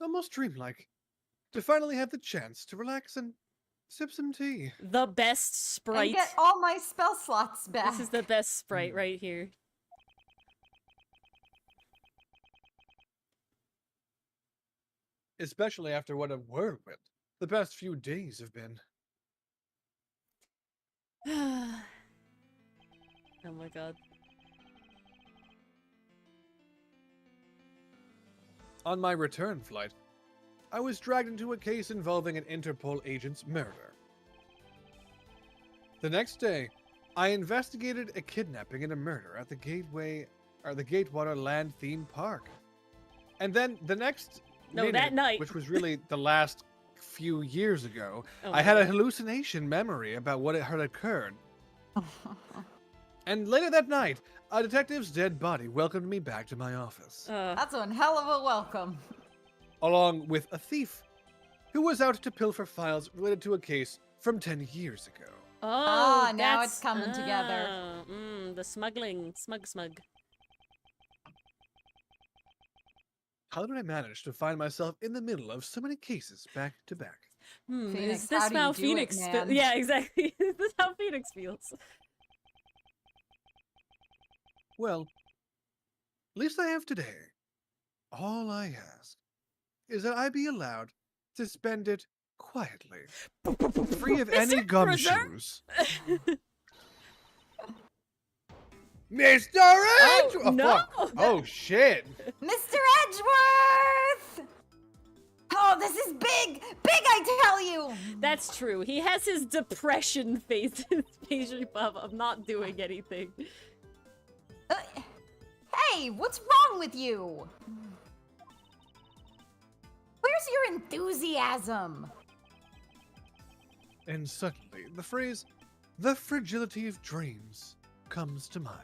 almost dreamlike, to finally have the chance to relax and sip some tea. The best And sprite. get all my spell slots back. This is the best sprite right here. Especially after what a whirlwind the past few days have been. Oh my god. On my return flight, I was dragged into a case involving an Interpol agent's murder. The next day, I investigated a kidnapping and a murder at the Gatewater Land theme park. And then the next that night. which was really the last few years ago, Oh I my had a God. hallucination memory about what had occurred. And later that night, a detective's dead body welcomed me back to my office, That's one hell of a welcome. along with a thief who was out to pilfer files related to a case from 10 years ago. Oh, now that's... it's coming together. The smuggling. Smug. How did I manage to find myself in the middle of so many cases back to back? Phoenix, is this how do you how do it, Phoenix feels? man? Yeah, exactly. Is this how Phoenix feels? Well, at least I have today. All I ask is that I be allowed to spend it quietly, free of any Mr. gumshoes. Cruiser? Mr. Oh, Edgeworth! no! Fuck. Oh, shit! Mr. Edgeworth! Oh, this is big! Big, I tell you! That's true. He has his depression face, pastry puff of not doing anything. Hey, what's wrong with you? Where's your enthusiasm? And suddenly, the phrase, the fragility of dreams, comes to mind.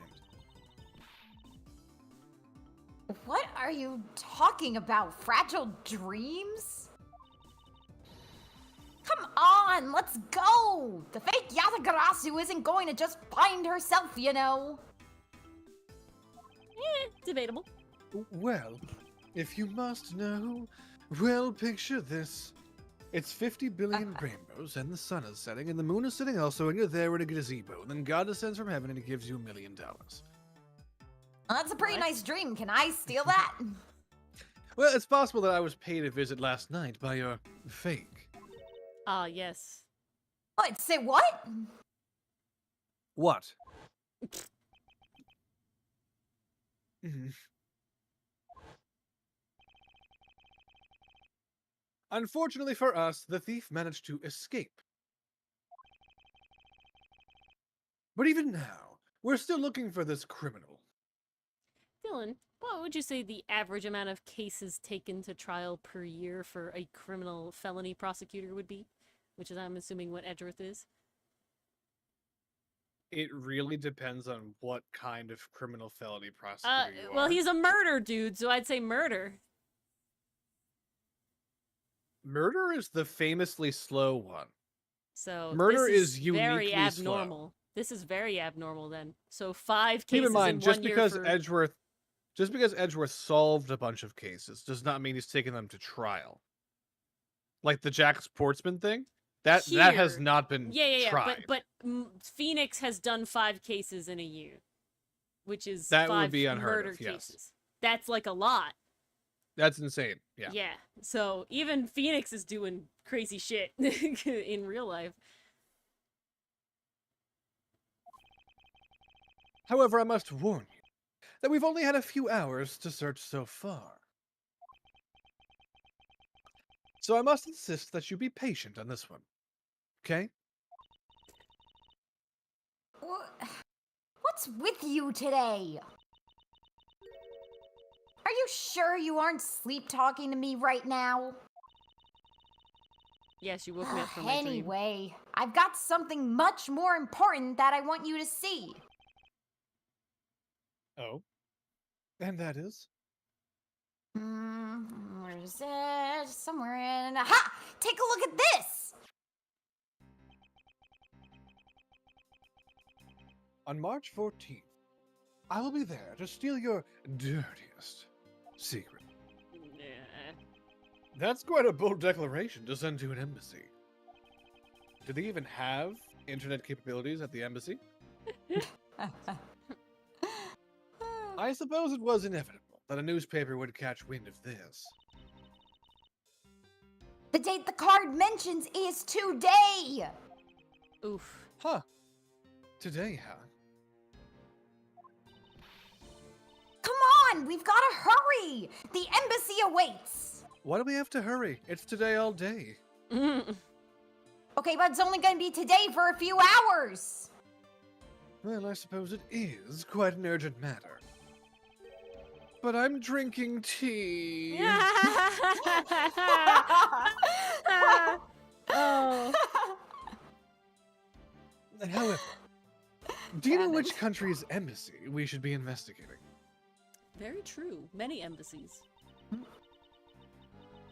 What are you talking about? Fragile dreams? Come on, let's go! The fake Yatagarasu isn't going to just find herself, you know. Debatable. Well, if you must know, well, picture this. It's 50 billion rainbows, and the sun is setting, and the moon is setting also, and you're there in a gazebo, and then God descends from heaven and he gives you $1 million. Well, that's a pretty What? nice dream. Can I steal that? Well, it's possible that I was paid a visit last night by your fake. Ah, yes. What? Say what? What? Mhm. Unfortunately for us, the thief managed to escape. But even now, we're still looking for this criminal. Dylan, what would you say the average amount of cases taken to trial per year for a criminal felony prosecutor would be? Which is, I'm assuming, what Edgeworth is. It really depends on what kind of criminal felony prosecutor you Well, are. he's a murder dude, so I'd say murder. Murder is the famously slow one. So Murder this is very uniquely abnormal. slow. This is very abnormal then. So 5 Keep cases in mind, in just 1 year because for... Edgeworth solved a bunch of cases does not mean he's taken them to trial. Like the Jack Sportsman thing, that has Here. not been tried. But Phoenix has done 5 cases in a year, which is That 5 would be unheard murder of, yes. cases. That's like a lot. That's insane. Yeah. Yeah. So even Phoenix is doing crazy shit in real life. However, I must warn you that we've only had a few hours to search so far. So I must insist that you be patient on this one. Okay? What's with you today? Are you sure you aren't sleep talking to me right now? Yes, you woke me up from my dream. Anyway, I've got something much more important that I want you to see. Oh. And that is? Where is it? Somewhere in... Aha! Take a look at this! On March 14th, I will be there to steal your dirtiest secret. Nah. That's quite a bold declaration to send to an embassy. Do they even have internet capabilities at the embassy? I suppose it was inevitable that a newspaper would catch wind of this. The date the card mentions is today! Oof. Huh. Today, huh? Come on, we've got to hurry! The embassy awaits! Why do we have to hurry? It's today all day. Okay, but it's only gonna be today for a few hours! Well, I suppose it is quite an urgent matter. But I'm drinking tea. Oh. However, do you know which country's embassy we should be investigating? Very true. Many embassies.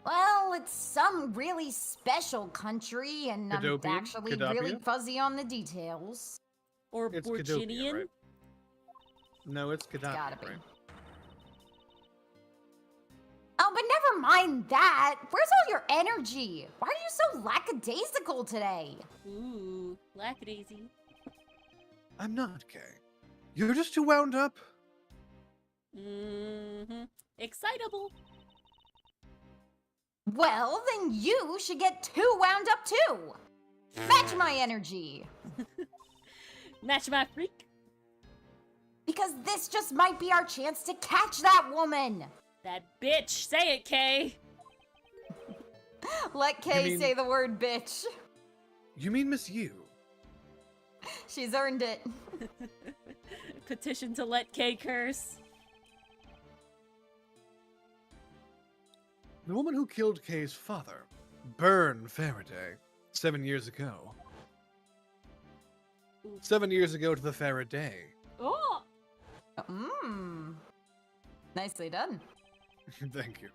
Well, it's some really special country, and I'm Cadopian? actually really Cadopia? fuzzy on the details. Or It's Borginian. Cadopia, right? No, it's Gaddafi, Gotta be. right? Oh, but never mind that. Where's all your energy? Why are you so lackadaisical today? Ooh, lackadaisy. I'm not gay. You're just too wound up. Mm-hmm. Excitable. Well, then you should get too wound up too. Match my energy. Match my freak. Because this just might be our chance to catch that woman. That bitch. Say it, Kay. Let Kay mean- say the word bitch. You mean Miss You? She's earned it. Petition to let Kay curse. The woman who killed Kay's father, Byrne Faraday, 7 years ago. 7 years ago to the Faraday. Oh. Nicely done. Thank you.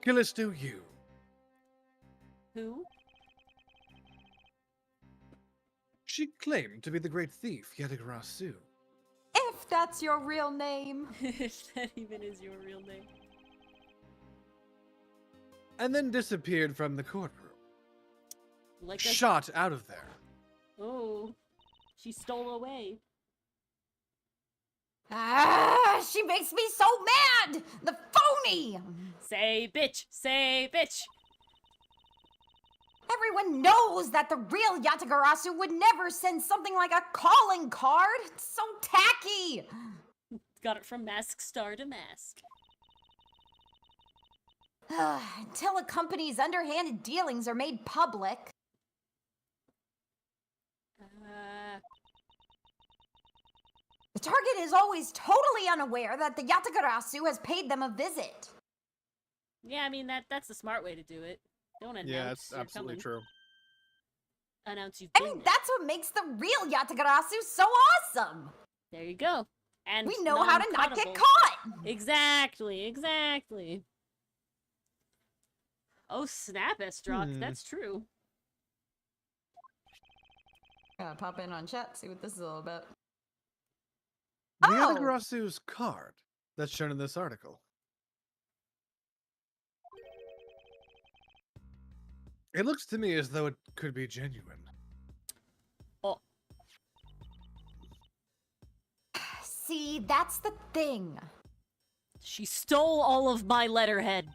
Callisto Yu. Who? She claimed to be the great thief Yetagarasu. If If that's your real name. If that even is your real name. And then disappeared from the courtroom. Like a... Shot out of there. Oh, she stole away. Ah, she makes me so mad! The phony! Say bitch, say bitch. Everyone knows that the real Yatagarasu would never send something like a calling card. It's so tacky. Got it from Mask Star to Mask. Until a company's underhanded dealings are made public. The target is always totally unaware that the Yatagarasu has paid them a visit. Yeah, I mean that's the smart way to do it. Don't announce. Yeah, it's you're absolutely coming. true. Announce you've I been mean, there. that's what makes the real Yatagarasu so awesome. There you go. And We know how to not get non-cuttable. caught. Exactly, exactly. Oh snap, Estrock, that's true. Gotta pop in on chat, see what this is all about. The Oh! Yatagarasu's card that's shown in this article. It looks to me as though it could be genuine. Oh, See, that's the thing. she stole all of my letterhead.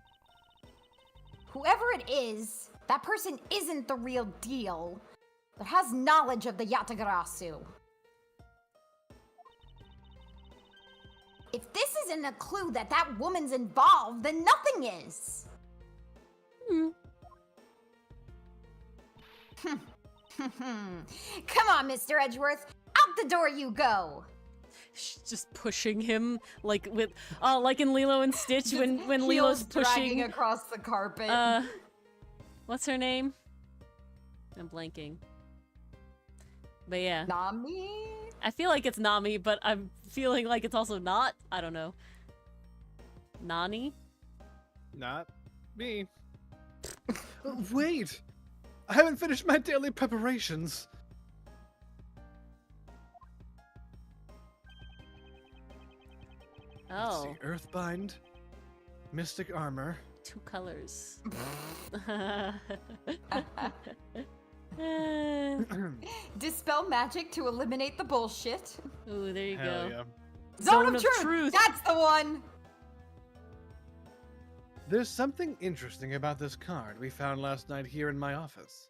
Whoever it is, that person isn't the real deal. But has knowledge of the Yatagarasu. If this isn't a clue that that woman's involved, then nothing is. Come on, Mr. Edgeworth. Out the door you go. She's just pushing him like with like in Lilo and Stitch when Lilo's dragging pushing across the carpet. what's her name? I'm blanking. But yeah. Nami? I feel like it's Nami, but I'm feeling like it's also not. I don't know. Nani? Not me. Wait! I haven't finished my daily preparations. Let's Oh, see. Earthbind, Mystic Armor. 2 colors. Dispel magic to eliminate the bullshit. Ooh, there you Hell go. yeah. Zone of truth. That's the one. There's something interesting about this card we found last night here in my office.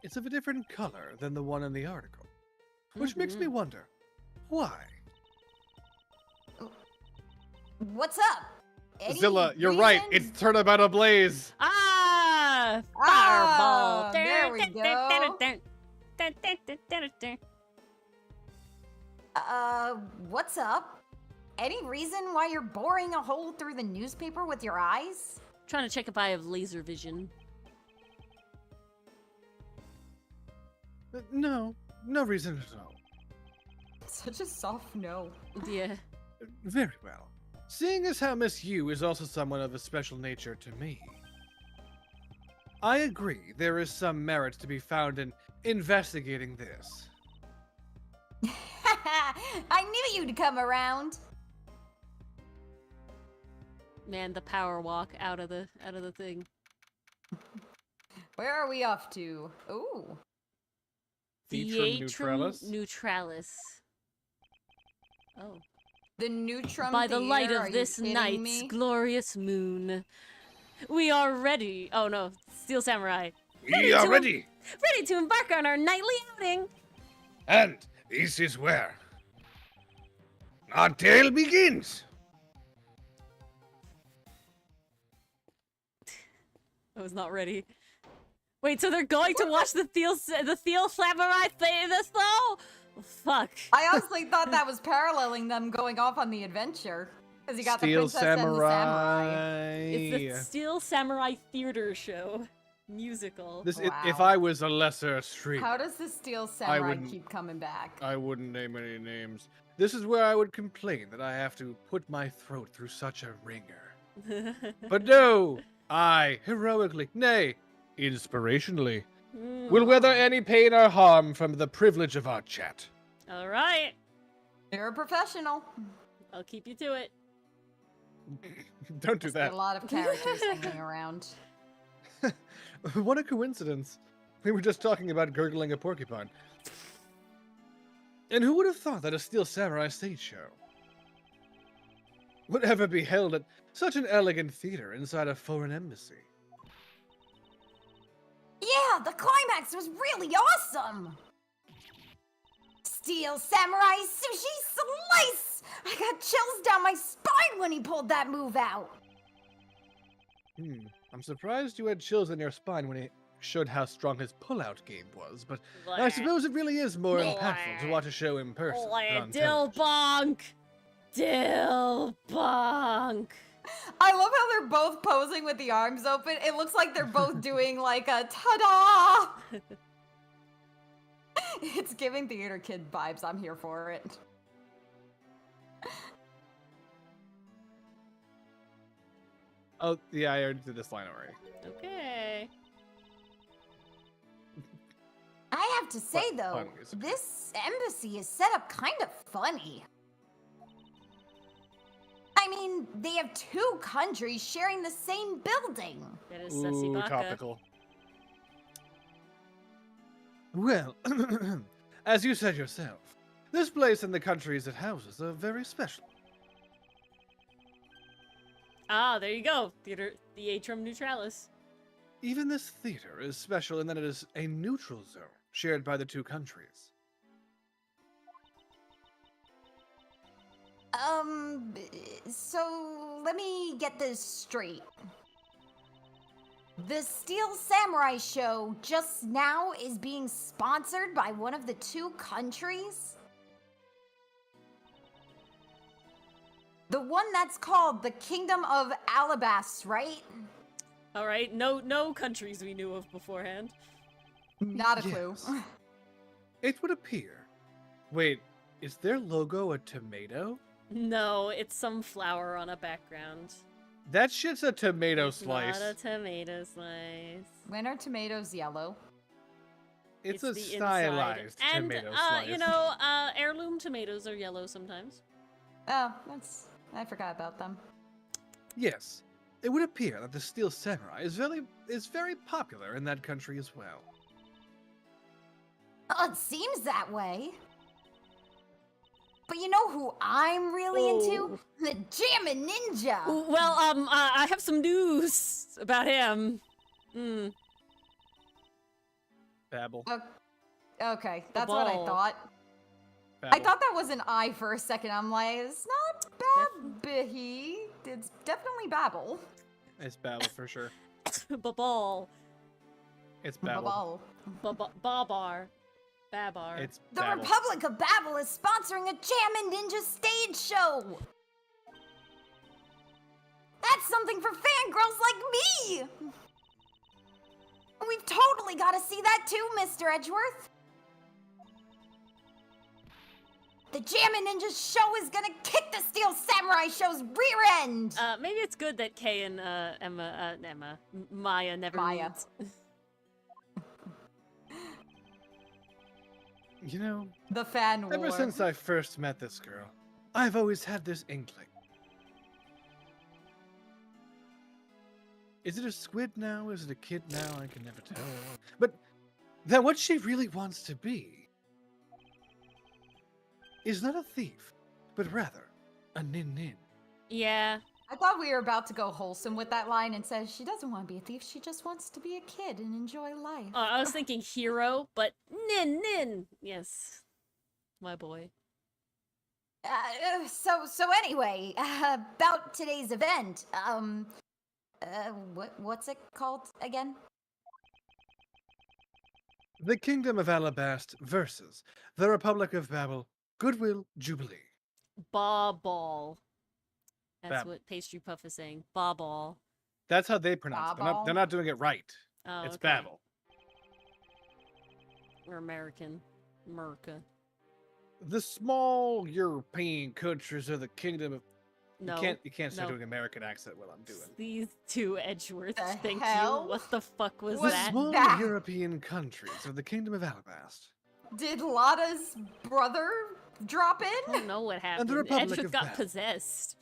It's of a different color than the one in the article, which makes me wonder, why? What's up? Any Zilla, you're right. reason? It's Turnabout ablaze. Ah! Ah, Fireball! there we what's up? Any reason why you're boring a hole through the newspaper with your eyes? Trying to check if I have laser vision. No reason at all. Such a soft no. Yeah. Very well. Seeing as how Miss Yu is also someone of a special nature to me, I agree there is some merit to be found in investigating this. I knew you'd come around. Man, the power walk out of the thing. Where are we off to? Ooh. Theatrum Neutralis? Neutralis. Oh. The Neutrum By the light Theater, are of you this kidding night's me? glorious moon, we are ready. Oh no, Steel Samurai. We are ready! Ready to embark on our nightly outing. And this is where our tale begins. I was not ready. Wait, so they're going to watch the Steel Samurai thing this though? Fuck. I honestly thought that was paralleling them going off on the adventure. Because you got the Steel princess and the samurai. It's the Steel Samurai Theater Show musical. If Wow. I was a lesser streamer, How does the Steel Samurai wouldn't- keep coming back? I wouldn't name any names. This is where I would complain that I have to put my throat through such a ringer. But no, I heroically, nay, inspirationally, will weather any pain or harm from the privilege of our chat. All right. You're a professional. I'll keep you to it. Don't do A that. lot of characters hanging around. What a coincidence. We were just talking about gurgling a porcupine. And who would have thought that a Steel Samurai stage show would ever be held at such an elegant theater inside a foreign embassy? Yeah, the climax was really awesome! Steel Samurai Sushi Slice! I got chills down my spine when he pulled that move out! I'm surprised you had chills in your spine when he showed how strong his pull-out game was, but I Blah. suppose it really is more Blah. impactful to watch a show in person than on Dill television. bonk! Dill bonk! I love how they're both posing with the arms open. It looks like they're both doing like a ta-da! It's giving theater kid vibes. I'm here for it. Oh, yeah, I already did this line already. Okay. I have to say Fun though, music. this embassy is set up kind of funny. I mean, they have two countries sharing the same building. That is Ooh, Sessibaka. topical. Well, as you said yourself, this place and the countries it houses are very special. Ah, there you go. The Atrium Neutralis. Even this theater is special in that it is a neutral zone shared by the two countries. So let me get this straight. The Steel Samurai show just now is being sponsored by one of the two countries? The one that's called the Kingdom of Alabas, right? All right. No countries we knew of beforehand. Not a clue. Yes. It would appear. Wait, is their logo a tomato? No, it's some flower on a background. That shit's a tomato It's slice. not a tomato slice. When are tomatoes yellow? It's a the inside. stylized And, tomato slice. you know, heirloom tomatoes are yellow sometimes. Oh, I forgot about them. Yes, it would appear that the Steel Samurai is very popular in that country as well. Oh, it seems that way. But you know who I'm really Oh. into? The Jammin' Ninja! Ooh, well, I have some news about him. Babble. Okay, that's what I ball. thought. Babble. I thought that was an I for a second. I'm like, it's not Babby. It's definitely Babble. It's Babble for sure. Babal. It's Babble. Babble. Babar. Babar. It's The Babble. Republic of Babble is sponsoring a Jammin' Ninja stage show! That's something for fangirls like me! We've totally got to see that too, Mr. Edgeworth. The Jammin' Ninja show is gonna kick the Steel Samurai show's rear end! Maybe it's good that Kay and Maya never Maya. meet. You know, The fan war. ever since I first met this girl, I've always had this inkling. Is it a squid now? Is it a kid now? I can never tell. But that what she really wants to be is not a thief, but rather a nin-nin. Yeah. I thought we were about to go wholesome with that line and says she doesn't want to be a thief, she just wants to be a kid and enjoy life. I was thinking hero, but nin. Yes. My boy. So anyway, about today's event, what's it called again? The Kingdom of Alabast versus the Republic of Babel Goodwill Jubilee. Ball. That's Bab. what Pastry Puff is saying. Ball. That's how they pronounce it. Babel? They're not doing it right. Oh, It's okay. Babel. We're American. America. The small European countries of the Kingdom of... No. You can't start no. doing American accent while I'm doing. These two Edgeworths. The Thank hell? you. What the fuck was What's The that? small that? European countries of the Kingdom of Alabast Did Lotta's brother drop I in? don't know what happened. Republic Edgeworth of got Bab. possessed.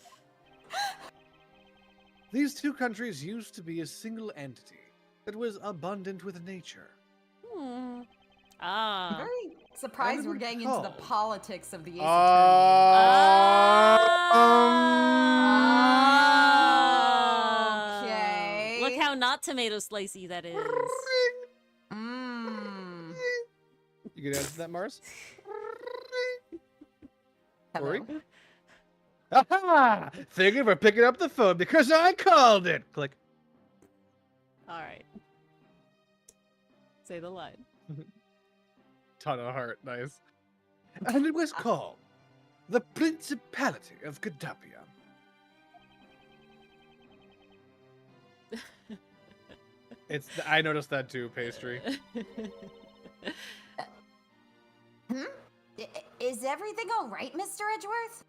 These two countries used to be a single entity that was abundant with nature. Hmm. Ah. I'm very surprised And we're it getting would into the call- politics of the Ace Ah. Okay. Look how not tomato slicey that is. Mmm. You can answer that, Mars? Hello. Ori? Aha! Thank you for picking up the phone because I called it. Click. All right. Say the line. Ton of heart, nice. And it was called the Principality of Gadapia. I noticed that too, pastry. Is everything all right, Mr. Edgeworth?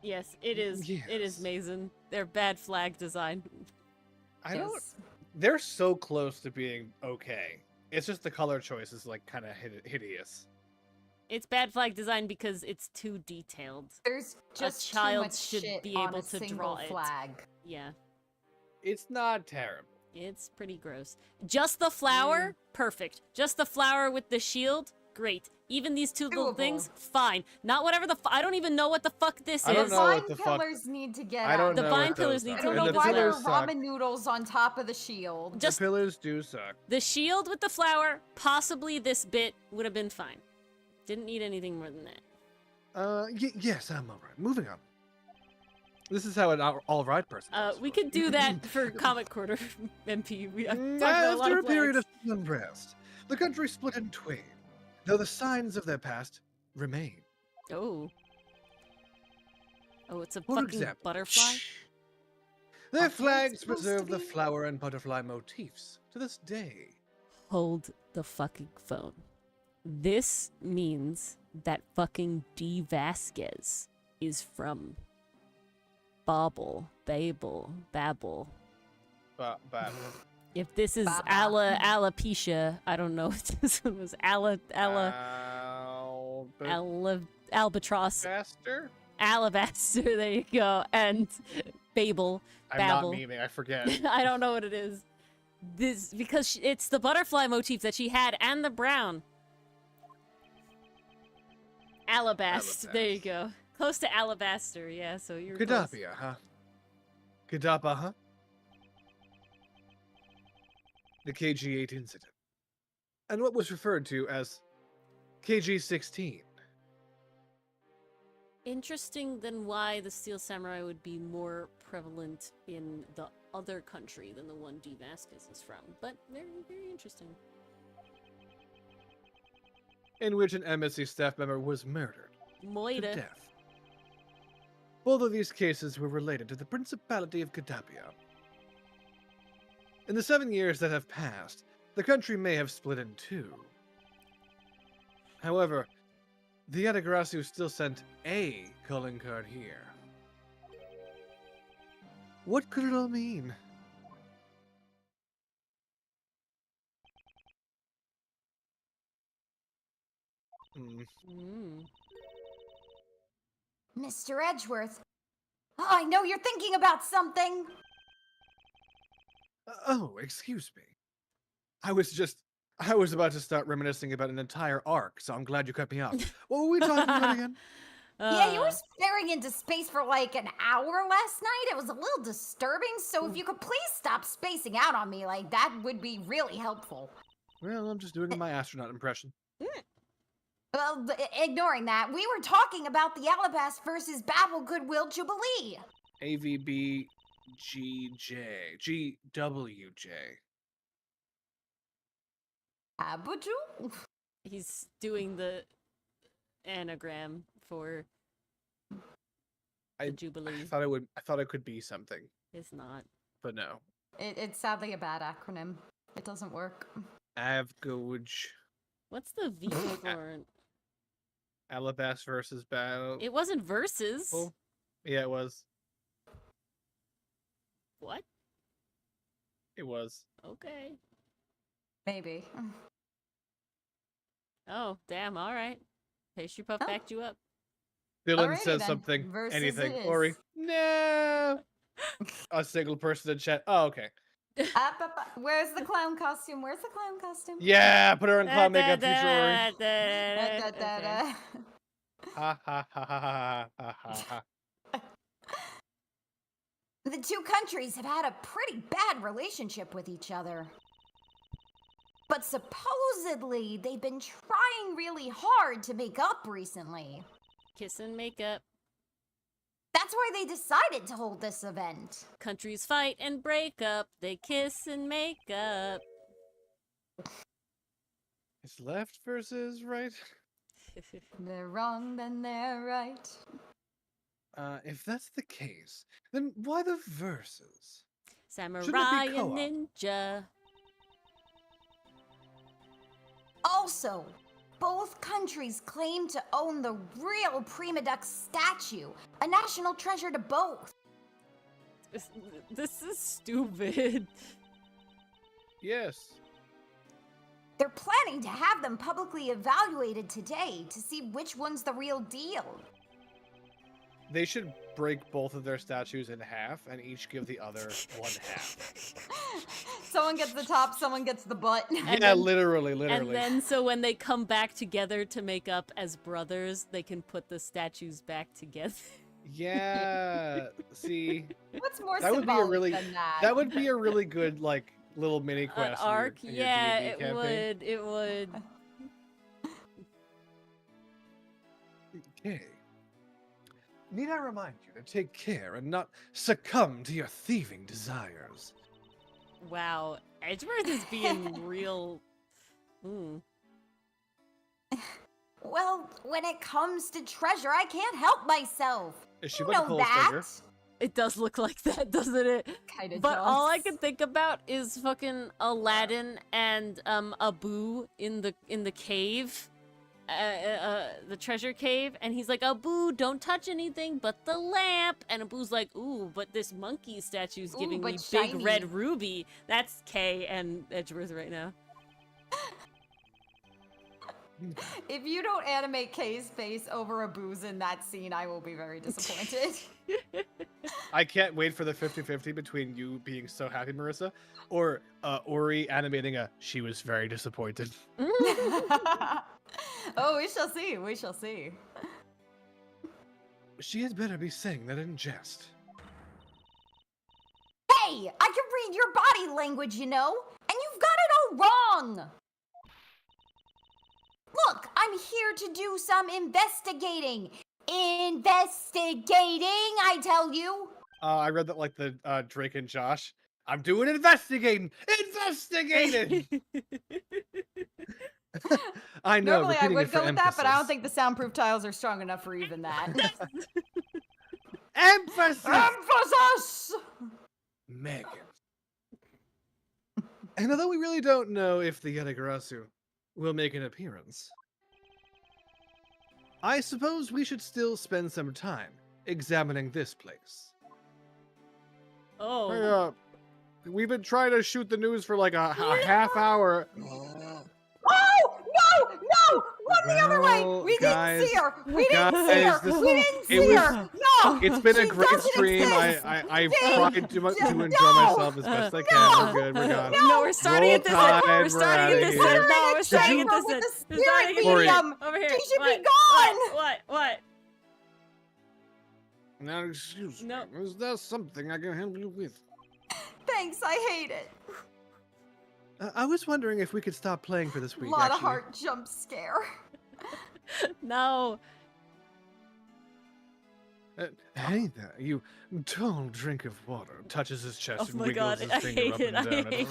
Yes, it is. It is Yes. Mason. They're bad flag design. I don't. Yes. They're so close to being okay. It's just the color choice is like kind of hideous. It's bad flag design because it's too detailed. There's just child too much should shit be on able a to single draw it. flag. Yeah, It's not terrible. it's pretty gross. Just the flower, perfect. Just the flower with the shield, great. Even these two little Doable. things, fine. Not whatever the I don't even know what the fuck this I don't is. know what Vine the fuck- pillars need to get I don't out. The know vine what pillars those need are. to I don't leave know as why well. there are pillars suck. ramen noodles on top of the shield. Just The pillars do suck. the shield with the flower, possibly this bit would have been fine. Didn't need anything more than that. Yes, I'm alright. Moving on. This is how an all right person. We could do that for Comic Quarter MP. We have talked about a lot After a of period flags. of unrest, the country split in twain, though the signs of their past remain. Oh. Oh, it's a For fucking example, butterfly? their Aren't they flags supposed to preserve the be? flower and butterfly motifs to this day. Hold the fucking phone. This means that fucking D. Vasquez is from Babel. If this is Baba. alopecia, I don't know if this one was albatross. Faster? Alabaster, there you go. And Babel. I'm Babel. not memeing, I forget. I don't know what it is. This because it's the butterfly motif that she had and the brown. Alabaster. There you go. Close to alabaster, yeah, so you're close. Gadapia, huh? Gadapa, huh? The KG-8 incident. And what was referred to as KG-16. Interesting than why the Steel Samurai would be more prevalent in the other country than the one D. Vasquez is from. But very, very interesting. In which an embassy staff member was murdered to Moida. death. Both of these cases were related to the Principality of Gadapia. In the 7 years that have passed, the country may have split in two. However, the Yadagrasu still sent a calling card here. What could it all mean? Mr. Edgeworth, I know you're thinking about something. Oh, excuse me. I was about to start reminiscing about an entire arc, so I'm glad you cut me off. What were we talking about again? Yeah, you were staring into space for like an hour last night. It was a little disturbing, so if you could please stop spacing out on me, like that would be really helpful. Well, I'm just doing my astronaut impression. Well, ignoring that, we were talking about the Alabast versus Babel Goodwill Jubilee. AVBGJ. GWJ. Abujul? He's doing the anagram for the Jubilee. I thought it could be something, It's not. but no. It's sadly a bad acronym. It doesn't work. Avgoj. What's the V for? Alabast versus Battle. It wasn't versus. Oh. Yeah, it was. What? It was. Okay. Maybe. Oh, damn, alright. Pastry Puff Oh. backed you up. Dylan Alrighty says then. something. Versus Anything. it is. Ori. No. A single person in chat. Oh, okay. Where's the clown costume? Where's the clown costume? Yeah, put her in clown makeup, Da, future Ori. da, da, Da, da, da, okay. da. Ha ha ha ha ha ha ha ha. The two countries have had a pretty bad relationship with each other. But supposedly, they've been trying really hard to make up recently. Kiss and makeup. That's why they decided to hold this event. Countries fight and break up. They kiss and make up. It's left versus right. They're wrong, then they're right. If that's the case, then why the verses? Samurai and co-op? ninja. Also, both countries claim to own the real Prima Duck statue, a national treasure to both. This is stupid. Yes. They're planning to have them publicly evaluated today to see which one's the real deal. They should break both of their statues in half and each give the other one half. Someone gets the top, someone gets the butt. Yeah, then- literally. And then so when they come back together to make up as brothers, they can put the statues back together. Yeah. See, What's more that would be a symbolic really than that? that would be a really good like little mini An quest. arc? in your Yeah, D&D it campaign. would. It would. Okay. Need I remind you to take care and not succumb to your thieving desires? Wow. Edgeworth is being real. Well, when it comes to treasure, I can't help myself. Is she You about to know pull a that. trigger? It does look like that, doesn't it? Kinda But all I does. can think about is fucking Aladdin and Abu in the cave. The treasure cave, and he's like, Abu, don't touch anything but the lamp. And Abu's like, ooh, but this monkey statue's Ooh, giving me but big shiny. red ruby. That's Kay and Edgeworth right now. If you don't animate Kay's face over a booze in that scene, I will be very disappointed. I can't wait for the 50-50 between you being so happy, Marissa, or Ori animating a she was very disappointed. Oh, we shall see. We shall see. She had better be saying that in jest. Hey, I can read your body language, you know, and you've got it all wrong. Look, I'm here to do some investigating. Investigating, I tell you. I read that like the Drake and Josh. I'm doing investigating. Investigating. I know. Normally I repeating would it for go with that, but I don't emphasis. think the soundproof tiles are strong enough for even that. Emphasis. Emphasis! Megan. And although we really don't know if the Yatagarasu will make an appearance, I suppose we should still spend some time examining this place. Oh. Hey, we've been trying to shoot the news for like a half hour. Oh, no, no! Run the other way! Well, We guys, didn't see her! We didn't see her! this- We didn't it see was- her! No! It's been a She great doesn't stream. exist. I've Dang, tried to enjoy no, myself as best I can. We're good. We're gone. No, we're starting Roll at this Tide, end. We're we're starting outta at this here. end. No, we're starting at chamber this with end. the We're starting spirit at this medium. end. Over here. She should be What? gone. What? Now, excuse me. No. Is there something I can help you with? Thanks, I hate it. I was wondering if we could stop playing for this A week. lot of actually. heart jump scare. No. Hey there, you tall drink of water. Touches his chest Oh and my wiggles god, his I finger hate up it. and I down. hate it.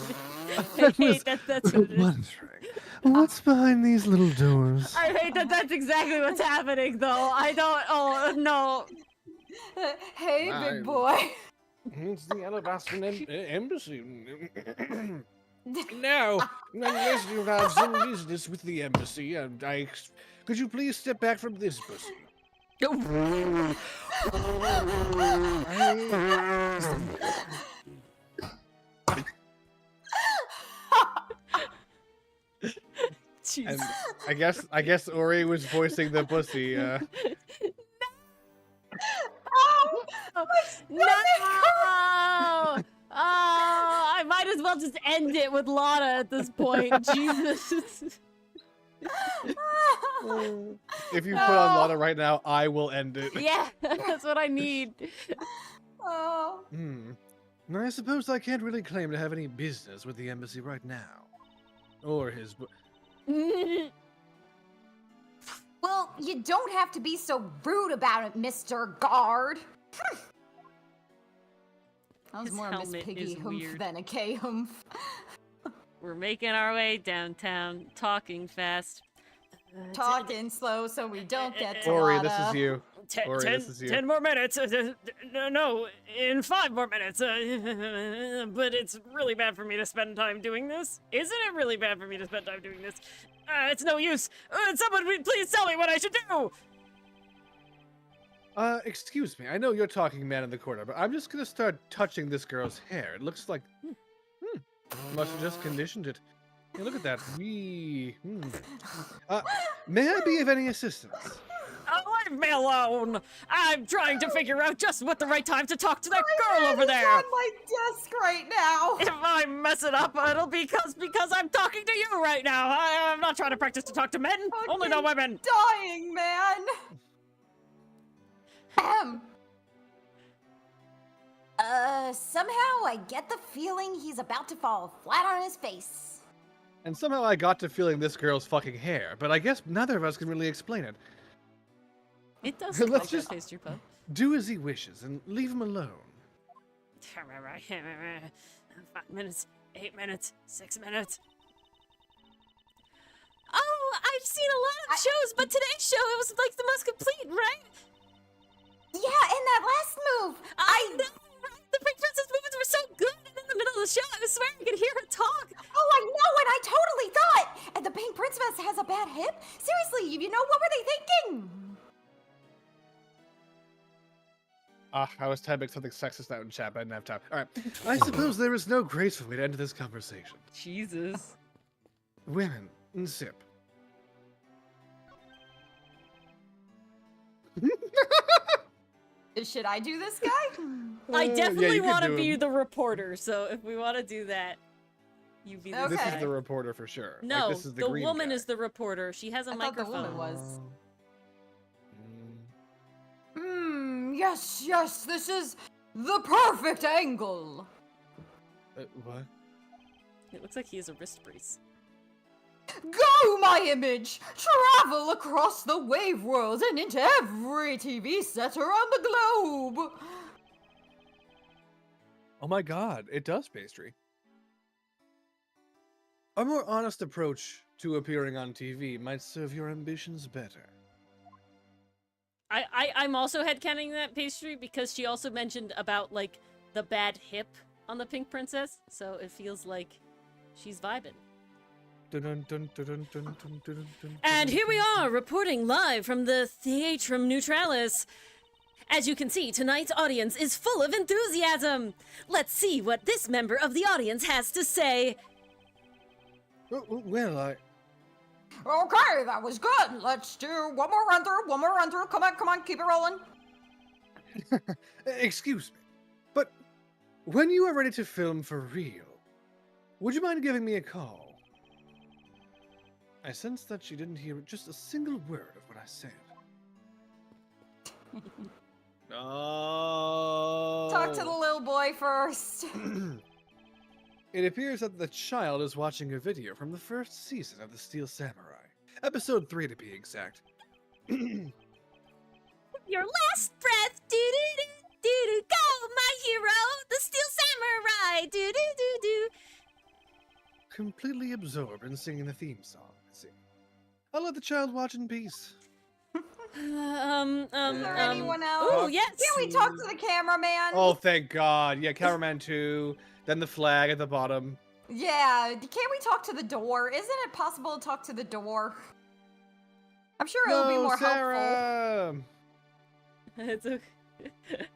I was hate that that's what it is. wondering, what's behind these little doors? I hate that that's exactly what's happening, though. I don't. Oh, no. Hey, I- big boy. It's the Alabastan embassy. Now, unless you have some business with the embassy, could you please step back from this pussy? Jeez. And I guess Ori was voicing the pussy. Oh, No! Oh, I might as well just end it with Lana at this point. Jesus. If you put on Lana right now, I will end it. Yeah, that's what I need. oh. I suppose I can't really claim to have any business with the embassy right now. Or his... Well, you don't have to be so rude about it, Mr. Guard. That was His more a Miss helmet Piggy is humph weird. than a K humph. We're making our way downtown, talking fast. Talking slow so we don't get to Ori, Lana. this is you. Ori, ten, this is you. 10 more minutes. No, in 5 more minutes. But it's really bad for me to spend time doing this. Isn't it really bad for me to spend time doing this? It's no use. Someone please tell me what I should do. Excuse me. I know you're talking man in the corner, but I'm just gonna start touching this girl's hair. It looks like... Must have just conditioned it. Hey, look at that. Wee. May I be of any assistance? Oh, leave me alone. I'm trying to figure out just what the right time to talk to that girl My over head is there. on my desk right now. If I mess it up, it'll be because I'm talking to you right now. I'm not trying to practice to talk to men, only to Fucking women. Dying, man. Somehow I get the feeling he's about to fall flat on his face. And somehow I got to feeling this girl's fucking hair, but I guess neither of us can really explain it. It does Let's look like just- a pastry puff. Do as he wishes and leave him alone. 5 minutes, 8 minutes, 6 minutes. Oh, I've seen a lot of shows, but today's show it was like the most complete, right? Yeah, and that last move. I know, right? The Pink Princess movements were so good, and in the middle of the show, I swear I could hear her talk. Oh, I know, and I totally thought. And the Pink Princess has a bad hip? Seriously, you know, what were they thinking? I was typing something sexist out in chat, but I didn't have time. Alright. I suppose there is no graceful way to end this conversation. Jesus. Women, sip. Should I do this guy? I definitely you can want to do be him. the reporter, so if we want to do that, you be the Okay. This guy. is the reporter for sure. No, like, this is the green woman guy. is the reporter. She has a I thought the microphone. woman was. Mm, Yes, this is the perfect angle. what? It looks like he has a wrist brace. Go, my image! Travel across the wave world and into every TV set around the globe! Oh my god, it does pastry. A more honest approach to appearing on TV might serve your ambitions better. I'm also headcanon that pastry because she also mentioned about like the bad hip on the Pink Princess, so it feels like she's vibing. And here we are, reporting live from the Theatrum Neutralis. As you can see, tonight's audience is full of enthusiasm. Let's see what this member of the audience has to say. Well, Okay, that was good. Let's do one more run through. Come on, keep it rolling. excuse me, but when you are ready to film for real, would you mind giving me a call? I sensed that she didn't hear just a single word of what I said. Oh. Talk to the little boy first. It appears that the child is watching a video from the first season of The Steel Samurai. Episode 3 to be exact. Your last breath, do-do-do-do-do, go, my hero, the Steel Samurai, do-do-do-do. Completely absorbed in singing the theme song. Let's see. I'll let the child watch in peace. Is there anyone else? Oh, yes. Can we talk to the cameraman? Oh, thank God. Yeah, cameraman 2, then the flag at the bottom. Yeah, can we talk to the door? Isn't it possible to talk to the door? I'm sure it'll be more helpful. Sarah! It's okay.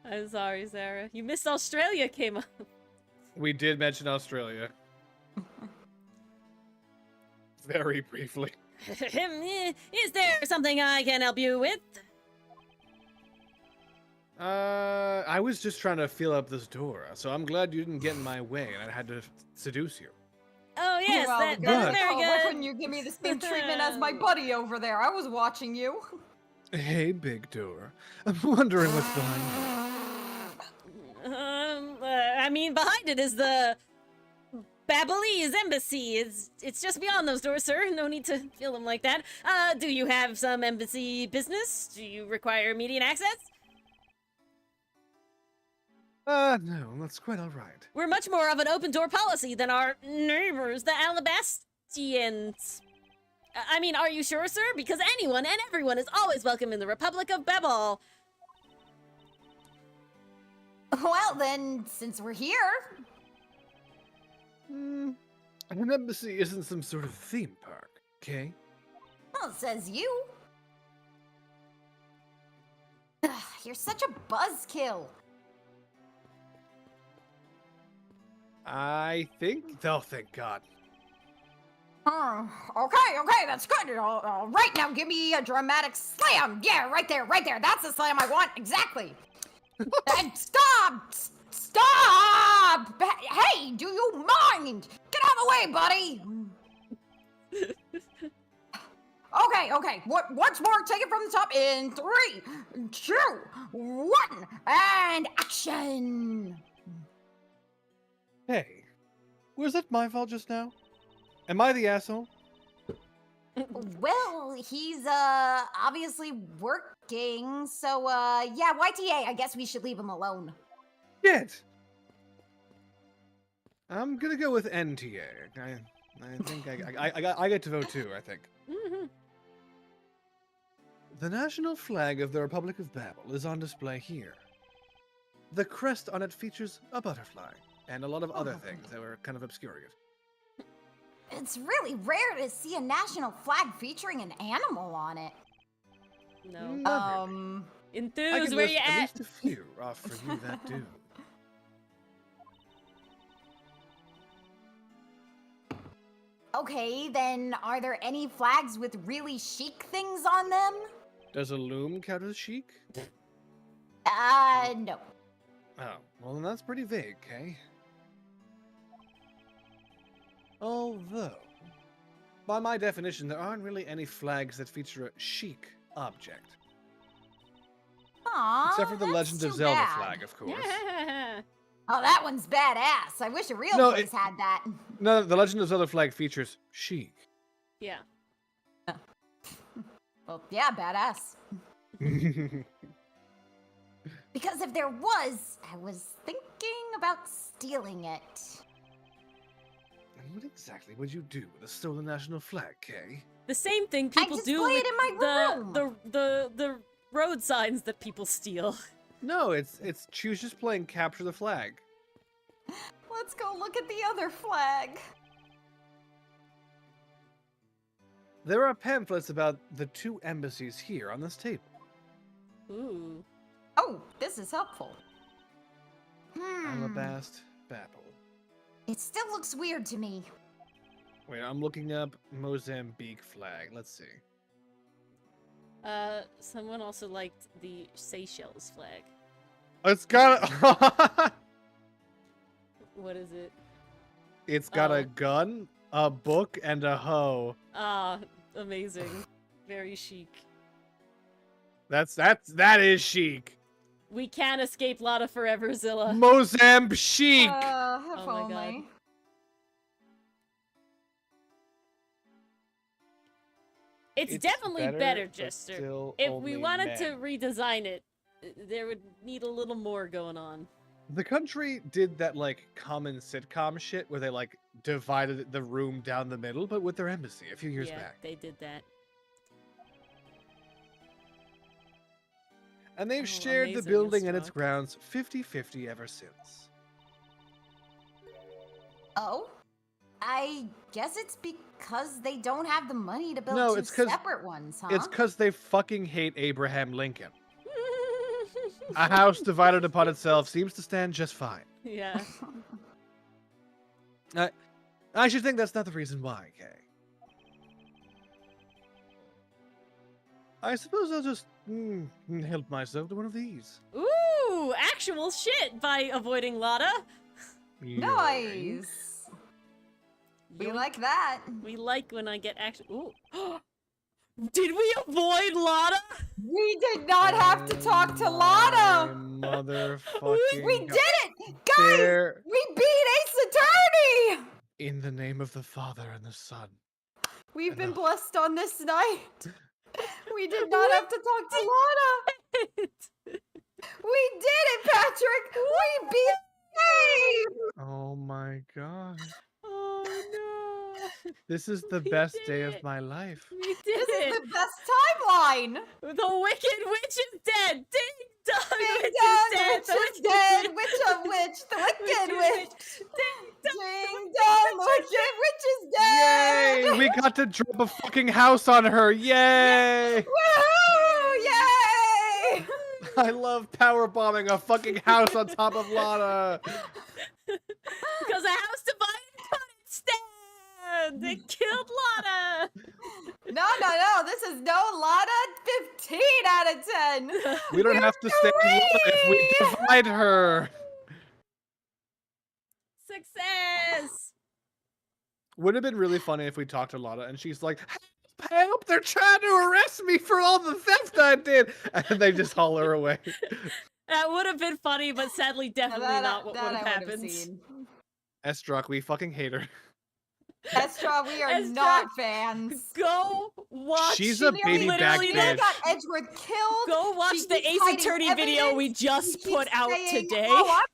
I'm sorry, Sarah. You missed Australia came up. We did mention Australia. Very briefly. Is there something I can help you with? I was just trying to feel up this door, so I'm glad you didn't get in my way and I had to seduce you. Oh, yes, Well, that's good. very oh, why good. couldn't you give me the same treatment as my buddy over there? I was watching you. Hey, big door. I'm wondering what's behind you. I mean, behind it is the Babylese embassy. It's just beyond those doors, sir. No need to feel them like that. Do you have some embassy business? Do you require immediate access? No, that's quite all right. We're much more of an open door policy than our neighbors, the Alabastians. I mean, are you sure, sir? Because anyone and everyone is always welcome in the Republic of Babel. Well, then, since we're here, An embassy isn't some sort of theme park, okay? well, says you. Ugh, you're such a buzzkill. I think they'll thank God. Okay, that's good. All right, now give me a dramatic slam. Yeah, right there. That's the slam I want. Exactly. And stop! Stop! Hey, do you mind? Get out of the way, buddy. Okay. Once more, take it from the top in 3, 2, 1, and action. Hey, was it my fault just now? Am I the asshole? Well, he's obviously working, so yeah, YTA, I guess we should leave him alone. Shit! I'm gonna go with NTA. I think I get to vote too, I think. The national flag of the Republic of Babel is on display here. The crest on it features a butterfly, and a lot of other things that were kind of obscuring it. It's really rare to see a national flag featuring an animal on it. No. Not really. I Enthuse, can where list you at at? least a few off for you that do. Okay, then are there any flags with really chic things on them? Does a loom count as chic? No. Oh, well then that's pretty vague, okay? Although, by my definition, there aren't really any flags that feature a chic object. Aw, Except for the that's Legend of too Zelda bad. flag, of course. Yeah. Oh, that one's badass. I wish a real No, place had that. No, the Legend of Zelda flag features chic. Yeah. Well, yeah, badass. Because if there was, I was thinking about stealing it. What exactly would you do with a stolen national flag, Kay? The same thing I people do display with it in my room. the road signs that people steal. No, it's choose just playing capture the flag. Let's go look at the other flag. There are pamphlets about the 2 embassies here on this table. Ooh. Oh, this is helpful. Alabast Babel. It still looks weird to me. Wait, I'm looking up Mozambique flag. Let's see. Someone also liked the Seychelles flag. It's got a What is it? It's got Oh. a gun, a book, and a hoe. Ah, amazing. Very chic. That is chic. We can't escape Lotta Forever, Zilla. Mozambique. If Oh my only. God. It's definitely better, but Jester. still If we only wanted to men. redesign it, there would need a little more going on. The country did that like common sitcom shit where they like divided the room down the middle, but with their embassy a few years Yeah, back. they did that. And they've Oh, shared the amazing, building and its Stroke. grounds 50-50 ever since. Oh? I guess it's because they don't have the money to build No, 2 it's 'cause- separate ones, huh? It's because they fucking hate Abraham Lincoln. A house divided upon itself seems to stand just fine. Yeah. I should think that's not the reason why, Kay. I suppose I'll just help myself to one of these. Ooh, actual shit by avoiding Lotta. Yoink. Nice. We Yoink. like that. We like when I get action. Ooh. Did we avoid Lotta? We did not have to talk to Lotta. Motherfucking. We did it, guys. There. We beat Ace Attorney. In the name of the Father and the Son. We've been Enough. blessed on this night. We did not have to talk to Lotta. We did it, Patrick. We beat the game. Oh my god. Oh no. This is the We best did day it. of my life. We did This it. is the best timeline. The Wicked Witch is dead. Ding dong. Ding Witch dong, is dead. witch is dead. Witch of witch, the wicked witch. Ding Ding dong, the wicked witch is dead. Yay! We got to drop a fucking house on her. Yay! Woohoo! Yay! I love power bombing a fucking house on top of Lotta. Because a house divided couldn't stand. They killed Lotta. No. This is no Lotta. 15 out of 10. We don't have to stay with Lotta if we divide her. Success. Would have been really funny if we talked to Lotta and she's like, help, they're trying to arrest me for all the theft I did. And they just haul her away. That would have been funny, but sadly, definitely not what would have happened. Estrock, we fucking hate her. Estra, we are Estra, not fans. Go watch. She's a baby back literally bitch. got Edgeworth killed. Go watch She the keeps Ace hiding Attorney video we evidence. just She put keeps out saying, today. Oh, I'm not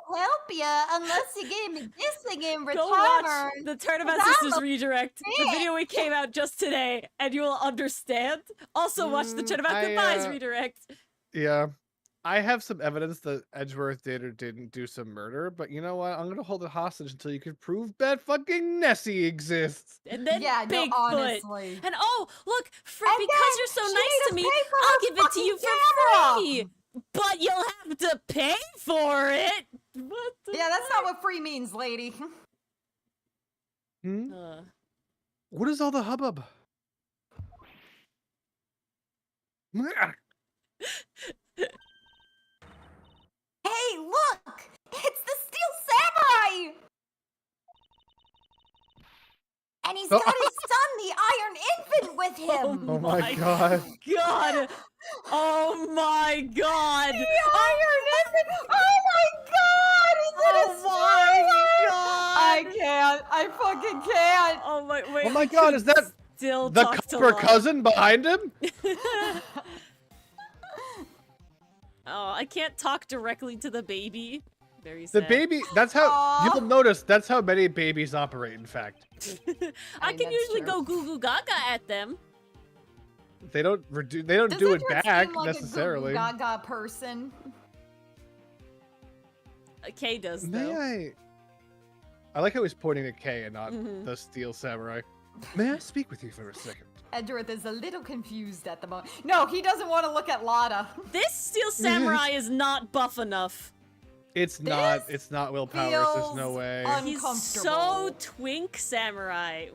gonna help you unless you give me this thing in return. Go watch the Turnabout I'm Sisters a redirect, the bitch. video we came out just today, and you will understand. Also watch the Turnabout Goodbyes redirect. Yeah. I have some evidence that Edgeworth did or didn't do some murder, but you know what? I'm gonna hold it hostage until you can prove that fucking Nessie exists. And then Yeah, no, Bigfoot. honestly. And oh, look, And because then you're so she nice made to us me, pay for I'll her give it to you for fucking free. But you'll have to pay for it. What the Yeah, that's not what free means, lady. Hmm? Uh, What is all the hubbub? Hey, look! It's the Steel Samurai! And he's got his son, the Iron Infant, with him! Oh my god. God. Oh my god. The Iron Infant! Oh my god! He's in his god. I can't. I fucking can't. Oh my wait. Oh my I god, can is that still the talk to copper Lana. cousin behind him? Oh, I can't talk directly to the baby. Very The sad. baby, that's how, Aw. you'll notice, that's how many babies operate, in fact. I mean, can that's usually true. go goo goo gaga at them. They don't do Does it Edward back, seem like necessarily. a Goo Gaga person? Kay does May though. I like how he's pointing at Kay and not Mhm. the Steel Samurai. May I speak with you for a second? Edgeworth is a little confused at the moment. No, he doesn't want to look at Lotta. This Steel Samurai is not buff enough. It's not Will Powers, there's no feels way. He's so Uncomfortable. twink samurai.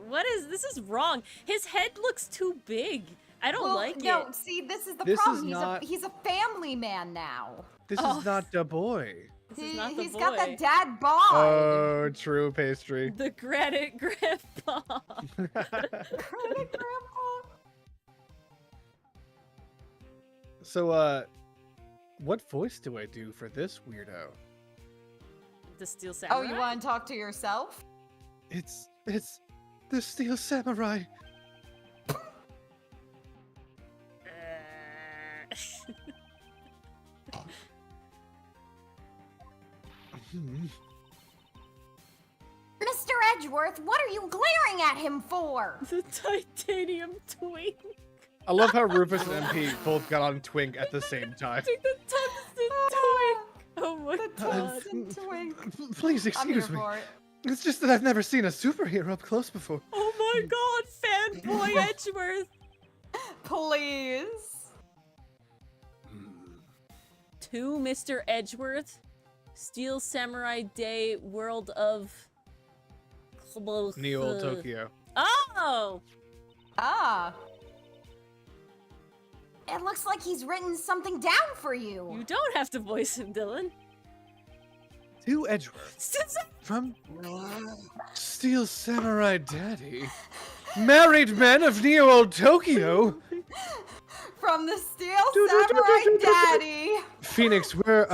This is wrong. His head looks too big. I don't like no, it. see, this is the This problem. is not- He's a family man now. This Oh. is not the boy. This is not the He's boy. got that dad bod. Oh, true pastry. The granite grandpa. Credit grandpa. So, what voice do I do for this weirdo? The Steel Samurai. Oh, you want to talk to yourself? It's the Steel Samurai. Hmm. Mr. Edgeworth, what are you glaring at him for? The titanium twink. I love how Rufus and MP both got on Twink at the same time. The tungsten twink. Oh my The god. tungsten twink. Please I'm here excuse me. for it. It's just that I've never seen a superhero up close before. Oh my god, fanboy Edgeworth. Please. To Mr. Edgeworth, Steel Samurai Day, World of Neo Tokyo. Oh! Ah. It looks like he's written something down for you. You don't have to voice him, Dylan. To Edgeworth from Steel Samurai Daddy. Married men of Neo-Old Tokyo. From the Steel Samurai Daddy. Phoenix, we're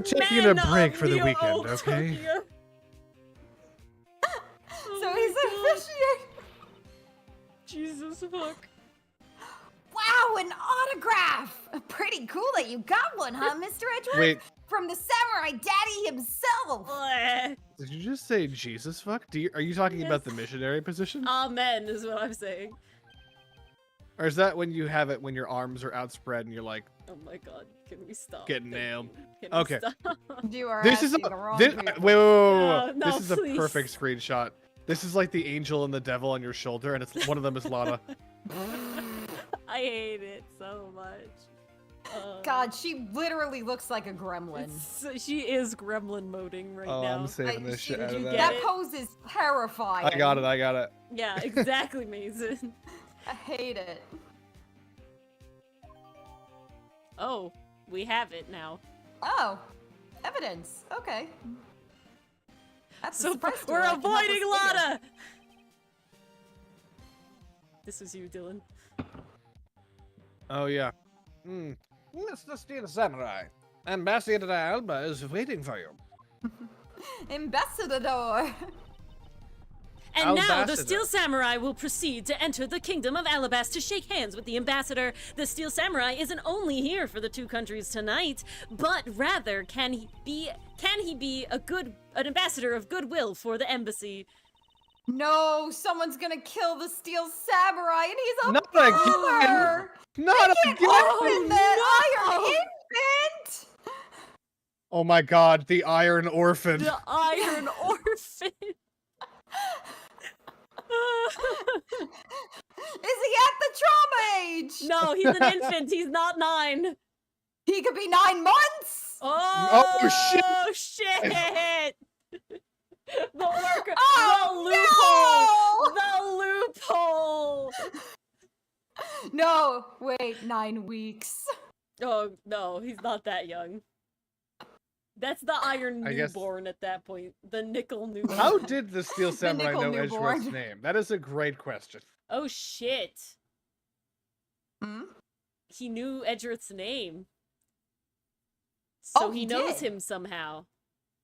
taking a break for the weekend, okay? So he's officiating. Jesus fuck. Wow, an autograph! Pretty cool that you got one, huh, Mr. Edgeworth? Wait. From the Samurai Daddy himself! Did you just say Jesus fuck? Are you talking about the missionary position? Amen is what I'm saying. Or is that when you have it when your arms are outspread and you're like, Oh my god, can we stop? getting Thank nailed? you. Can we Okay. stop? You are This is asking the wrong wait, people. wait. No, This is please. a perfect screenshot. This is like the angel and the devil on your shoulder, and it's one of them is Lana. I hate it so much. God, she literally looks like a gremlin. She is gremlin moding right Oh, now. I'm saving this shit out you of get that. That it? pose is terrifying. I got it. Yeah, exactly, Mason. I hate it. Oh, we have it now. Oh, evidence. Okay. That's a So surprise to we're her. I can help us avoiding figure. Lana! This was you, Dylan. Oh yeah. Mr. Steel Samurai, Ambassador Alba is waiting for you. Ambassador. And now the Ambassador. Steel Samurai will proceed to enter the kingdom of Alabast to shake hands with the ambassador. The Steel Samurai isn't only here for the two countries tonight, but rather can he be an ambassador of goodwill for the embassy? No, someone's gonna kill the Steel Samurai, and he's a Not baller. Not again! Open that iron infant. Oh my god, the Iron Orphan. The Iron Orphan. Is he at the trauma age? No, he's an infant. He's not 9. He could be 9 months. Oh, shit. shit! The worker. Oh, The loophole. No, wait, 9 weeks. Oh no, he's not that young. That's the Iron I guess- Newborn at that point. The Nickel Newborn. How did the Steel Samurai nickel know newborn. Edgeworth's name? That is a great question. Oh shit! Hmm? He knew Edgeworth's name, so Oh, he he knows did. him somehow.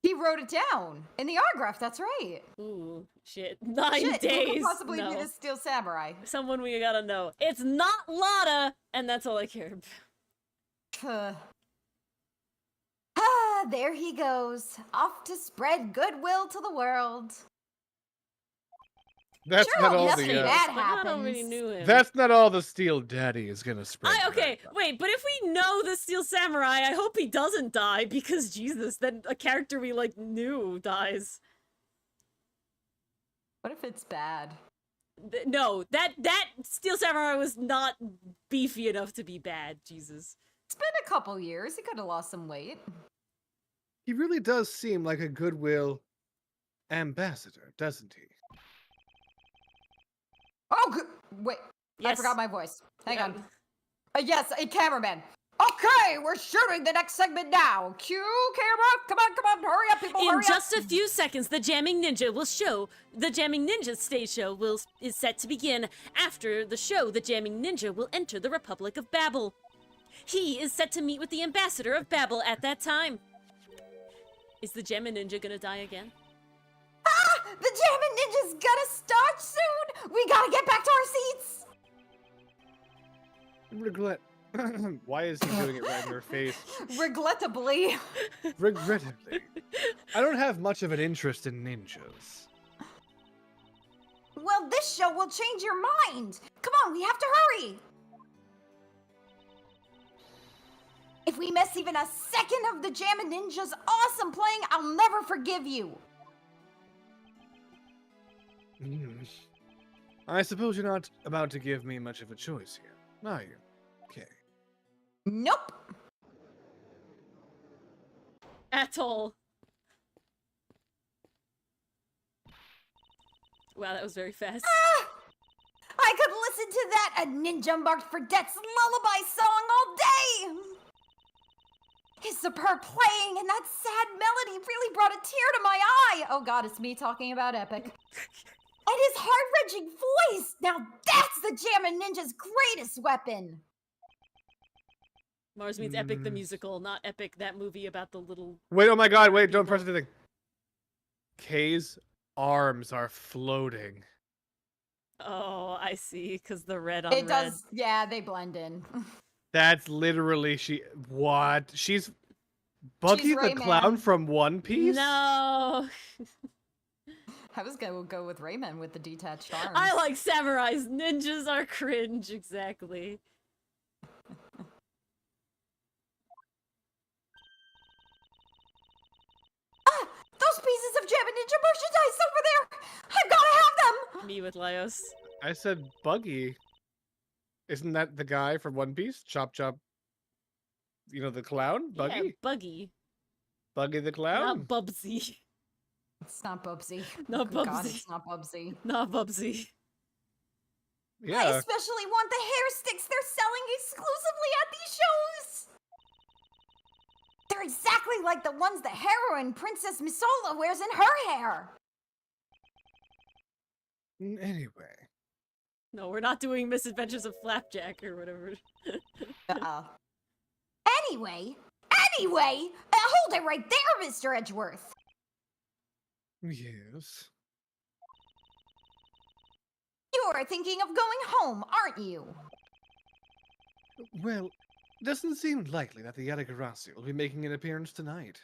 He wrote it down in the autograph. That's right. Ooh, shit! 9 Shit, who days. could possibly no. be the Steel Samurai? Someone we gotta know. It's not Lana, and that's all I care about. Ah, there he goes, off to spread goodwill to the world. That's Sure, not all nothing the. bad But not already happens. knew him. That's not all the Steel Daddy is gonna spread. Okay, wait, but if we know the Steel Samurai, I hope he doesn't die, because Jesus, then a character we, like, knew dies. What if it's bad? No, that Steel Samurai was not beefy enough to be bad, Jesus. It's been a couple years. He could have lost some weight. He really does seem like a goodwill ambassador, doesn't he? Oh, wait. I Yes. forgot my voice. Hang Yeah. on. Yes, a cameraman. Okay, we're shooting the next segment now. Cue camera. Come on, hurry up, people, In hurry just up. a few seconds, the Jamming Ninja stage show is set to begin. After the show, the Jamming Ninja will enter the Republic of Babel. He is set to meet with the ambassador of Babel at that time. Is the Jamming Ninja gonna die again? Ah, the Jamming Ninja's gonna start soon. We gotta get back to our seats. Regret. Why is he doing it right in her face? Regrettably. Regrettably. I don't have much of an interest in ninjas. Well, this show will change your mind. Come on, we have to hurry. If we miss even a second of the Jammin' Ninja's awesome playing, I'll never forgive you. I suppose you're not about to give me much of a choice here, are you? Okay. Nope. At all. Wow, that was very fast. I could listen to that, a ninja marked for death's lullaby song all day! His superb playing and that sad melody really brought a tear to my eye! Oh god, it's me talking about Epic. And his heart-wrenching voice! Now that's the Jammin' Ninja's greatest weapon! Mars means Epic the musical, not Epic that movie about the little... Wait, oh my god, wait, don't press anything. Kay's arms are floating. Oh, I see, because the red on It red. does, yeah, they blend in. That's literally what? She's Buggy the Rayman. Clown from One Piece? No! I was gonna go with Rayman with the detached arms. I like samurais. Ninjas are cringe, exactly. Those pieces of Jammin' Ninja merchandise over there! I've gotta have them! Me with Laios. I said Buggy. Isn't that the guy from One Piece? Chop Chop. You know, the clown? Buggy? Yeah, Buggy. Buggy the Clown? Not Bubsy. It's not Bubsy. Not Good God, Bubsy. it's not Bubsy. Not Bubsy. I Yeah. especially want the hair sticks they're selling exclusively at these shows! They're exactly like the ones the heroine, Princess Misola, wears in her hair! Anyway. No, we're not doing Misadventures of Flapjack or whatever. Anyway, hold it right there, Mr. Edgeworth! Yes. You are thinking of going home, aren't you? Well, doesn't seem likely that the Yatagarasi will be making an appearance tonight.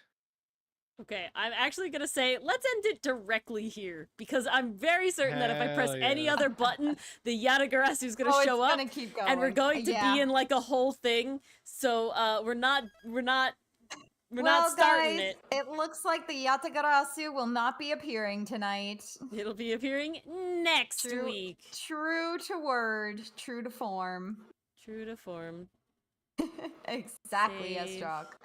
Okay, I'm actually gonna say, let's end it directly here, because I'm very certain that if I press Hell any yeah. other button, the Yatagarasu is gonna Oh, show it's up, gonna keep going. and we're going to Yeah. be in like a whole thing. So we're not Well, starting guys, it. it looks like the Yatagarasu will not be appearing tonight. It'll be appearing next True. week. True to word, true to form. True to form. Exactly, Save. S-Jock.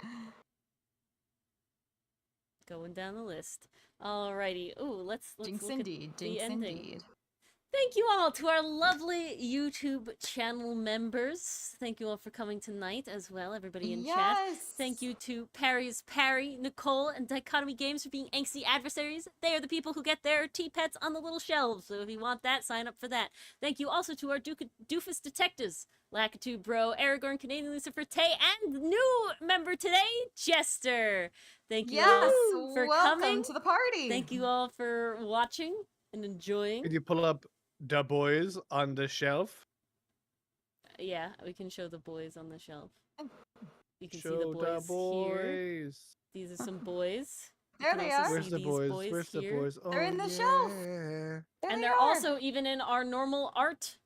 Going down the list. Alrighty. Ooh, let's Jinx look at indeed, the jinx ending. indeed. Thank you all to our lovely YouTube channel members. Thank you all for coming tonight as well, everybody in chat. Yes. Thank you to Parry's Parry, Nicole, and Dichotomy Games for being angsty adversaries. They are the people who get their tea-pets on the little shelves, so if you want that, sign up for that. Thank you also to our Doofus Detectives, Lakitu Bro, Aragorn, Canadian Lucifer, Tay, and new member today, Jester. Thank you Yes, all for welcome coming. to the party. Thank you all for watching and enjoying. Can you pull up the boys on the shelf? Yeah, we can show the boys on the shelf. You can see Show the boys, here. boys. These are some boys. You There can they also are. see Where's the these boys? Where's the here. boys? They're Oh, in the shelf. yeah. There And they they're are. also even in our normal art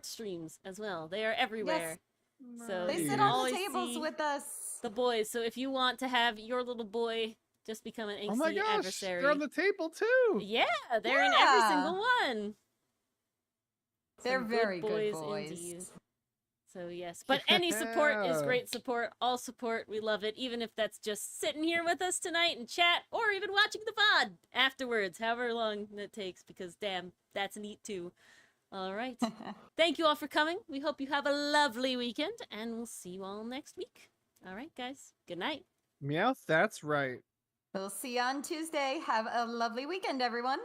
streams as well. They are everywhere. So They you sit can on the always tables see with us. the boys. So if you want to have your little boy just become an Oh my angsty gosh, adversary. they're on the table too. Yeah, they're in every Yeah. single one. They're Some very good boys. indeed. So yes, but any support is Yeah. great support. All support, we love it. Even if that's just sitting here with us tonight and chat, or even watching the VOD afterwards, however long that takes. Because damn, that's neat too. All right, thank you all for coming. We hope you have a lovely weekend, and we'll see you all next week. All right, guys. Good night. Meowth, that's right. We'll see you on Tuesday. Have a lovely weekend, everyone.